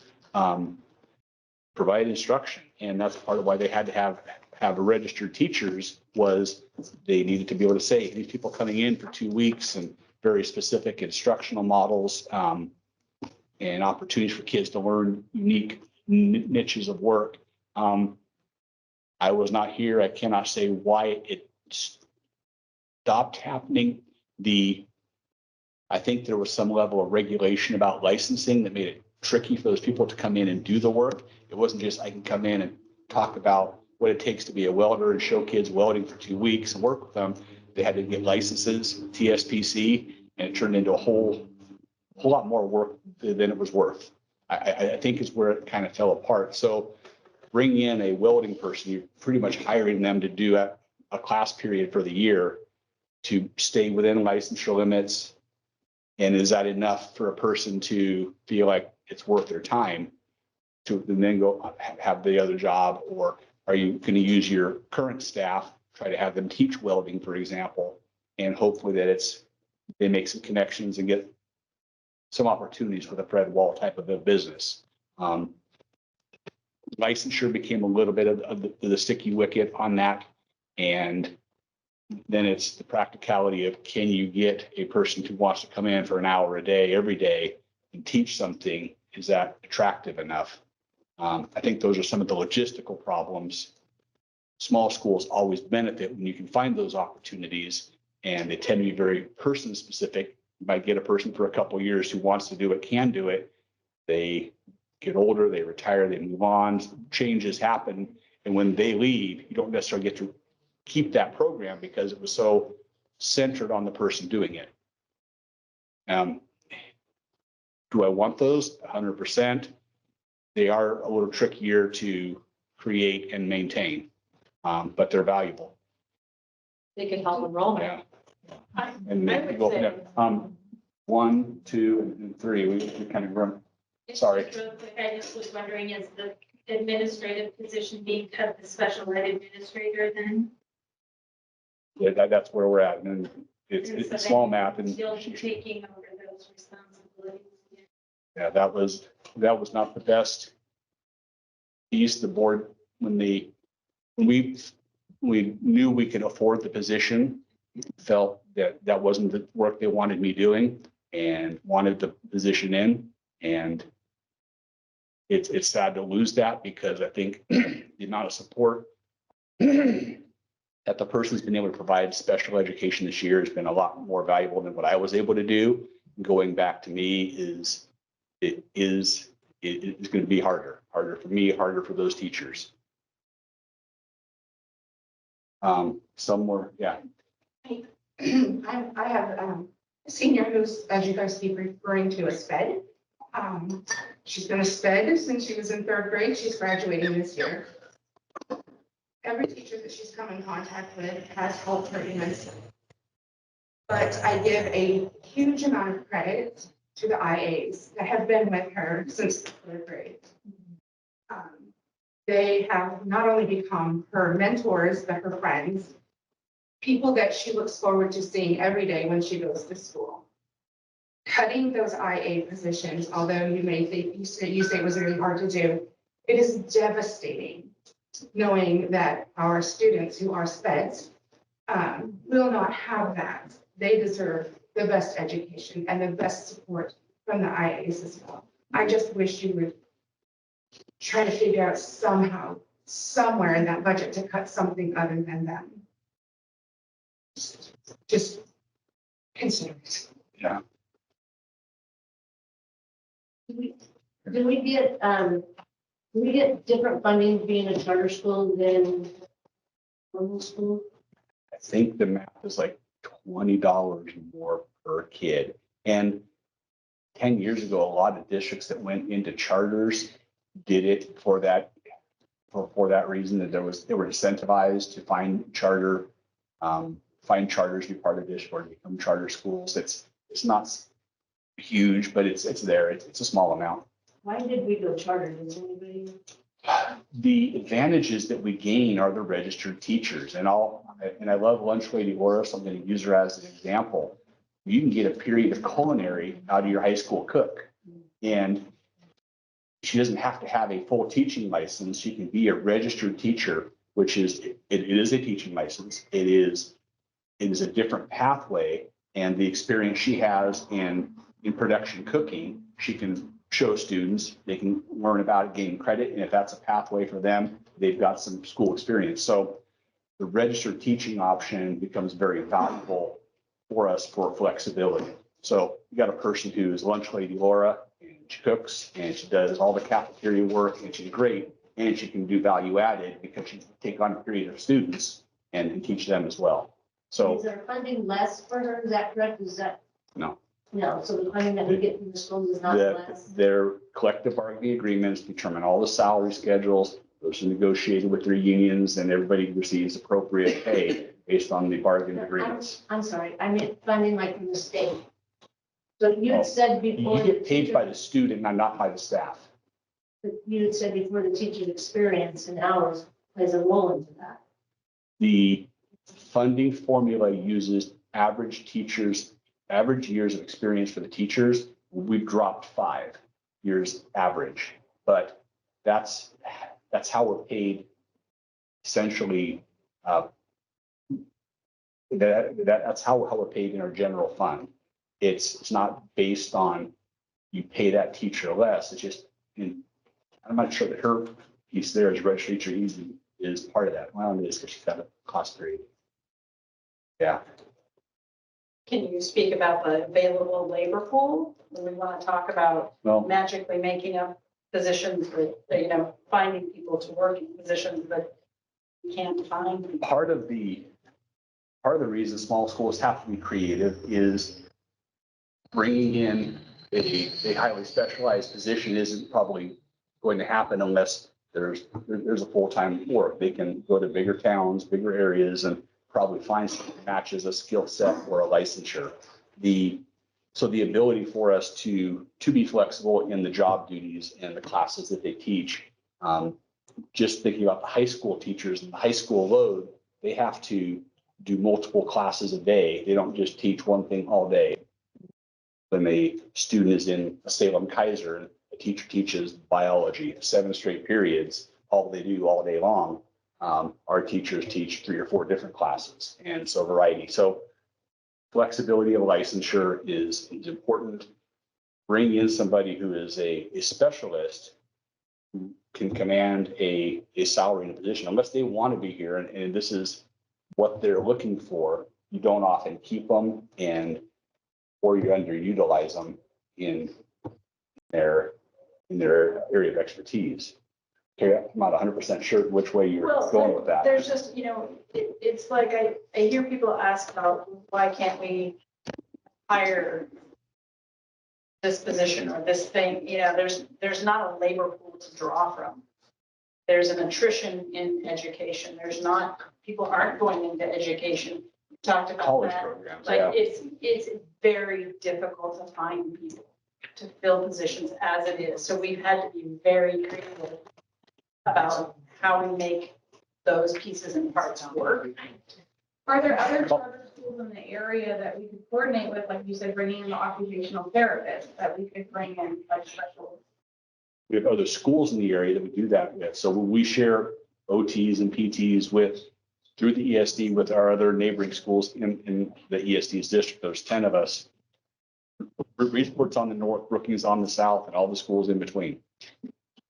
provide instruction. And that's part of why they had to have registered teachers, was they needed to be able to say, these people coming in for 2 weeks and very specific instructional models and opportunities for kids to learn unique niches of work. I was not here. I cannot say why it stopped happening. I think there was some level of regulation about licensing that made it tricky for those people to come in and do the work. It wasn't just, I can come in and talk about what it takes to be a welder and show kids welding for 2 weeks and work with them. They had to get licenses, TSPC, and it turned into a whole lot more work than it was worth. I think is where it kind of fell apart. So bringing in a welding person, you're pretty much hiring them to do a class period for the year to stay within licensure limits. And is that enough for a person to feel like it's worth their time to then go have the other job? Or are you going to use your current staff, try to have them teach welding, for example, and hopefully that they make some connections and get some opportunities with a Fred Wall type of a business. Licensure became a little bit of the sticky wicket on that. And then it's the practicality of, can you get a person who wants to come in for an hour a day, every day, and teach something? Is that attractive enough? I think those are some of the logistical problems. Small schools always benefit when you can find those opportunities and they tend to be very person specific. You might get a person for a couple of years who wants to do it, can do it. They get older, they retire, they move on, changes happen. And when they leave, you don't necessarily get to keep that program because it was so centered on the person doing it. Do I want those? 100%. They are a little trickier to create and maintain, but they're valuable.
They can help enrollment.
Yeah. And they go from there. 1, 2, and 3, we kind of run. Sorry.
Real quick, I just was wondering, is the administrative position being cut the special ed administrator then?
Yeah, that's where we're at. And it's small math and
Still taking over those responsibilities.
yeah, that was not the best piece. The board, when we knew we could afford the position, felt that that wasn't the work they wanted me doing and wanted the position in. And it's sad to lose that because I think the amount of support that the person's been able to provide special education this year has been a lot more valuable than what I was able to do. Going back to me is going to be harder for me, harder for those teachers. Some more, yeah.
I have a senior who's, as you guys keep referring to, as SPED. She's been a SPED since she was in 3rd grade. She's graduating this year. Every teacher that she's come in contact with has helped her immensely. But I give a huge amount of credit to the IAs that have been with her since the 3rd grade. They have not only become her mentors, but her friends, people that she looks forward to seeing every day when she goes to school. Cutting those IA positions, although you may think, you say it was really hard to do, it is devastating knowing that our students who are SPEDs will not have that. They deserve the best education and the best support from the IAs as well. I just wish you would try to figure out somehow, somewhere in that budget to cut something other than them. Just consider it.
Yeah.
Do we get different funding being a charter school than normal school?
I think the math is like $20 more per kid. And 10 years ago, a lot of districts that went into charters did it for that reason, that they were incentivized to find charters to be part of district or to become charter schools. It's not huge, but it's there. It's a small amount.
Why did we go charter? Does anybody?
The advantages that we gain are the registered teachers, and I love Lunch Lady Laura, so I'm going to use her as an example. You can get a period of culinary out of your high school cook, and she doesn't have to have a full teaching license. She can be a registered teacher, which is it is a teaching license. It is a different pathway, and the experience she has in production cooking, she can show students, they can learn about it, gain credit, and if that's a pathway for them, they've got some school experience. So the registered teaching option becomes very valuable for us for flexibility. So you got a person who's Lunch Lady Laura, and she cooks, and she does all the cafeteria work, and she's great, and she can do value added because she can take on a period of students and teach them as well. So
Is our funding less for her? Is that correct? Is that?
no.
No, so the funding that we get from the schools is not less.
Their collective bargaining agreements determine all the salary schedules. Those are negotiated with their unions, and everybody receives appropriate pay based on the bargaining agreements.
I'm sorry, I meant funding like from the state. So you had said before.
You get paid by the student, not by the staff.
You had said before the teacher's experience and hours plays a role into that.
The funding formula uses average years of experience for the teachers. We've dropped 5 years average, but that's how we're paid essentially. That's how we're paid in our general fund. It's not based on you pay that teacher less. It's just, I'm not sure that her piece there as registered teacher is part of that. Well, it is because she's got a cost period. Yeah.
Can you speak about the available labor pool? When we want to talk about
Well,
magically making up positions that, finding people to work in positions that you can't find.
part of the reason small schools have to be creative is bringing in a highly specialized position isn't probably going to happen unless there's a full-time work. They can go to bigger towns, bigger areas, and probably find something that matches a skill set or a licensure. So the ability for us to be flexible in the job duties and the classes that they teach. Just thinking about the high school teachers and the high school load, they have to do multiple classes a day. They don't just teach one thing all day. When a student is in Salem Kaiser, a teacher teaches biology, 7 straight periods, all they do all day long. Our teachers teach 3 or 4 different classes, and so variety. So flexibility of licensure is important. Bring in somebody who is a specialist who can command a salary in a position, unless they want to be here and this is what they're looking for. You don't often keep them or you underutilize them in their area of expertise. Okay, I'm not 100% sure which way you're going with that.
There's just, it's like I hear people ask about why can't we hire this position or this thing, there's not a labor pool to draw from. There's an attrition in education. People aren't going into education. We talked about
College
that.
programs,
Like
yeah.
it's very difficult to find people to fill positions as it is. So we've had to be very creative about how we make those pieces and parts work.
Are there other charter schools in the area that we could coordinate with, like you said, bringing in the occupational therapist, that we could bring in like special?
We have other schools in the area that we do that with. So when we share OTs and PTs through the ESD with our other neighboring schools in the ESD's district, there's 10 of us. Report's on the north, Brookings on the south, and all the schools in between.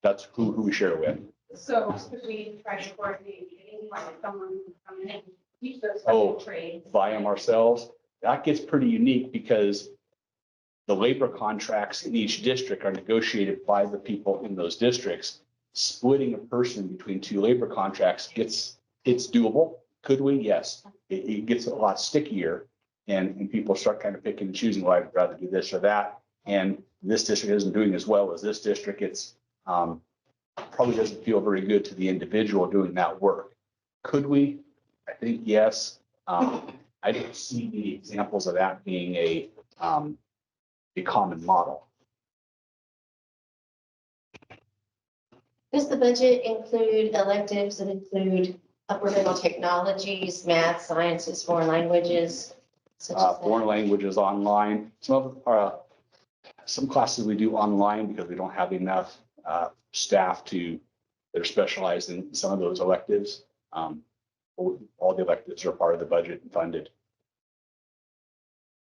That's who we share it with.
So could we try to coordinate getting like someone to come in and teach those
Oh,
special trades?
Via them ourselves. That gets pretty unique because the labor contracts in each district are negotiated by the people in those districts. Splitting a person between 2 labor contracts it's doable. Could we? Yes. It gets a lot stickier and people start kind of picking and choosing, well, I'd rather do this or that. And this district isn't doing as well as this district. It's probably doesn't feel very good to the individual doing that work. Could we? I think yes. I don't see any examples of that being a common model.
Does the budget include electives that include upper middle technologies, math, sciences, foreign languages? Such as that?
Foreign languages online. Some classes we do online because we don't have enough staff that are specialized in some of those electives. All the electives are part of the budget and funded.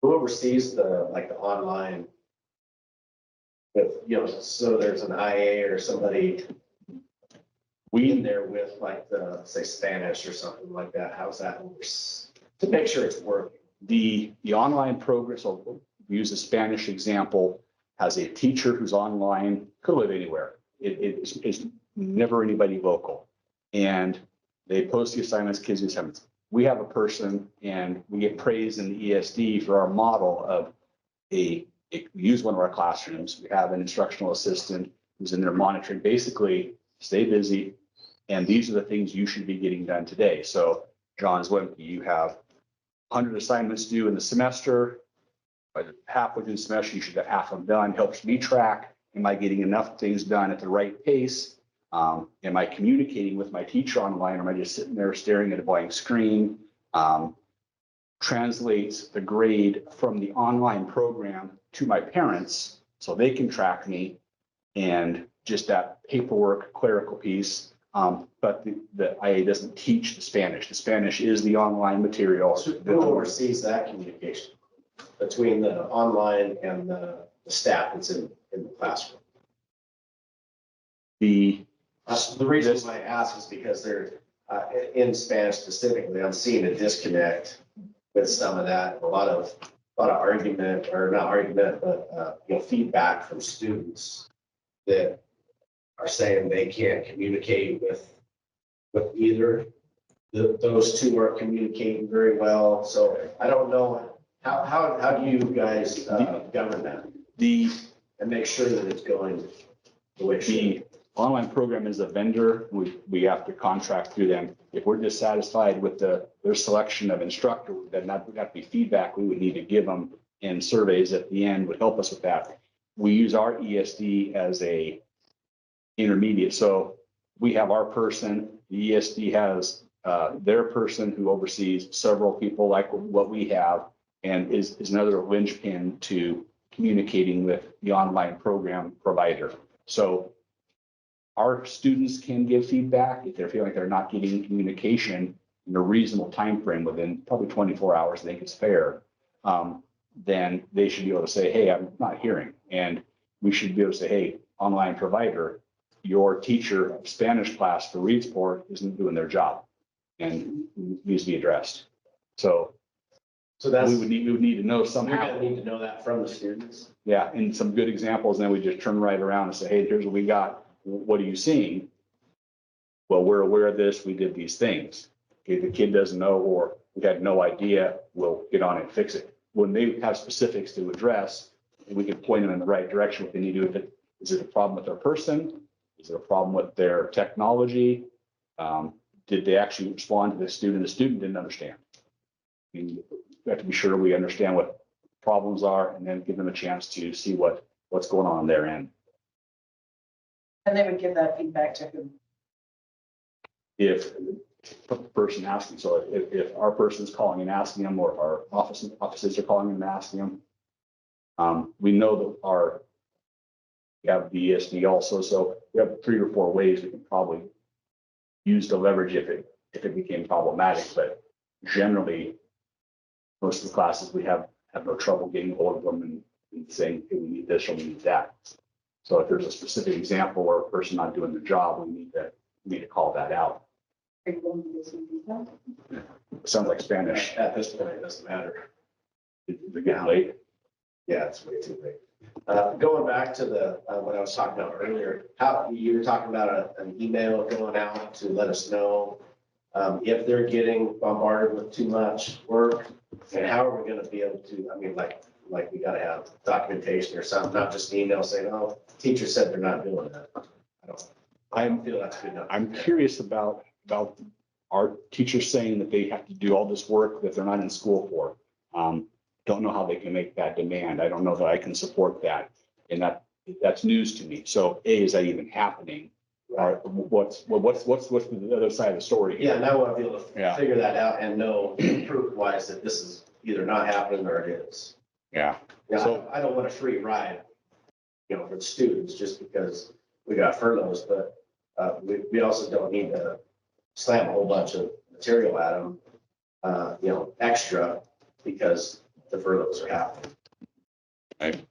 Who oversees the online? So there's an IA or somebody in there with say Spanish or something like that. How's that to make sure it's working?
The online program, so we use a Spanish example, has a teacher who's online, could live anywhere. It's never anybody local. And they post the assignments, kids do assignments. We have a person and we get praised in the ESD for our model of we use one of our classrooms. We have an instructional assistant who's in there monitoring, basically stay busy. And these are the things you should be getting done today. So John Zwemke, you have 100 assignments due in the semester. By the halfway through the semester, you should have half of them done. Helps me track, am I getting enough things done at the right pace? Am I communicating with my teacher online? Or am I just sitting there staring at a blank screen? Translates the grade from the online program to my parents so they can track me, and just that paperwork clerical piece. But the IA doesn't teach the Spanish. The Spanish is the online material.
Who oversees that communication between the online and the staff that's in the classroom? The reason why I ask is because they're in Spanish specifically, I'm seeing a disconnect with some of that, a lot of argument, or not argument, but, feedback from students that are saying they can't communicate with either. Those two aren't communicating very well, so I don't know, how do you guys govern that? And make sure that it's going the way it should?
The online program is a vendor. We have to contract through them. If we're dissatisfied with their selection of instructor, then that would have to be feedback we would need to give them, and surveys at the end would help us with that. We use our ESD as a intermediate. So we have our person, the ESD has their person who oversees several people like what we have, and is another linchpin to communicating with the online program provider. So our students can give feedback if they're feeling like they're not getting communication in a reasonable time frame within probably 24 hours. I think it's fair. Then they should be able to say, hey, I'm not hearing. And we should be able to say, hey, online provider, your teacher of Spanish class for Reedsport isn't doing their job and needs to be addressed. So
that's,
we would need to know
you're
somehow.
gonna need to know that from the students.
Yeah, and some good examples, and then we just turn right around and say, hey, here's what we got. What are you seeing? Well, we're aware of this. We did these things. If the kid doesn't know, or we had no idea, we'll get on it and fix it. When they have specifics to address, and we can point them in the right direction, what they need to do. Is it a problem with their person? Is it a problem with their technology? Did they actually respond to the student? The student didn't understand. I mean, we have to be sure we understand what problems are, and then give them a chance to see what's going on their end.
And they would give that feedback to who?
If the person asking, so if our person's calling and asking them, or our offices are calling and asking them, we know that we have the ESD also, so we have 3 or 4 ways we can probably use to leverage if it became problematic, but generally, most of the classes we have no trouble getting hold of them and saying, hey, we need this or we need that. So if there's a specific example where a person not doing their job, we need to call that out.
Are you willing to give some detail?
It sounds like Spanish.
At this point, it doesn't matter.
Is it getting late?
Yeah, it's way too late. Going back to what I was talking about earlier, how you were talking about an email going out to let us know if they're getting bombarded with too much work, and how are we going to be able to, I mean, like we got to have documentation or something, not just an email saying, oh, teacher said they're not doing that. I don't feel that's good enough.
I'm curious about our teachers saying that they have to do all this work that they're not in school for. Don't know how they can make that demand. I don't know that I can support that. And that's news to me. So is that even happening? Or what's the other side of the story here?
Yeah, now I want to be able to figure that out and know proof wise that this is either not happening or it is.
Yeah.
So I don't want a free ride, for the students just because we got furloughs, but we also don't need to slam a whole bunch of material at them, extra because the furloughs are happening.
Right.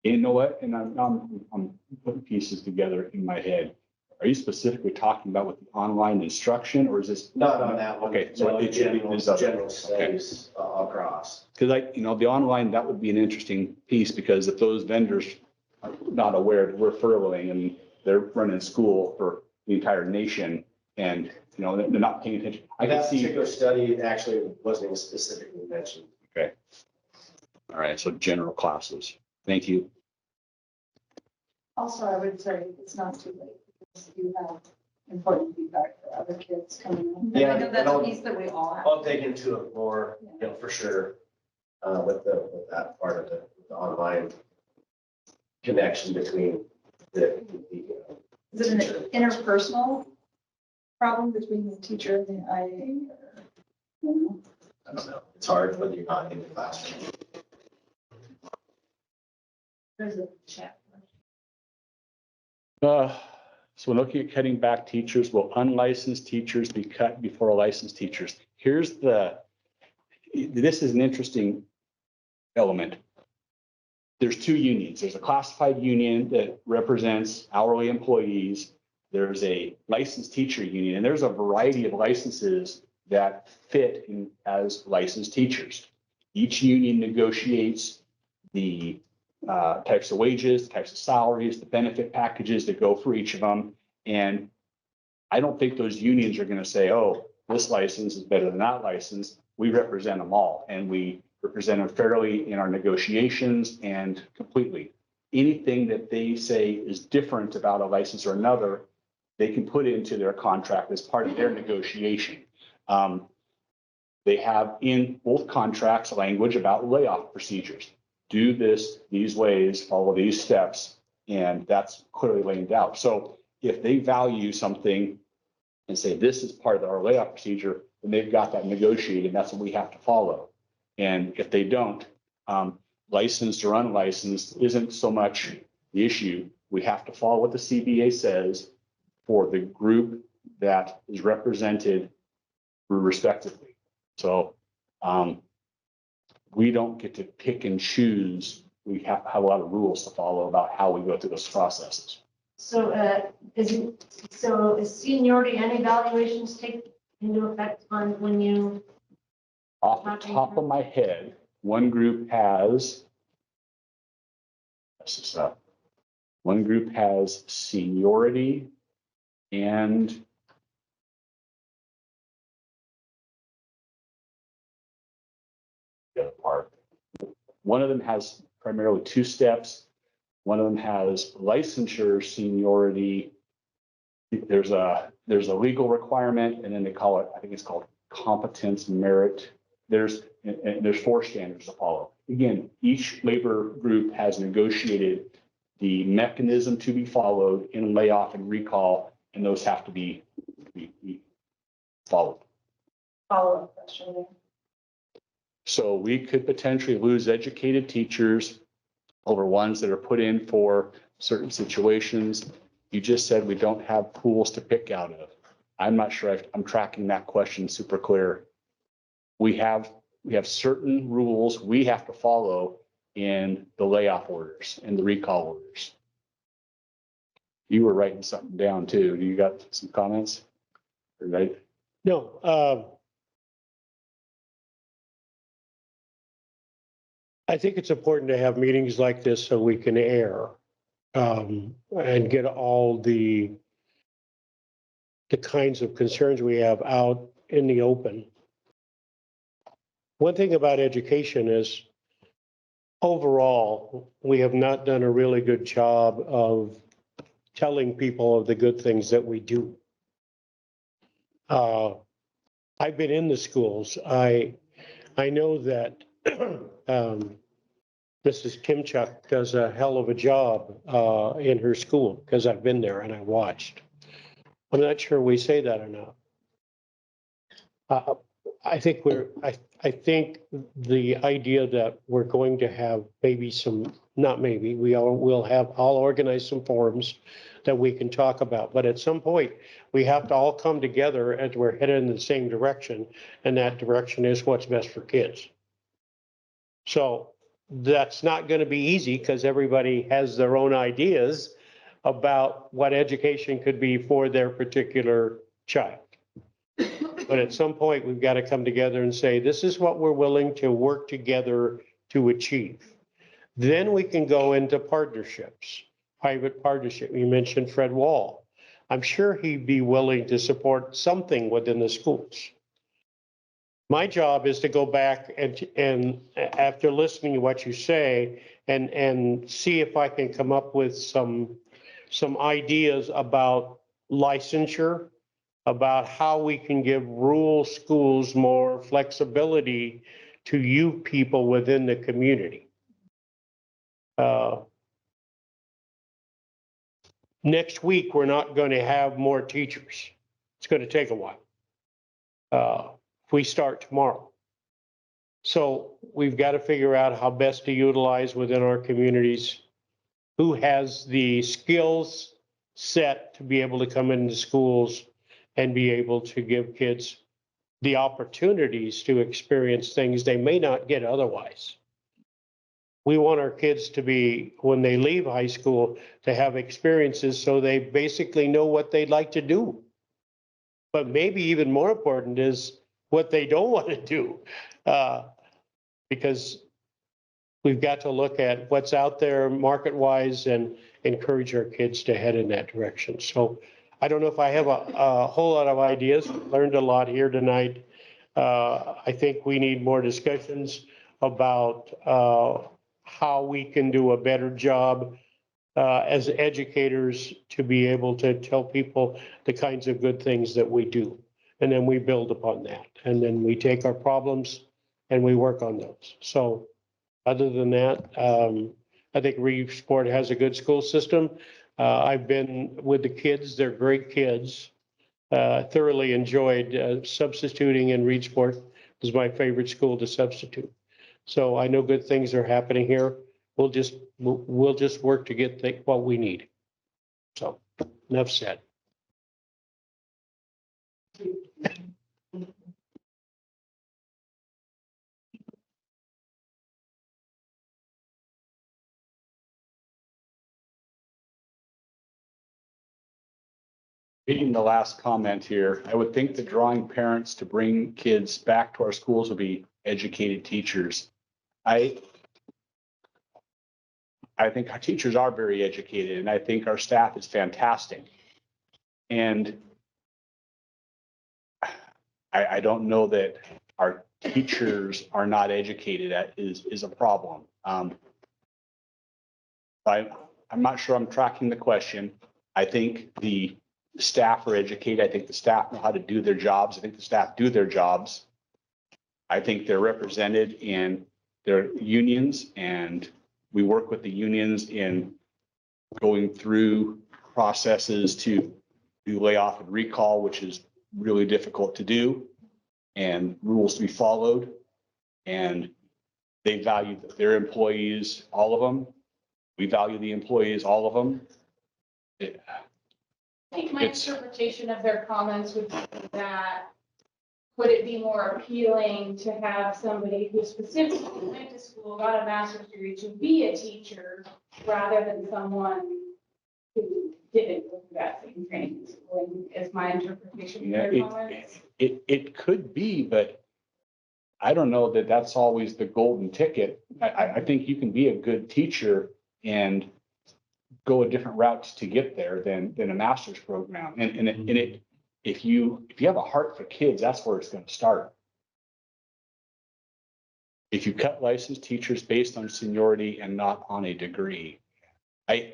You know what? And I'm putting pieces together in my head. Are you specifically talking about with the online instruction, or is this?
Not on that one.
Okay, so
No,
it should be
general studies across.
Because the online, that would be an interesting piece, because if those vendors are not aware that we're furloughing and they're running school for the entire nation, and they're not paying attention. I can
That
see.
particular study actually wasn't even specifically mentioned.
Okay. All right. So general classes. Thank you.
Also, I would say it's not too late because you have important feedback for other kids coming in.
Yeah,
I know that's a piece that we all have.
I'll dig into it more, for sure, with that part of the online connection between the.
Is it an interpersonal problem between the teacher and the IA?
I don't know. It's hard when you're not in the classroom.
There's a chat.
So looking at cutting back teachers, will unlicensed teachers be cut before licensed teachers? This is an interesting element. There's 2 unions. There's a classified union that represents hourly employees. There's a licensed teacher union, and there's a variety of licenses that fit in as licensed teachers. Each union negotiates the types of wages, types of salaries, the benefit packages that go for each of them. And I don't think those unions are going to say, oh, this license is better than that license. We represent them all, and we represent them fairly in our negotiations and completely. Anything that they say is different about a license or another, they can put into their contract as part of their negotiation. They have in both contracts language about layoff procedures. Do this these ways, follow these steps, and that's clearly laid out. So if they value something and say this is part of our layoff procedure, then they've got that negotiated, and that's what we have to follow. And if they don't, licensed or unlicensed isn't so much the issue. We have to follow what the CBA says for the group that is represented respectively. So we don't get to pick and choose. We have a lot of rules to follow about how we go through those processes.
So, is seniority and evaluations take into effect on when you?
Off the top of my head, one group has, one group has seniority and the other part. One of them has primarily 2 steps. One of them has licensure seniority. There's a legal requirement, and then they call it, I think it's called competence merit. There's 4 standards to follow. Again, each labor group has negotiated the mechanism to be followed in layoff and recall, and those have to be followed.
Follow-up question.
So we could potentially lose educated teachers over ones that are put in for certain situations. You just said we don't have pools to pick out of. I'm not sure I'm tracking that question super clear. We have certain rules we have to follow in the layoff orders and the recall orders. You were writing something down too. You got some comments? Right?
No, I think it's important to have meetings like this so we can air and get all the kinds of concerns we have out in the open. One thing about education is overall, we have not done a really good job of telling people of the good things that we do. I've been in the schools. I know that Mrs. Kimchuk does a hell of a job in her school because I've been there and I watched. I'm not sure we say that enough. I think I think the idea that we're going to have maybe I'll organize some forums that we can talk about. But at some point, we have to all come together as we're headed in the same direction. And that direction is what's best for kids. So that's not going to be easy because everybody has their own ideas about what education could be for their particular child. But at some point, we've got to come together and say, this is what we're willing to work together to achieve. Then we can go into partnerships, private partnership. You mentioned Fred Wall. I'm sure he'd be willing to support something within the schools. My job is to go back and after listening to what you say and see if I can come up with some ideas about licensure, about how we can give rural schools more flexibility to you people within the community. Next week, we're not going to have more teachers. It's going to take a while. If we start tomorrow. So we've got to figure out how best to utilize within our communities who has the skills set to be able to come into schools and be able to give kids the opportunities to experience things they may not get otherwise. We want our kids to be, when they leave high school, to have experiences so they basically know what they'd like to do. But maybe even more important is what they don't want to do. Because we've got to look at what's out there market-wise and encourage our kids to head in that direction. So I don't know if I have a whole lot of ideas. Learned a lot here tonight. I think we need more discussions about how we can do a better job as educators to be able to tell people the kinds of good things that we do. And then we build upon that. And then we take our problems and we work on those. So other than that, I think Reedsport has a good school system. I've been with the kids. They're great kids. Thoroughly enjoyed substituting in Reedsport. It was my favorite school to substitute. So I know good things are happening here. We'll just work to get what we need. So enough said.
Reading the last comment here, I would think that drawing parents to bring kids back to our schools would be educated teachers. I think our teachers are very educated, and I think our staff is fantastic. And I don't know that our teachers are not educated. That is a problem. I'm not sure I'm tracking the question. I think the staff are educated. I think the staff know how to do their jobs. I think the staff do their jobs. I think they're represented in their unions, and we work with the unions in going through processes to do layoff and recall, which is really difficult to do, and rules to be followed. And they value their employees, all of them. We value the employees, all of them.
I think my interpretation of their comments would be that, would it be more appealing to have somebody who specifically went to school, got a master's degree to be a teacher, rather than someone who didn't go through that same training in school, is my interpretation of their comments?
It could be, but I don't know that that's always the golden ticket. I think you can be a good teacher and go a different route to get there than a master's program. If you have a heart for kids, that's where it's going to start. If you cut licensed teachers based on seniority and not on a degree, I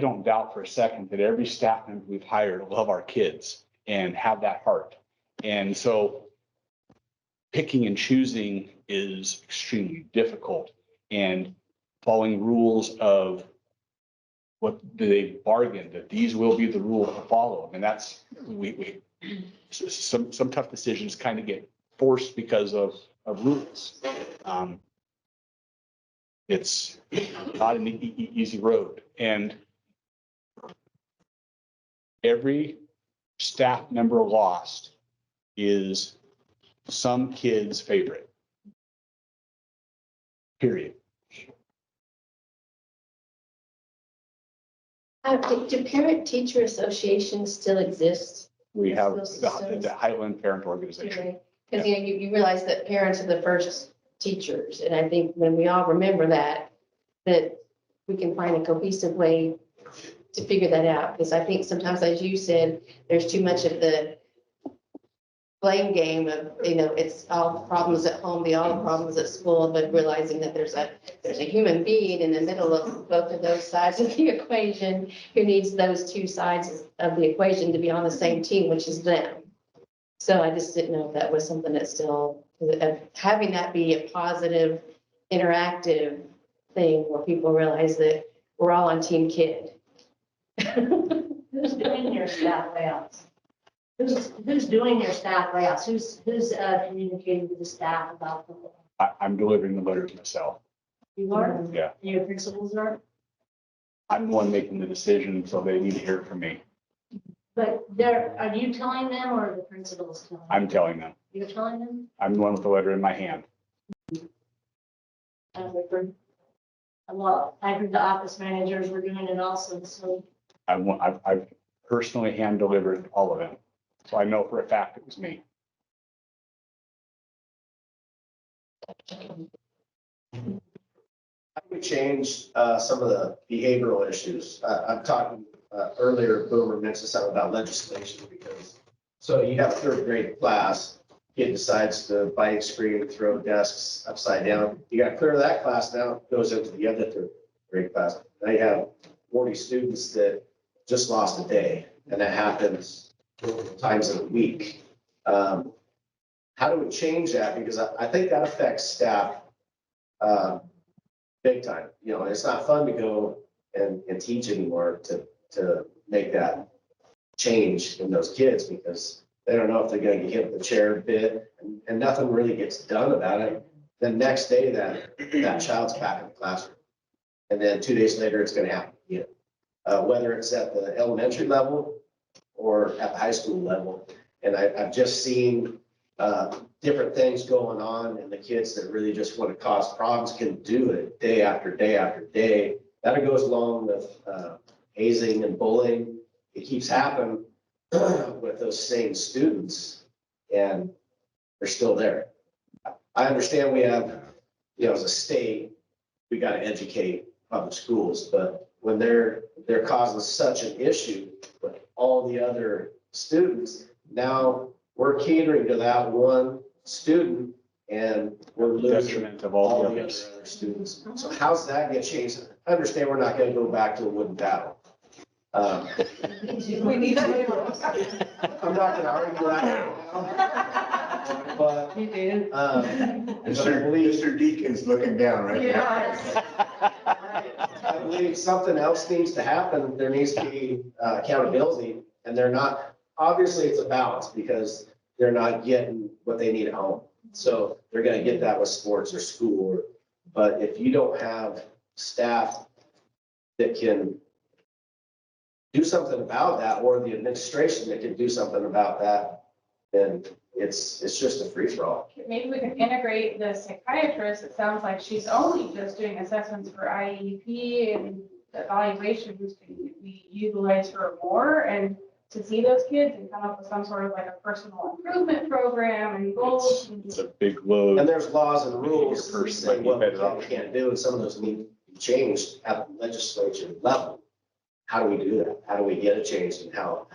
don't doubt for a second that every staff member we've hired love our kids and have that heart. And so picking and choosing is extremely difficult, and following rules of what do they bargain, that these will be the rules to follow. And that's, some tough decisions kind of get forced because of rules. It's not an easy road. And every staff member lost is some kid's favorite. Period.
Do parent-teacher associations still exist?
We
in
have
school systems?
the Highland Parent Organization.
Because, you realize that parents are the first teachers, and I think when we all remember that we can find a cohesive way to figure that out, because I think sometimes, as you said, there's too much of the blame game of, it's all the problems at home, all the problems at school, but realizing that there's a human being in the middle of both of those sides of the equation who needs those two sides of the equation to be on the same team, which is them. So I just didn't know if that was something that's still, having that be a positive, interactive thing where people realize that we're all on Team Kid.
Who's doing your staff layouts? Who's doing your staff layouts? Who's communicating with the staff about the?
I'm delivering the letters myself.
You are?
Yeah.
Your principals are?
I'm the one making the decision, so they need to hear it from me.
But are you telling them or the principals telling them?
I'm telling them.
You're telling them?
I'm the one with the letter in my hand.
Well, I heard the office managers were doing it also, so.
I've personally hand delivered all of them. So I know for a fact it was me.
How do we change some of the behavioral issues? I'm talking earlier, Boomer mentioned something about legislation because, so you have a third grade class, kid decides to bite, scream, throw desks upside down. You got to clear that class now, goes into the other third grade class. Now you have 40 students that just lost a day, and that happens times in a week. How do we change that? Because I think that affects staff big time. You know, it's not fun to go and teach anymore to make that change in those kids because they don't know if they're going to get hit with the chair a bit and nothing really gets done about it. The next day that child's back in the classroom. And then 2 days later, it's going to happen again. Whether it's at the elementary level or at the high school level. And I've just seen different things going on, and the kids that really just want to cause problems can do it day after day after day. That goes along with hazing and bullying. It keeps happening with those same students, and they're still there. I understand we have, you know, as a state, we got to educate public schools, but when they're causing such an issue with all the other students, now we're catering to that one student and we're losing
Detriment of all the
other
others.
students. So how's that get changed? I understand we're not going to go back to a wooden battle.
We need to.
I'm not going to argue that. But,
Mr. Deacon's looking down right now.
I believe something else needs to happen. There needs to be accountability, and they're not, obviously it's a balance because they're not getting what they need at home. So they're gonna get that with sports or school, but if you don't have staff that can do something about that, or the administration that can do something about that, then it's just a free for all.
Maybe we can integrate the psychiatrist. It sounds like she's only just doing assessments for IEP and evaluations. Can we utilize her more and to see those kids and come up with some sort of like a personal improvement program and goals?
It's a big load.
And there's laws and rules
Your
that
person
say
might be
what we
better
can
off.
and can't do, and some of those need to be changed at the legislature level. How do we do that? How do we get it changed and how?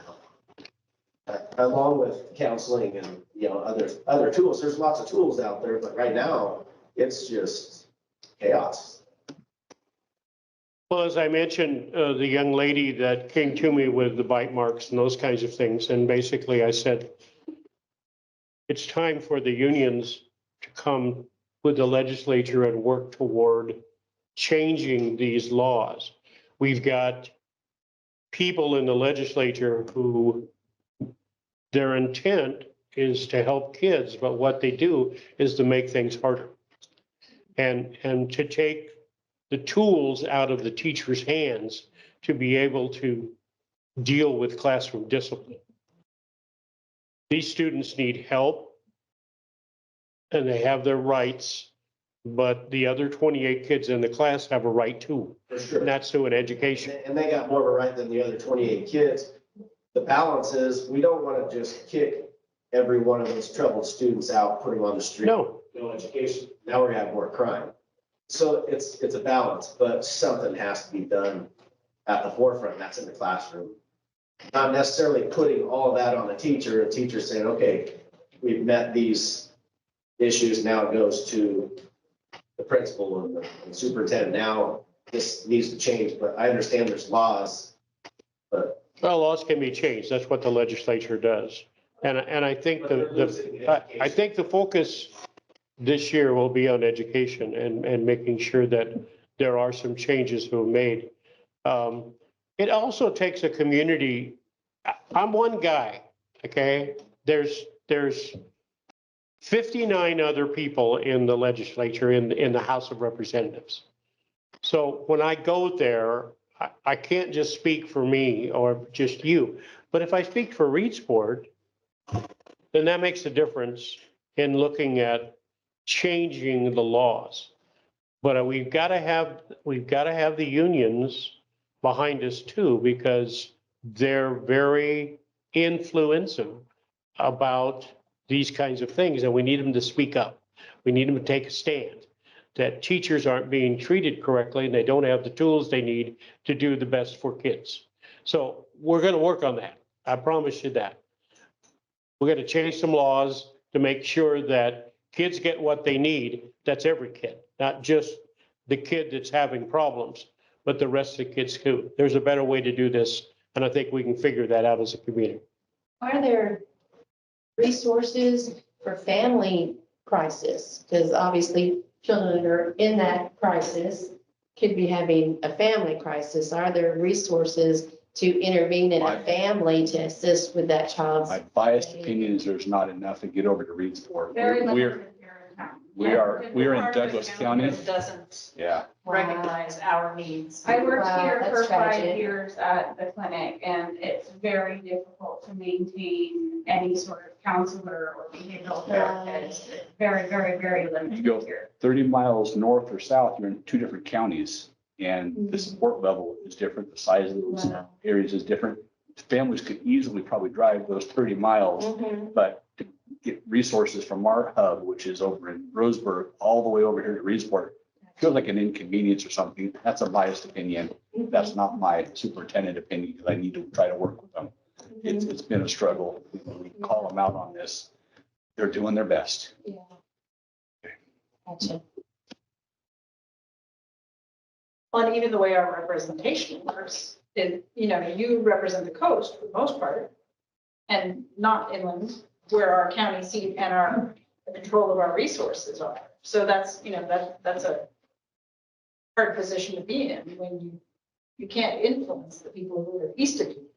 Along with counseling and, you know, other tools, there's lots of tools out there, but right now, it's just chaos.
Well, as I mentioned, the young lady that came to me with the bite marks and those kinds of things, and basically I said, it's time for the unions to come with the legislature and work toward changing these laws. We've got people in the legislature who their intent is to help kids, but what they do is to make things harder. And to take the tools out of the teacher's hands to be able to deal with classroom discipline. These students need help and they have their rights, but the other 28 kids in the class have a right too.
For sure.
And that's through an education.
And they got more of a right than the other 28 kids. The balance is, we don't want to just kick every one of those troubled students out, put them on the street.
No.
No education. Now we're gonna have more crime. So it's a balance, but something has to be done at the forefront, and that's in the classroom. Not necessarily putting all that on the teacher, a teacher saying, okay, we've met these issues, now it goes to the principal and the superintendent. Now this needs to change, but I understand there's laws, but.
Well, laws can be changed. That's what the legislature does. And I think I think the focus this year will be on education and making sure that there are some changes that were made. It also takes a community. I'm one guy, okay? There's 59 other people in the legislature, in the House of Representatives. So when I go there, I can't just speak for me or just you, but if I speak for Reedsport, then that makes a difference in looking at changing the laws. But we've got to have the unions behind us too, because they're very influential about these kinds of things, and we need them to speak up. We need them to take a stand, that teachers aren't being treated correctly and they don't have the tools they need to do the best for kids. So we're going to work on that. I promise you that. We're going to change some laws to make sure that kids get what they need. That's every kid, not just the kid that's having problems, but the rest of the kids too. There's a better way to do this, and I think we can figure that out as a community.
Are there resources for family crisis? Because obviously children that are in that crisis could be having a family crisis. Are there resources to intervene in a family to assist with that child's?
My biased opinion is there's not enough to get over to Reedsport.
Very
We're,
limited here in town.
we're in
Part of the
Douglas
county
County.
that Doesn't
Yeah.
recognize our needs.
I worked
Wow,
here
that's
for 5
tragic.
years at the clinic, and it's very difficult to maintain any sort of counselor or behavioral therapist. Very, very, very
You
limited
go
here.
30 miles north or south, you're in 2 different counties. And the support level is different. The size of those
Wow.
areas is different. Families could easily probably drive those 30 miles,
Mhm.
but to get resources from our hub, which is over in Roseburg, all the way over here to Reedsport, feels like an inconvenience or something. That's a biased opinion. That's not my superintendent opinion, because I need to try to work with them. It's been a struggle. We call them out on this. They're doing their best.
Yeah. Gotcha.
Well, and even the way our representation works, is, you represent the coast for the most part, and not inland, where our county seat and the control of our resources are. So that's, that's a hard position to be in when you can't influence the people who are east of you.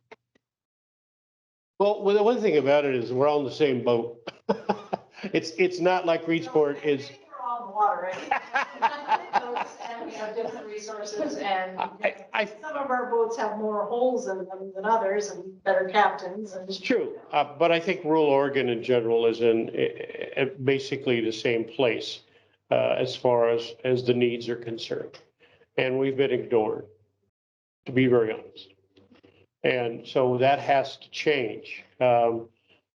Well, the one thing about it is we're all in the same boat. It's not like Reedsport is.
We're all in the water, right? And we have different resources, and some of our boats have more holes in them than others, and better captains. And
It's true, but I think rural Oregon in general is in basically the same place as far as the needs are concerned. And we've been ignored, to be very honest. And so that has to change.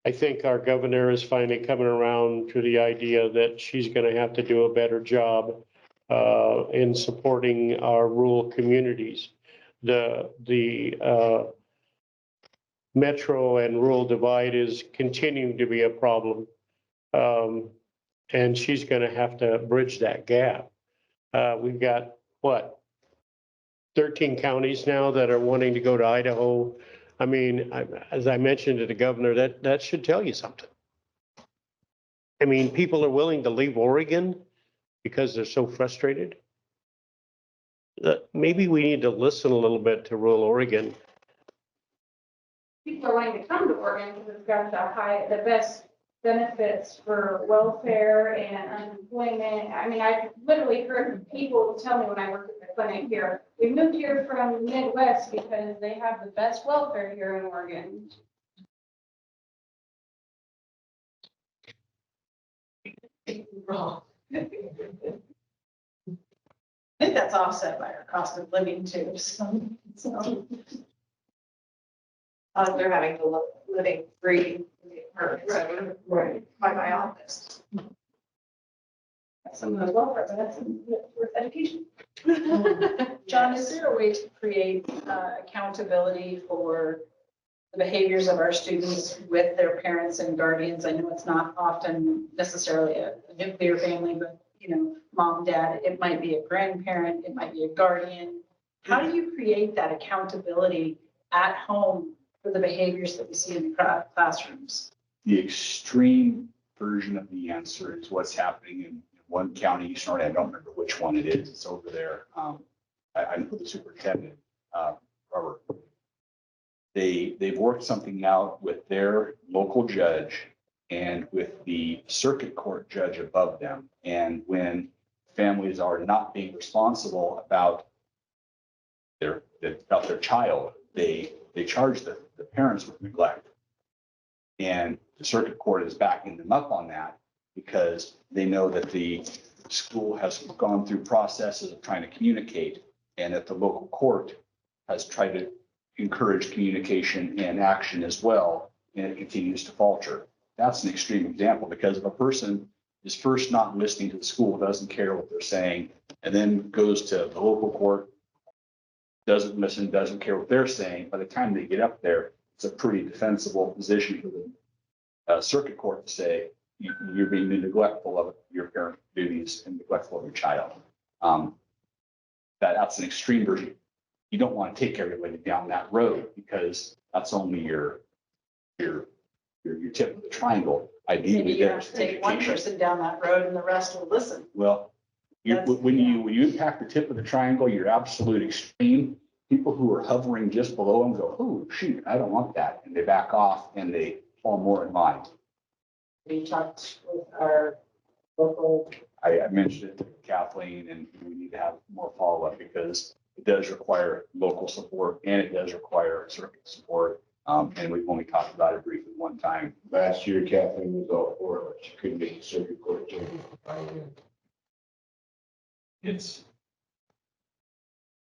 I think our governor is finally coming around to the idea that she's going to have to do a better job in supporting our rural communities. The metro and rural divide is continuing to be a problem. And she's going to have to bridge that gap. We've got, 13 counties now that are wanting to go to Idaho. I mean, as I mentioned to the governor, that should tell you something. I mean, people are willing to leave Oregon because they're so frustrated. Maybe we need to listen a little bit to rural Oregon.
People are wanting to come to Oregon because it's got the best benefits for welfare and unemployment. I mean, I've literally heard people tell me when I worked at the clinic here, we moved here from the Midwest because they have the best welfare here in Oregon.
wrong. I think that's offset by our cost of living too, so.
They're having the living free. Right. By my office.
Some of those welfare benefits for education.
John, is there a way to create accountability for the behaviors of our students with their parents and guardians? I know it's not often necessarily a nuclear family, but mom, dad, it might be a grandparent, it might be a guardian. How do you create that accountability at home for the behaviors that we see in the classrooms?
The extreme version of the answer is what's happening in one county, Eastern Oregon. I don't remember which one it is. It's over there. I know the superintendent, Robert. They've worked something out with their local judge and with the circuit court judge above them. And when families are not being responsible about their child, they charge the parents with neglect. And the circuit court is backing them up on that because they know that the school has gone through processes of trying to communicate, and that the local court has tried to encourage communication and action as well, and it continues to falter. that's an extreme example, because if a person is first not listening to the school, doesn't care what they're saying, and then goes to the local court, doesn't listen, doesn't care what they're saying, by the time they get up there, it's a pretty defensible position for the circuit court to say, you're being neglectful of your parent duties and neglectful of your child. That's an extreme version. You don't want to take everybody down that road, because that's only your tip of the triangle.
Maybe
Ideally,
you have
there's
to take one
education.
person down that road and the rest will listen.
Well, when you impact the tip of the triangle, your absolute extreme, people who are hovering just below them go, oh, shoot, I don't want that. And they back off and they fall more in line.
We talked with our local.
I mentioned it to Kathleen, and we need to have more follow-up, because it does require local support and it does require circuit support. And we've only talked about it briefly one time.
Last year Kathleen was all for it, but she couldn't make the circuit court judge.
It's,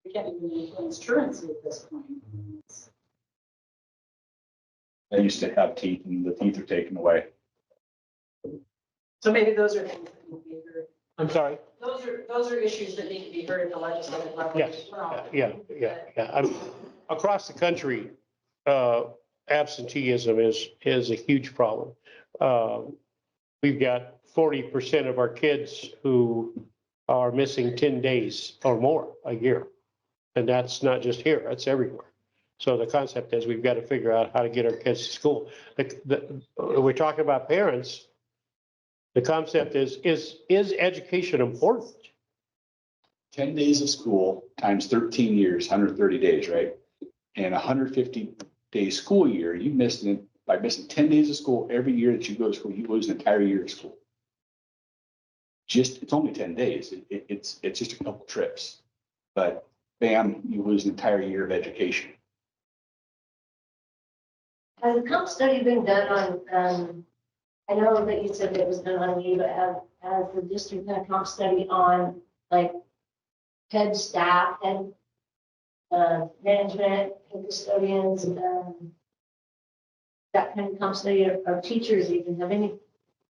We can't even influence truancy at this point.
they used to have teeth, and the teeth are taken away.
So maybe those are things that need to be heard.
I'm sorry.
Those are issues that need to be heard at the legislative level
Yes,
as well.
yeah. Across the country, absenteeism is a huge problem. We've got 40% of our kids who are missing 10 days or more a year. And that's not just here, that's everywhere. So the concept is we've got to figure out how to get our kids to school. We're talking about parents. The concept is education important?
10 days of school times 13 years, 130 days, right? And 150-day school year, you missed it by missing 10 days of school every year that you go to school, you lose an entire year of school. It's only 10 days. It's just a couple trips, but bam, you lose an entire year of education.
Has a comp study been done on, I know that you said it was done on you, but has the district done a comp study on like head staff and management, and custodians, that kind of comp study of teachers even have any,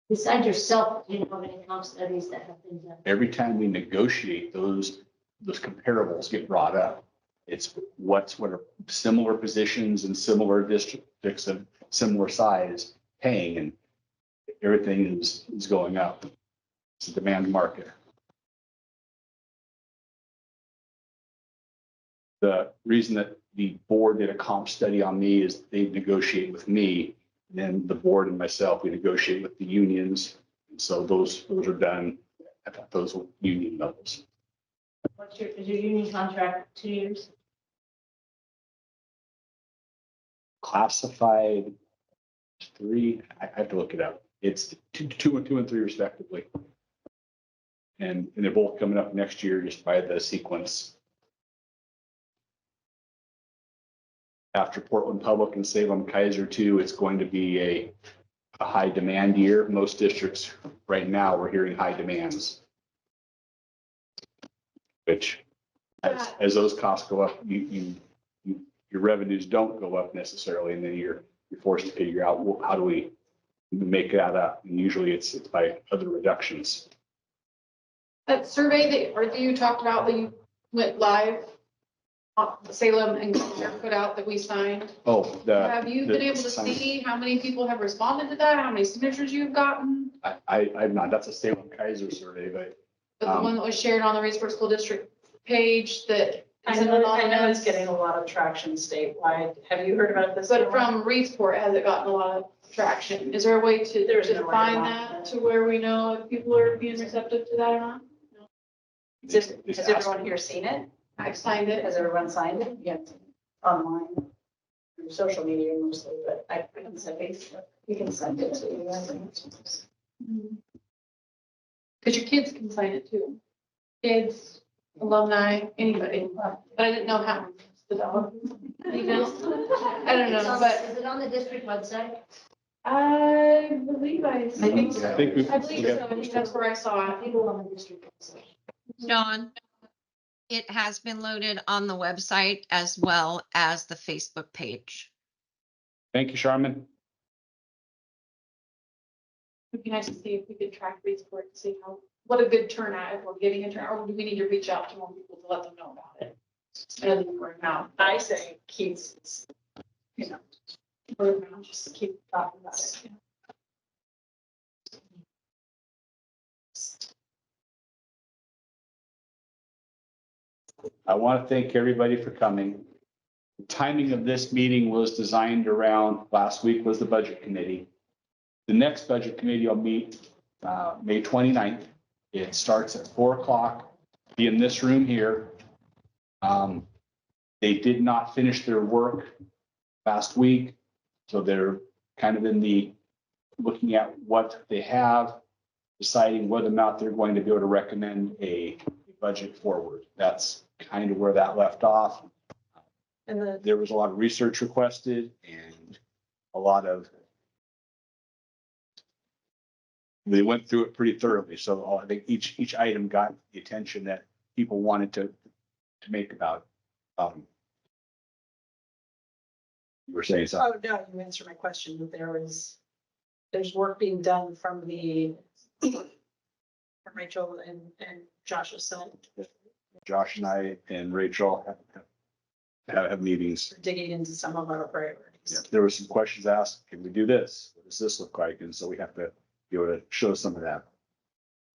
besides yourself, do you know of any comp studies that have been done?
Every time we negotiate, those comparables get brought up. It's what are similar positions and similar districts of similar size paying, and everything is going up. It's a demand market. The reason that the board did a comp study on me is they negotiate with me, and then the board and myself, we negotiate with the unions. And so those are done at those union levels.
Is your union contract 2 years?
Classified 3, I have to look it up. It's 2 and 3 respectively. And they're both coming up next year just by the sequence. After Portland Public and Salem Kaiser 2, it's going to be a high demand year. Most districts right now, we're hearing high demands. Which as those costs go up, your revenues don't go up necessarily, and then you're forced to figure out, well, how do we make that up? And usually it's by other reductions.
That survey that you talked about that you went live, Salem and Kaiser put out that we signed.
Oh,
Have you been able to see how many people have responded to that? How many signatures you've gotten?
I've not, that's a Salem Kaiser survey, but
But the one that was shared on the Reedsburg School District page that.
I know it's getting a lot of traction statewide. Have you heard about this?
But from Reedsport, has it gotten a lot of traction? Is there a way to
There's no way to
define
monitor
that to where we know if people are being receptive to that or not?
Has everyone here seen it?
I've signed it.
Has everyone signed it? Yes. Online, through social media mostly, but I can send Facebook. You can send it to you. I think.
Because your kids can sign it too. Kids, alumni, anybody. But I didn't know how. Email. I don't know, but
Is it on the district website?
I believe I
think so. I believe
so. I think that's where I saw it.
People on the district website.
Dawn, it has been loaded on the website as well as the Facebook page.
thank you, Charmin.
It'd be nice to see if we could track these for it, to see what a good turnout, if we're getting a turnout, or do we need to reach out to more people to let them know about it? And then word of mouth.
I say keeps, you know, word of mouth, just keep talking about it. You know.
I want to thank everybody for coming. The timing of this meeting was designed around, last week was the budget committee. The next budget committee will meet May 29th. It starts at 4 o'clock, be in this room here. They did not finish their work last week, so they're kind of in the, looking at what they have, deciding whether or not they're going to be able to recommend a budget forward. That's kind of where that left off.
And
There was a lot of research requested and a lot of, they went through it pretty thoroughly. So I think each item got the attention that people wanted to make about. You were saying something.
oh, no, you answered my question, that there's work being done from from Rachel and Josh's son,
Josh and I and Rachel have meetings.
digging into some of our
Yeah,
priorities.
there were some questions asked, can we do this? What does this look like? And so we have to be able to show some of that.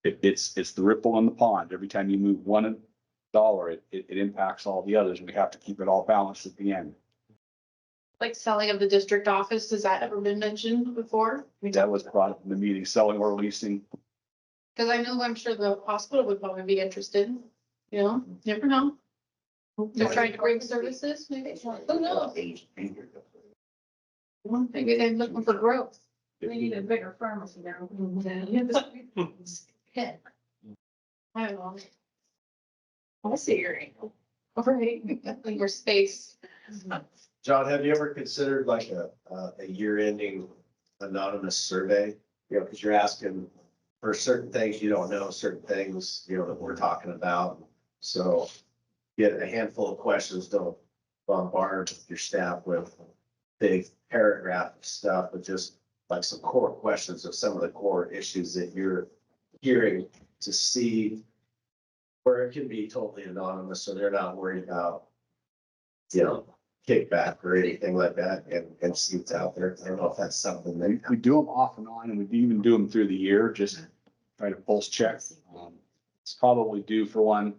It's the ripple in the pond. Every time you move $1, it impacts all the others, and we have to keep it all balanced at the end.
Like selling of the district office, has that ever been mentioned before?
That was brought up in the meeting, selling or leasing.
Because I know, I'm sure the hospital would probably be interested, you know, never know. They're trying to bring services, maybe, who knows? Maybe they're looking for growth.
We need a bigger pharmacy now.
Yeah. I don't know. I see your angle. All right, your space.
John, have you ever considered like a year-ending anonymous survey? You know, because you're asking for certain things you don't know, certain things, you know, that we're talking about. So get a handful of questions, don't bombard your staff with big paragraph stuff, but just like some core questions of some of the core issues that you're hearing, to see where it can be totally anonymous, so they're not worried about, you know, kickback or anything like that, and see what's out there. I don't know if that's something that.
We do them off and on, and we even do them through the year, just try to pulse check. It's probably due for one.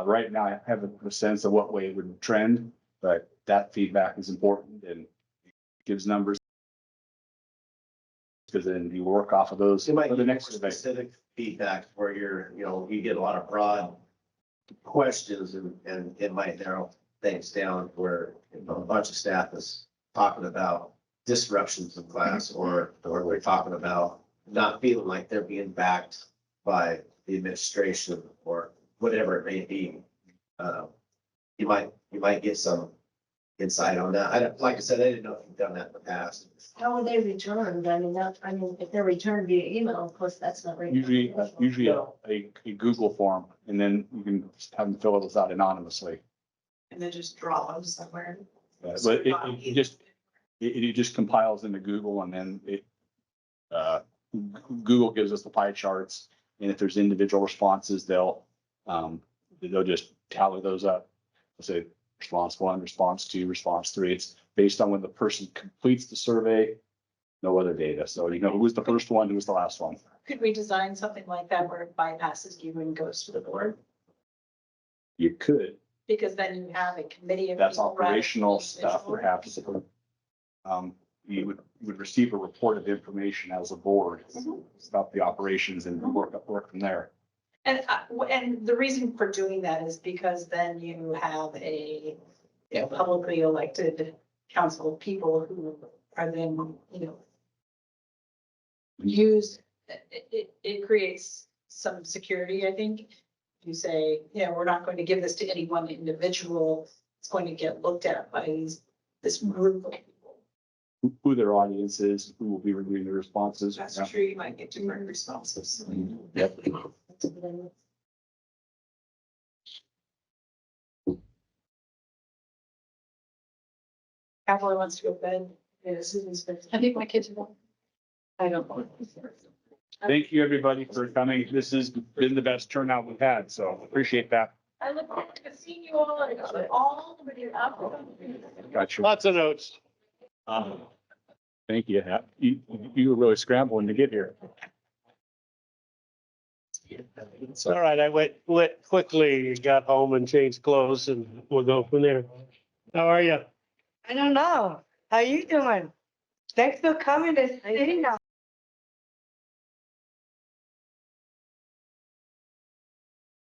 Right now, I have a sense of what way it would trend, but that feedback is important and gives numbers. Because then you work off of those
You might
for the
get more
next survey.
specific feedback where you're, you know, you get a lot of broad questions, and it might narrow things down where, you know, a bunch of staff is talking about disruptions in class, or we're talking about not feeling like they're being backed by the administration or whatever it may be. You might get some insight on that. Like I said, I didn't know if you've done that in the past.
How would they return? If they're returned via email, of course, that's not right.
Usually a Google form, and then you can just have them fill those out anonymously.
And then just draw them somewhere.
But it just compiles into Google, and then Google gives us the pie charts. And if there's individual responses, they'll just tally those up. They'll say response 1, response 2, response 3. It's based on when the person completes the survey, no other data. So you know who was the first one, who was the last one.
Could we design something like that where it bypasses you and goes to the board?
You could.
Because then you have a committee of.
That's
people rather than
operational stuff,
individual.
perhaps. You would receive a report of information as a board about the operations and work from there.
And the reason for doing that is because then you have a, you know, publicly elected council of people who are then, you know, used, it creates some security, I think. You say, yeah, we're not going to give this to any one individual. It's going to get looked at by this group of people.
Who their audience is, who will be reviewing the responses.
That's true. You might get different responses.
Yep.
Kathleen wants to go to bed. Yeah, Susan's been.
I think my kids are.
I don't know.
Thank you, everybody, for coming. This has been the best turnout we've had, so appreciate that.
I look forward to seeing you all and all of you up.
Got you.
Lots of notes.
Thank you. You were really scrambling to get here.
It's all right. I went quickly, got home and changed clothes and we'll go from there. How are you?
I don't know. How you doing? Thanks for coming to see us.